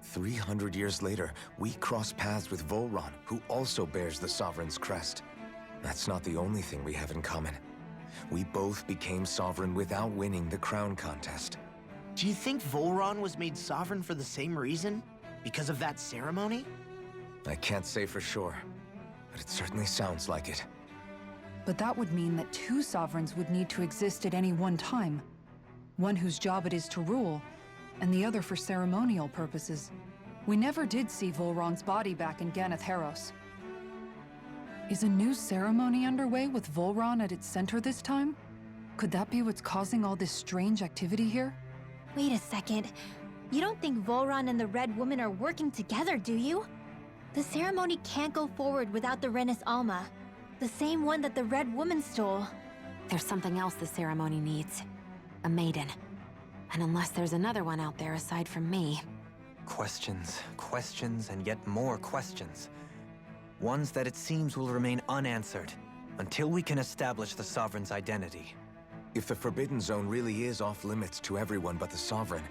300 years later, we cross paths with Volron, who also bears the Sovereign's crest. That's not the only thing we have in common. We both became Sovereign without winning the crown contest. Do you think Volron was made sovereign for the same reason? Because of that ceremony? I can't say for sure, but it certainly sounds like it. But that would mean that 2 sovereigns would need to exist at any one time. One whose job it is to rule, and the other for ceremonial purposes. We never did see Volron's body back in Ganath Haros. Is a new ceremony underway with Volron at its center this time? Could that be what's causing all this strange activity here? Wait a second. You don't think Volron and the Red Woman are working together, do you? The ceremony can't go forward without the Renis Alma. The same one that the Red Woman stole. There's something else the ceremony needs. A maiden. And unless there's another one out there aside from me... Questions, questions, and yet more questions. Ones that it seems will remain unanswered, until we can establish the Sovereign's identity. If the Forbidden Zone really is off-limits to everyone but the Sovereign,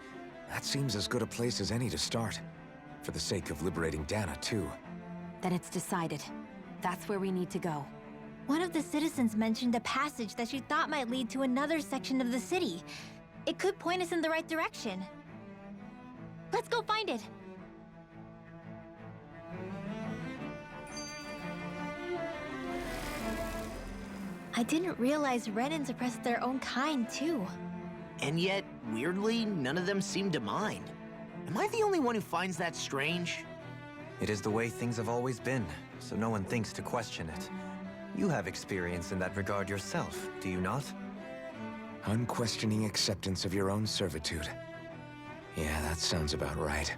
that seems as good a place as any to start. For the sake of liberating Dana, too. Then it's decided. That's where we need to go. One of the citizens mentioned a passage that she thought might lead to another section of the city. It could point us in the right direction. Let's go find it! I didn't realize Renans oppressed their own kind, too. And yet, weirdly, none of them seem to mind. Am I the only one who finds that strange? It is the way things have always been, so no one thinks to question it. You have experience in that regard yourself, do you not? Unquestioning acceptance of your own servitude. Yeah, that sounds about right.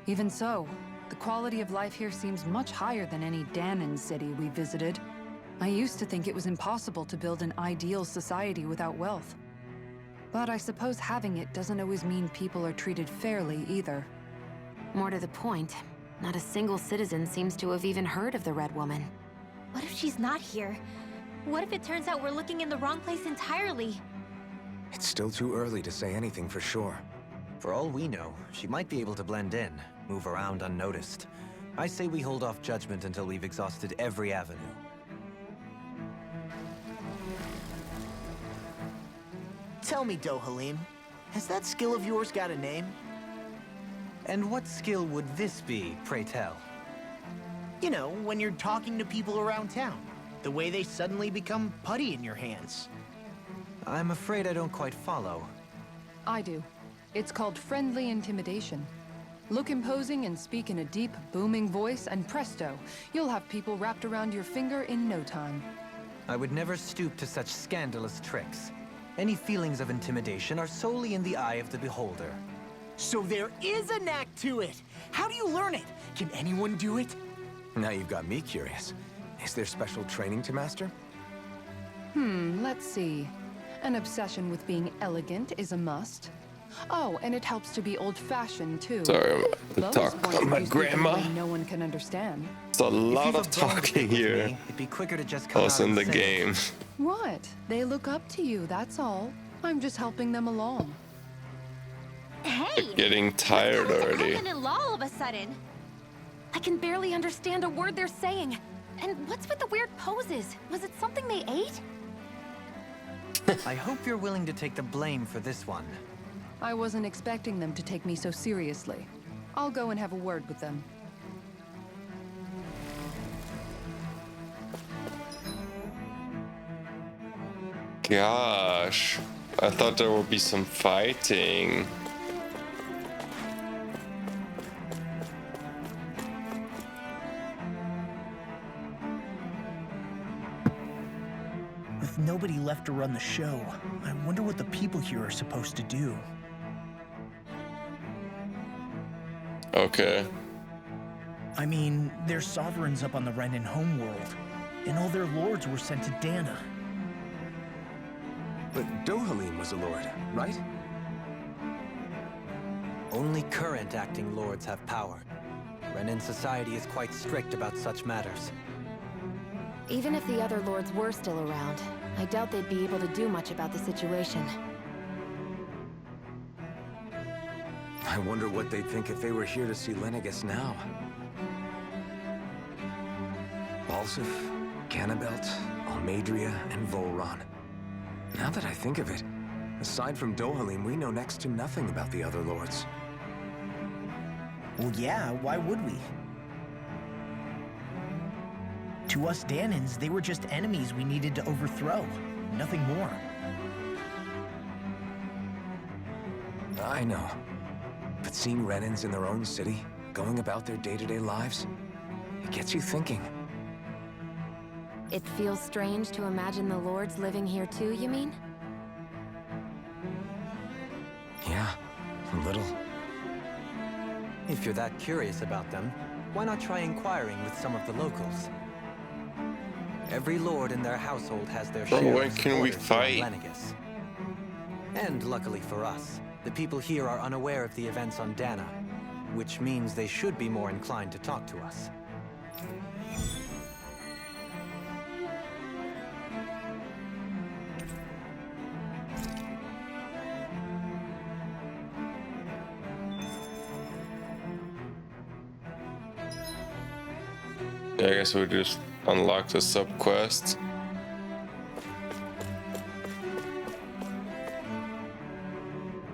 Even so, the quality of life here seems much higher than any Danon city we visited. I used to think it was impossible to build an ideal society without wealth. But I suppose having it doesn't always mean people are treated fairly either. More to the point, not a single citizen seems to have even heard of the Red Woman. What if she's not here? What if it turns out we're looking in the wrong place entirely? It's still too early to say anything for sure. For all we know, she might be able to blend in, move around unnoticed. I say we hold off judgment until we've exhausted every avenue. Tell me, Dohalim, has that skill of yours got a name? And what skill would this be, pray tell? You know, when you're talking to people around town. The way they suddenly become putty in your hands. I'm afraid I don't quite follow. I do. It's called friendly intimidation. Look imposing and speak in a deep, booming voice, and presto, you'll have people wrapped around your finger in no time. I would never stoop to such scandalous tricks. Any feelings of intimidation are solely in the eye of the beholder. So there is a knack to it! How do you learn it? Can anyone do it? Now you've got me curious. Is there special training to master? Let's see. An obsession with being elegant is a must. Oh, and it helps to be old-fashioned, too. Sorry about the Bonus talk. points if My you speak in a grandma. way no one can understand. It's a lot If you've of a bone to talking pick with here. me, it'd be quicker to just come Also out in and the say it. game. What? They look up to you, that's all. I'm just helping them along. Hey! Getting tired What's already. in law all of a sudden? I can barely understand a word they're saying. And what's with the weird poses? Was it something they ate? I hope you're willing to take the blame for this one. I wasn't expecting them to take me so seriously. I'll go and have a word with them. Gosh, I thought there would be some fighting. With nobody left to run the show, I wonder what the people here are supposed to do. Okay. I mean, there's sovereigns up on the Renin homeworld, and all their lords were sent to Dana. But Dohalim was a lord, right? Only current acting lords have power. Renin society is quite strict about such matters. Even if the other lords were still around, I doubt they'd be able to do much about the situation. I wonder what they'd think if they were here to see Lenegis now. Balsif, Cannabelt, Almadria, and Volron. Now that I think of it, aside from Dohalim, we know next to nothing about the other lords. Well, yeah, why would we? To us Danans, they were just enemies we needed to overthrow. Nothing more. I know. But seeing Renins in their own city, going about their day-to-day lives, it gets you thinking. It feels strange to imagine the lords living here too, you mean? Yeah, a little. If you're that curious about them, why not try inquiring with some of the locals? Every lord in their household has their Bro, share when of can we supporters here fight? on Lenegis. And luckily for us, the people here are unaware of the events on Dana, which means they should be more inclined to talk to us. Yeah, I guess we just unlock the sub quest.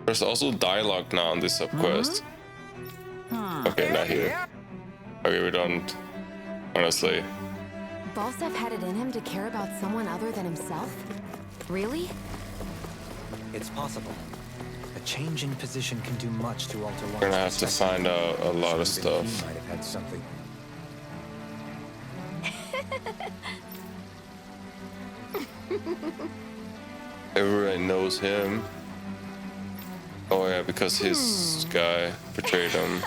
There's also dialogue now on this sub quest. Okay, not here. Okay, we don't. Honestly, Balsef had it in him to care about someone other than himself? Really? It's possible. A change in position can do much to alter one's we're gonna have to perspective. find out a lot of So even stuff. he might have had something. Everybody knows him. Oh yeah, because his guy betrayed him.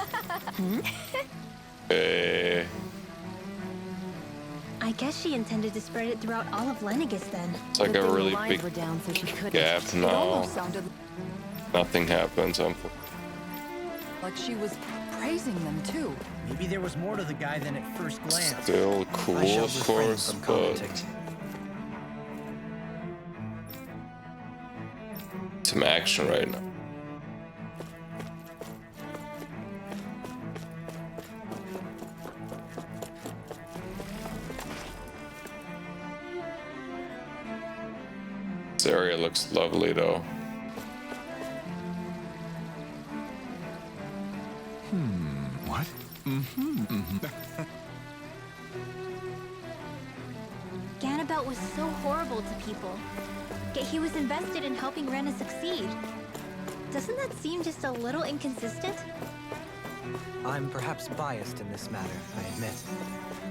Eh, I guess she intended to spread it throughout all of Lenegis then. it's like Good a thing the really lines big were down so she couldn't. gap It now. almost sounded Nothing happens. like she was praising them, too. Maybe there was more to the guy than at first glance. Still I cool, shall of refrain course, from but commenting. some action right now. This area looks lovely though. What? Ganabelt was so horrible to people, yet he was invested in helping Rena succeed. Doesn't that seem just a little inconsistent? I'm perhaps biased in this matter, I admit.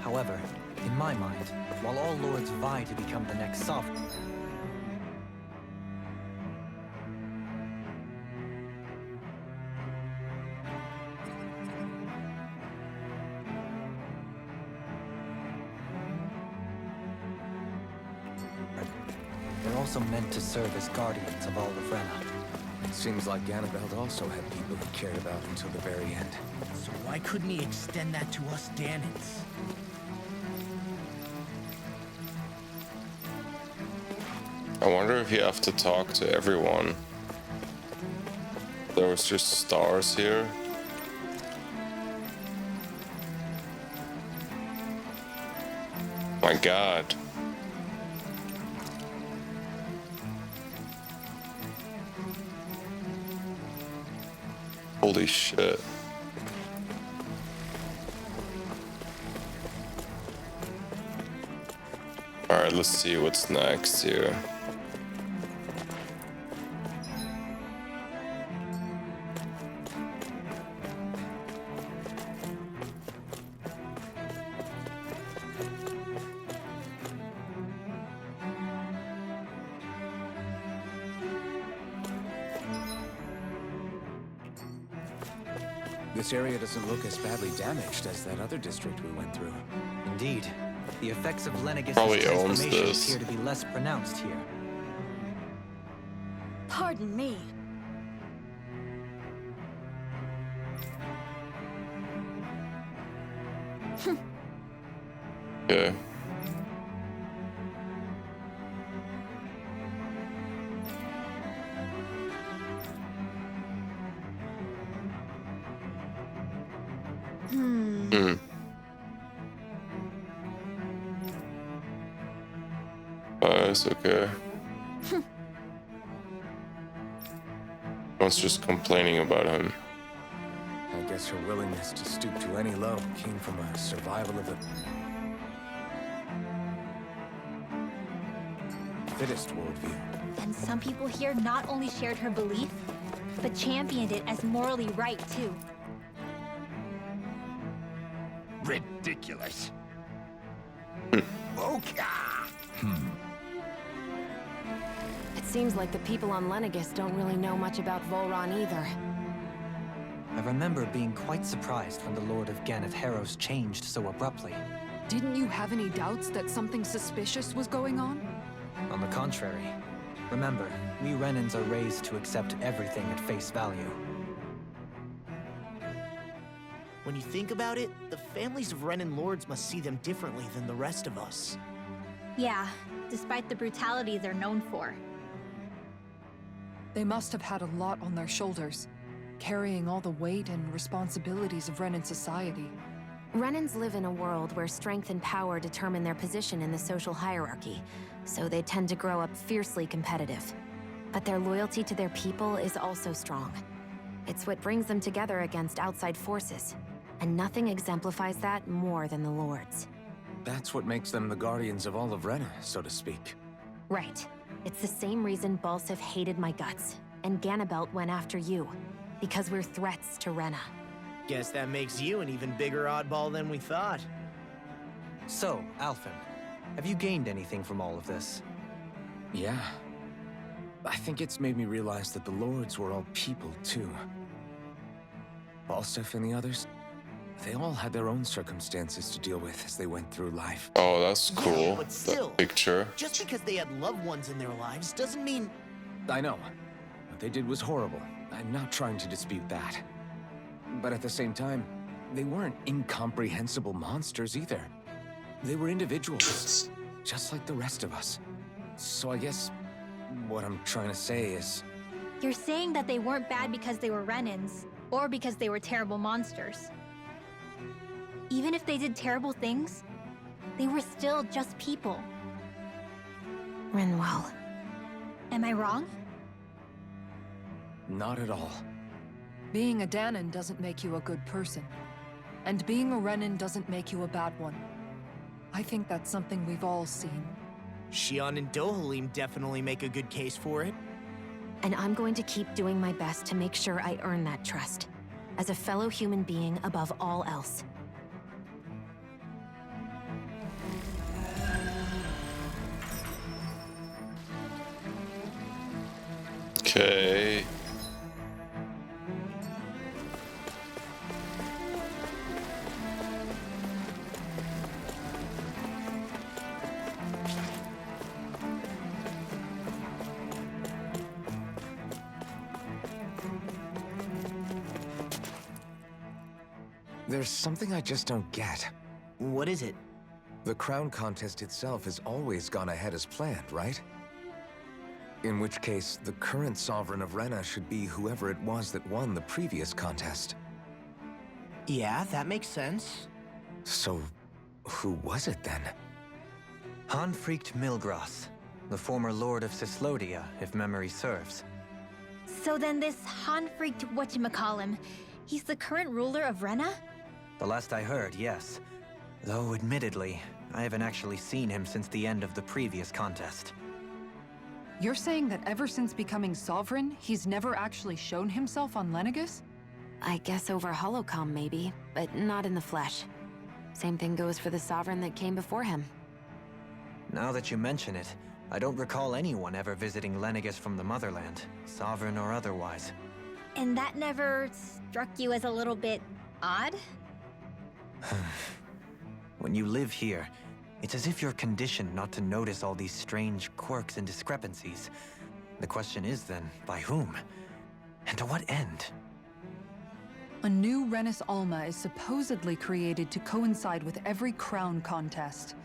However, in my mind, while all lords vie to become the next sovereign, they're also meant to serve as guardians of all of Rena. Seems like Ganabelt also had people he cared about until the very end. So why couldn't he extend that to us Danans? I wonder if you have to talk to everyone. There was just stars here. My God. Holy shit. Alright, let's see what's next here. This area doesn't look as badly damaged as that other district we went through. Indeed, the effects of Lenegis' Probably owns transformation this. appear to be less pronounced here. Pardon me. Okay. Hmm. It's okay. One's just complaining about him. I guess her willingness to stoop to any low came from a survival of the fittest worldview. And some people here not only shared her belief, but championed it as morally right too. Ridiculous. It seems like the people on Lenegis don't really know much about Volron either. I remember being quite surprised when the Lord of Ganeth Harrows changed so abruptly. Didn't you have any doubts that something suspicious was going on? On the contrary, remember, we Renans are raised to accept everything at face value. When you think about it, the families of Renan lords must see them differently than the rest of us. Yeah, despite the brutality they're known for. They must have had a lot on their shoulders, carrying all the weight and responsibilities of Renan society. Renans live in a world where strength and power determine their position in the social hierarchy, so they tend to grow up fiercely competitive. But their loyalty to their people is also strong. It's what brings them together against outside forces, and nothing exemplifies that more than the Lords. That's what makes them the guardians of all of Rena, so to speak. Right. It's the same reason Balsif hated my guts, and Ganabelt went after you. Because we're threats to Rena. Guess that makes you an even bigger oddball than we thought. So, Alphen, have you gained anything from all of this? Yeah. I think it's made me realize that the Lords were all people, too. Balsif and the others, they all had their own circumstances to deal with as they went through life. Oh, that's Yeah, cool. but still, That picture. just because they had loved ones in their lives doesn't mean... I know. What they did was horrible. I'm not trying to dispute that. But at the same time, they weren't incomprehensible monsters either. They were individuals, just like the rest of us. So I guess what I'm trying to say is... You're saying that they weren't bad because they were Renans, or because they were terrible monsters. Even if they did terrible things, they were still just people. Rinwell. Am I wrong? Not at all. Being a Danon doesn't make you a good person. And being a Renan doesn't make you a bad one. I think that's something we've all seen. Shion and Dohalim definitely make a good case for it. And I'm going to keep doing my best to make sure I earn that trust. As a fellow human being above all else. Okay. There's something I just don't get. What is it? The crown contest itself has always gone ahead as planned, right? In which case, the current sovereign of Rena should be whoever it was that won the previous contest. Yeah, that makes sense. So, who was it then? Hanfried Milgras, the former lord of Cislodia, if memory serves. So then this Hanfried whatchamacallem, he's the current ruler of Rena? The last I heard, yes. Though, admittedly, I haven't actually seen him since the end of the previous contest. You're saying that ever since becoming sovereign, he's never actually shown himself on Lenegus? I guess over holocom maybe, but not in the flesh. Same thing goes for the sovereign that came before him. Now that you mention it, I don't recall anyone ever visiting Lenegus from the motherland, sovereign or otherwise. And that never struck you as a little bit odd? When you live here, it's as if you're conditioned not to notice all these strange quirks and discrepancies. The question is then, by whom? And to what end? A new Renis Alma is supposedly created to coincide with every crown contest,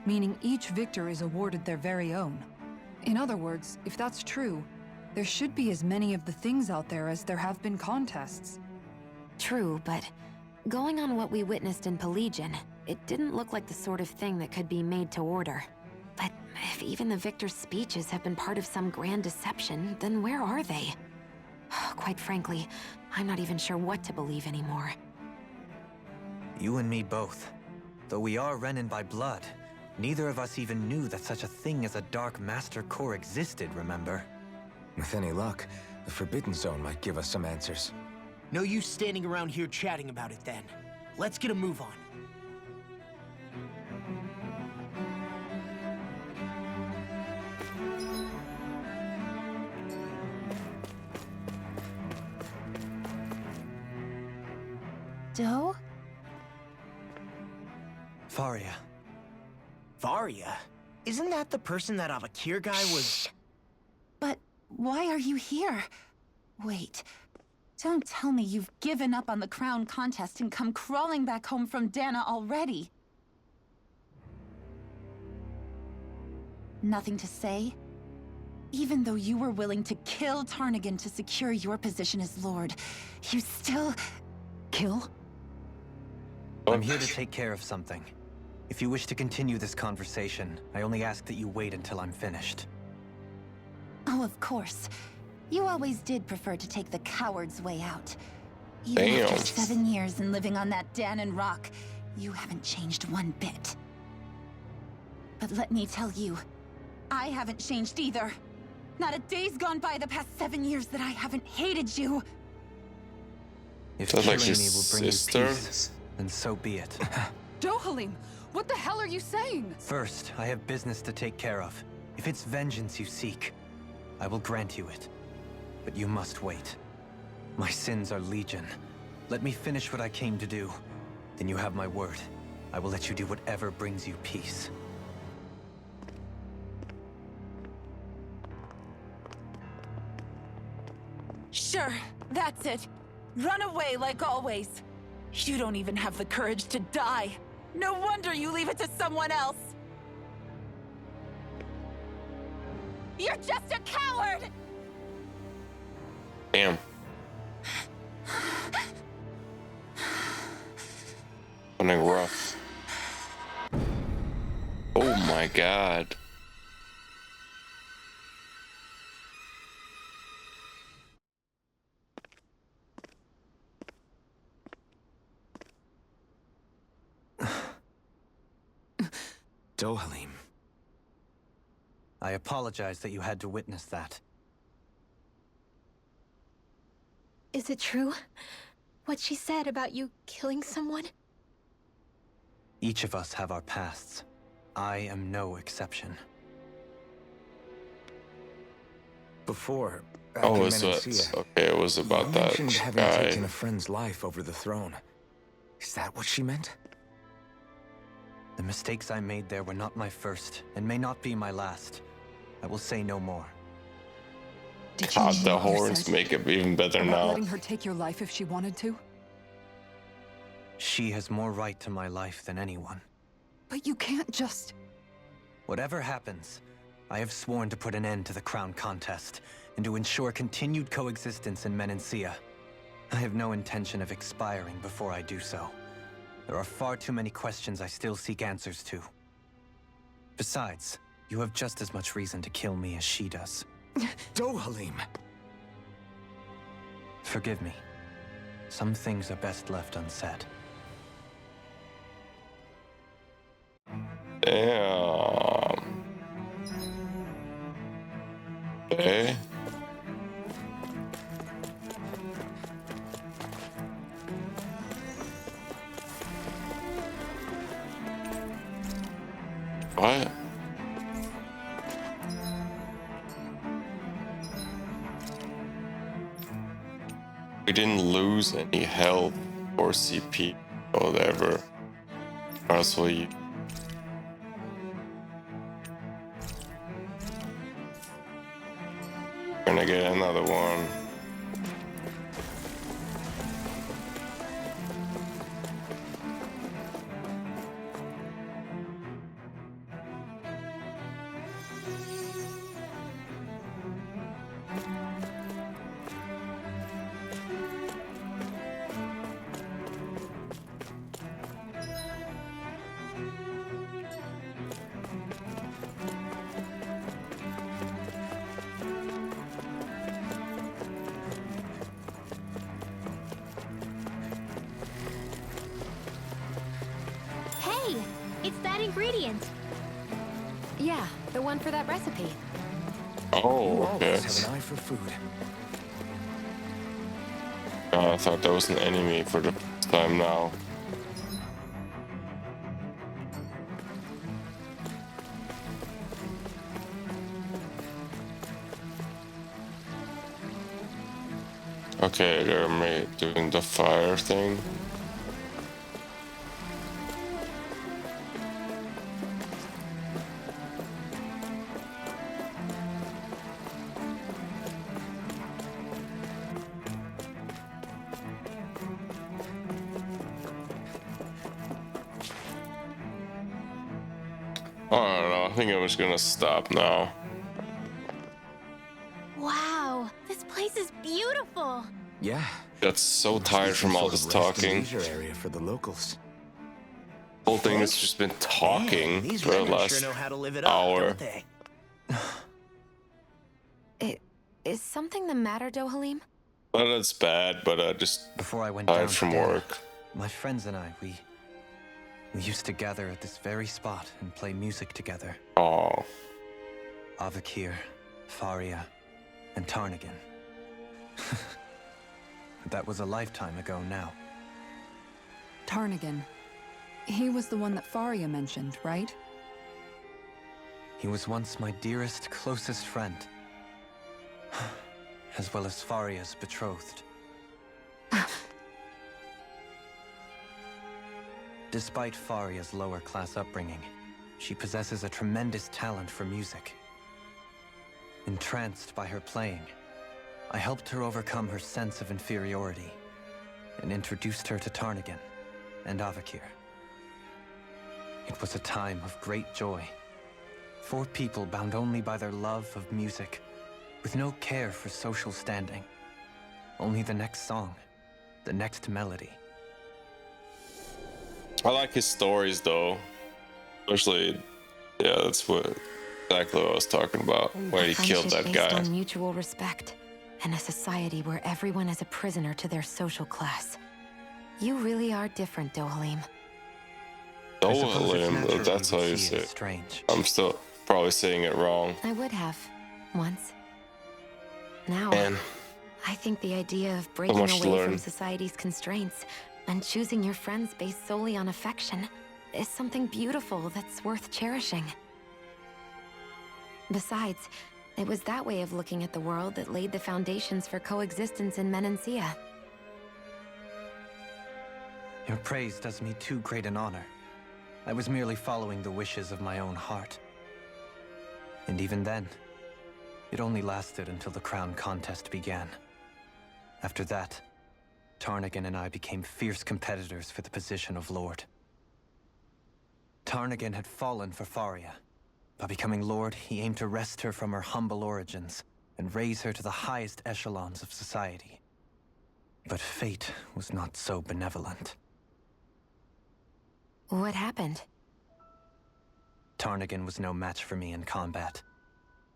meaning each victor is awarded their very own. In other words, if that's true, there should be as many of the things out there as there have been contests. True, but going on what we witnessed in Pelagian, it didn't look like the sort of thing that could be made to order. But if even the victor's speeches have been part of some grand deception, then where are they? Quite frankly, I'm not even sure what to believe anymore. You and me both. Though we are Renan by blood, neither of us even knew that such a thing as a Dark Master Core existed, remember? With any luck, the Forbidden Zone might give us some answers. No use standing around here chatting about it then. Let's get a move on. Do? Faria. Varia? Isn't that the person that Avakir guy was... But why are you here? Wait. Don't tell me you've given up on the crown contest and come crawling back home from Dana already. Nothing to say? Even though you were willing to kill Tarnigan to secure your position as Lord, you still... kill? I'm here to take care of something. If you wish to continue this conversation, I only ask that you wait until I'm finished. Oh, of course. You always did prefer to take the coward's way out. Even Damn. after 7 years and living on that Danon rock, you haven't changed one bit. But let me tell you, I haven't changed either. Not a day's gone by the past 7 years that I haven't hated you. If Sounds like killing me his will bring sister. you peace, then so be it. Dohalim, what the hell are you saying? First, I have business to take care of. If it's vengeance you seek, I will grant you it. But you must wait. My sins are legion. Let me finish what I came to do. Then you have my word. I will let you do whatever brings you peace. Sure, that's it. Run away like always. You don't even have the courage to die. No wonder you leave it to someone else. You're just a coward! Damn. Running rough. Oh my god. Dohalim. I apologize that you had to witness that. Is it true? What she said about you killing someone? Each of us have our pasts. I am no exception. Before, back Oh, in it's what? Menancia, Okay, it was about you that mentioned having guy. taken a friend's life over the throne. Is that what she meant? The mistakes I made there were not my first, and may not be my last. I will say no more. Did you God, mean the what you horns said make it even better about now. letting her take your life if she wanted to? She has more right to my life than anyone. But you can't just... Whatever happens, I have sworn to put an end to the crown contest, and to ensure continued coexistence in Menancia. I have no intention of expiring before I do so. There are far too many questions I still seek answers to. Besides, you have just as much reason to kill me as she does. Dohalim! Forgive me. Some things are best left unsaid. Damn. Okay. What? We didn't lose any health or CP or whatever. Or else we... Gonna get another one. Hey, it's that ingredient. Yeah, the one for that recipe. Oh, You okay. always have an eye for food. I thought that was an enemy for the first time now. Okay, they're doing the fire thing. I don't know, I think I'm just gonna stop now. Wow, this place is beautiful. Yeah. Got so Must be tired some from all sort this of rest and talking. leisure area for the locals. Whole thing has just been talking These for the Renners last sure know how to live it up, hour. don't they? Is something the matter, Dohalim? Not that's bad, but just Before I went down tired to from Dana, work. my friends and I, we used to gather at this very spot and play music together. Oh, Avakir, Faria, and Tarnigan. That was a lifetime ago now. Tarnigan. He was the one that Faria mentioned, right? He was once my dearest, closest friend. As well as Faria's betrothed. Despite Faria's lower-class upbringing, she possesses a tremendous talent for music. Entranced by her playing, I helped her overcome her sense of inferiority and introduced her to Tarnigan and Avakir. It was a time of great joy. 4 people bound only by their love of music, with no care for social standing. Only the next song, the next melody. I like his stories though. Especially, yeah, that's exactly what I was talking about. Where he killed that based guy. on mutual respect, and a society where everyone is a prisoner to their social class. You really are different, Dohalim. I suppose it's Dohalim, natural that's you how would you see say it it. as strange. I'm still probably saying it wrong. I would have, once. Now, Man, I think the idea of breaking much to away learn. from society's constraints and choosing your friends based solely on affection is something beautiful that's worth cherishing. Besides, it was that way of looking at the world that laid the foundations for coexistence in Menancia. Your praise does me too great an honor. I was merely following the wishes of my own heart. And even then, it only lasted until the crown contest began. After that, Tarnagan and I became fierce competitors for the position of Lord. Tarnagan had fallen for Faria. By becoming Lord, he aimed to wrest her from her humble origins and raise her to the highest echelons of society. But fate was not so benevolent. What happened? Tarnagan was no match for me in combat.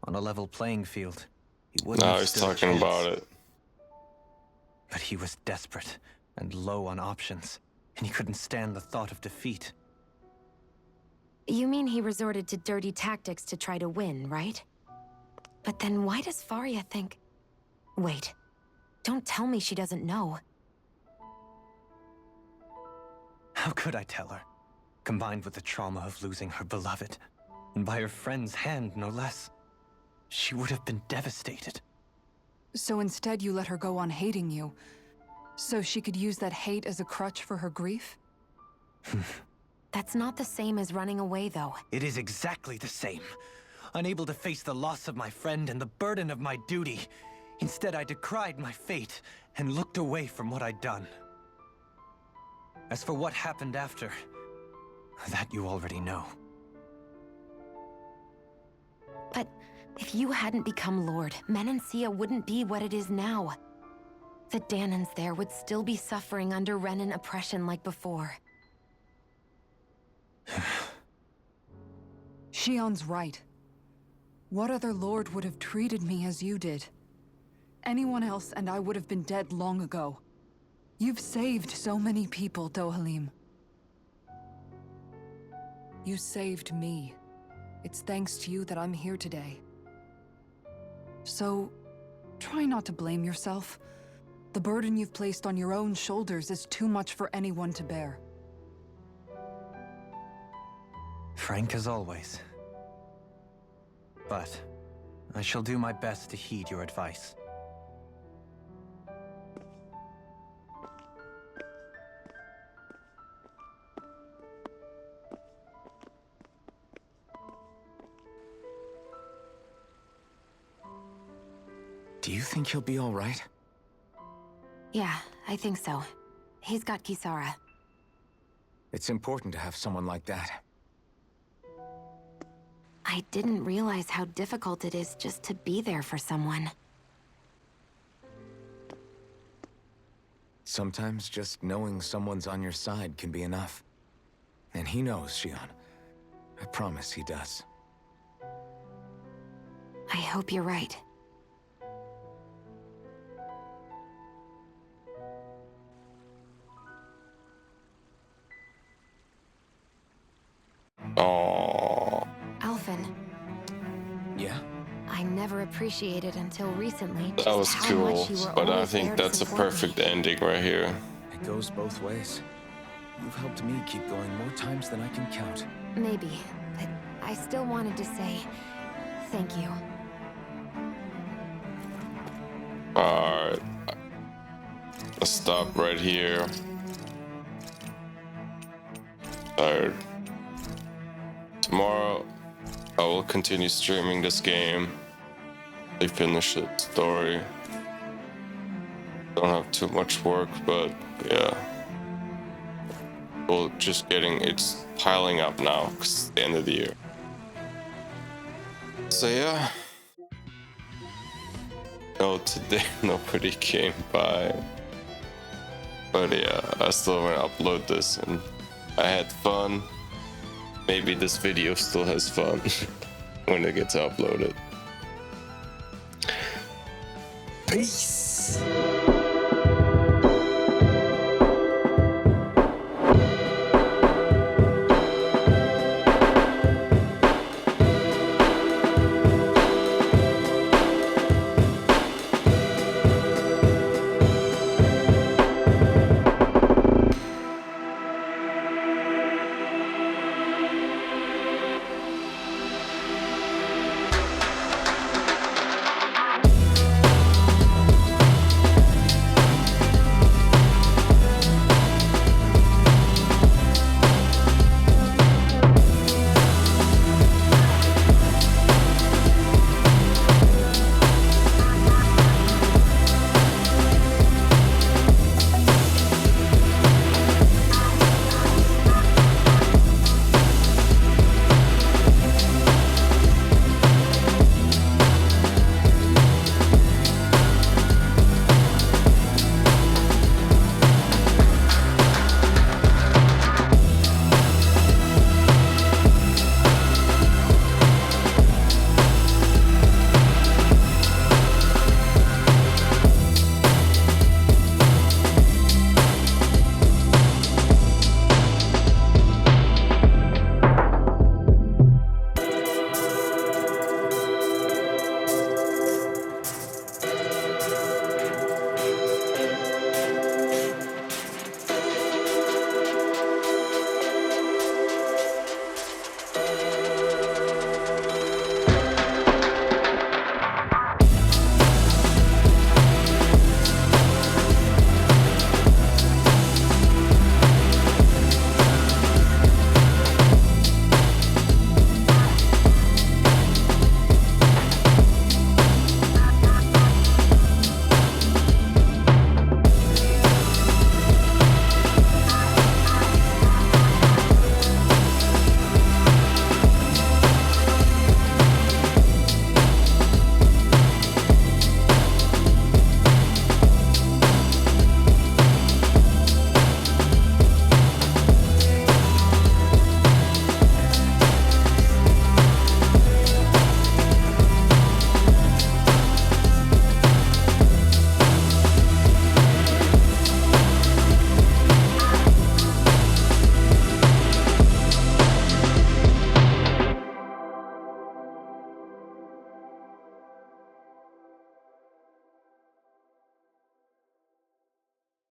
On a level playing field, he wouldn't now have he's stood a talking chance. about it. But he was desperate and low on options, and he couldn't stand the thought of defeat. You mean he resorted to dirty tactics to try to win, right? But then why does Faria think... Wait, don't tell me she doesn't know. How could I tell her? Combined with the trauma of losing her beloved, and by her friend's hand, no less, she would have been devastated. So instead you let her go on hating you, so she could use that hate as a crutch for her grief? That's not the same as running away, though. It is exactly the same. Unable to face the loss of my friend and the burden of my duty, instead I decried my fate and looked away from what I'd done. As for what happened after, that you already know. But if you hadn't become Lord, Menancia wouldn't be what it is now. The Danans there would still be suffering under Renan oppression like before. Shion's right. What other lord would have treated me as you did? Anyone else and I would have been dead long ago. You've saved so many people, Dohalim. You saved me. It's thanks to you that I'm here today. So, try not to blame yourself. The burden you've placed on your own shoulders is too much for anyone to bear. Frank as always. But I shall do my best to heed your advice. Do you think he'll be all right? Yeah, I think so. He's got Kisara. It's important to have someone like that. I didn't realize how difficult it is just to be there for someone. Sometimes just knowing someone's on your side can be enough. And he knows, Shion. I promise he does. I hope you're right. Aww. Alphen, Yeah? I never appreciated until recently just That was how cool, much you were but I always there think to that's a support perfect me. ending right here. It goes both ways. You've helped me keep going more times than I can count. Maybe, but I still wanted to say thank you. Alright. Let's stop right here. Tired. Tomorrow, I will continue streaming this game. They finish the story. Don't have too much work, but yeah. Well, just getting, it's piling up now because it's the end of the year. So yeah. No, today nobody came by. But yeah, I still want to upload this and I had fun. Maybe this video still has fun when it gets uploaded. Peace.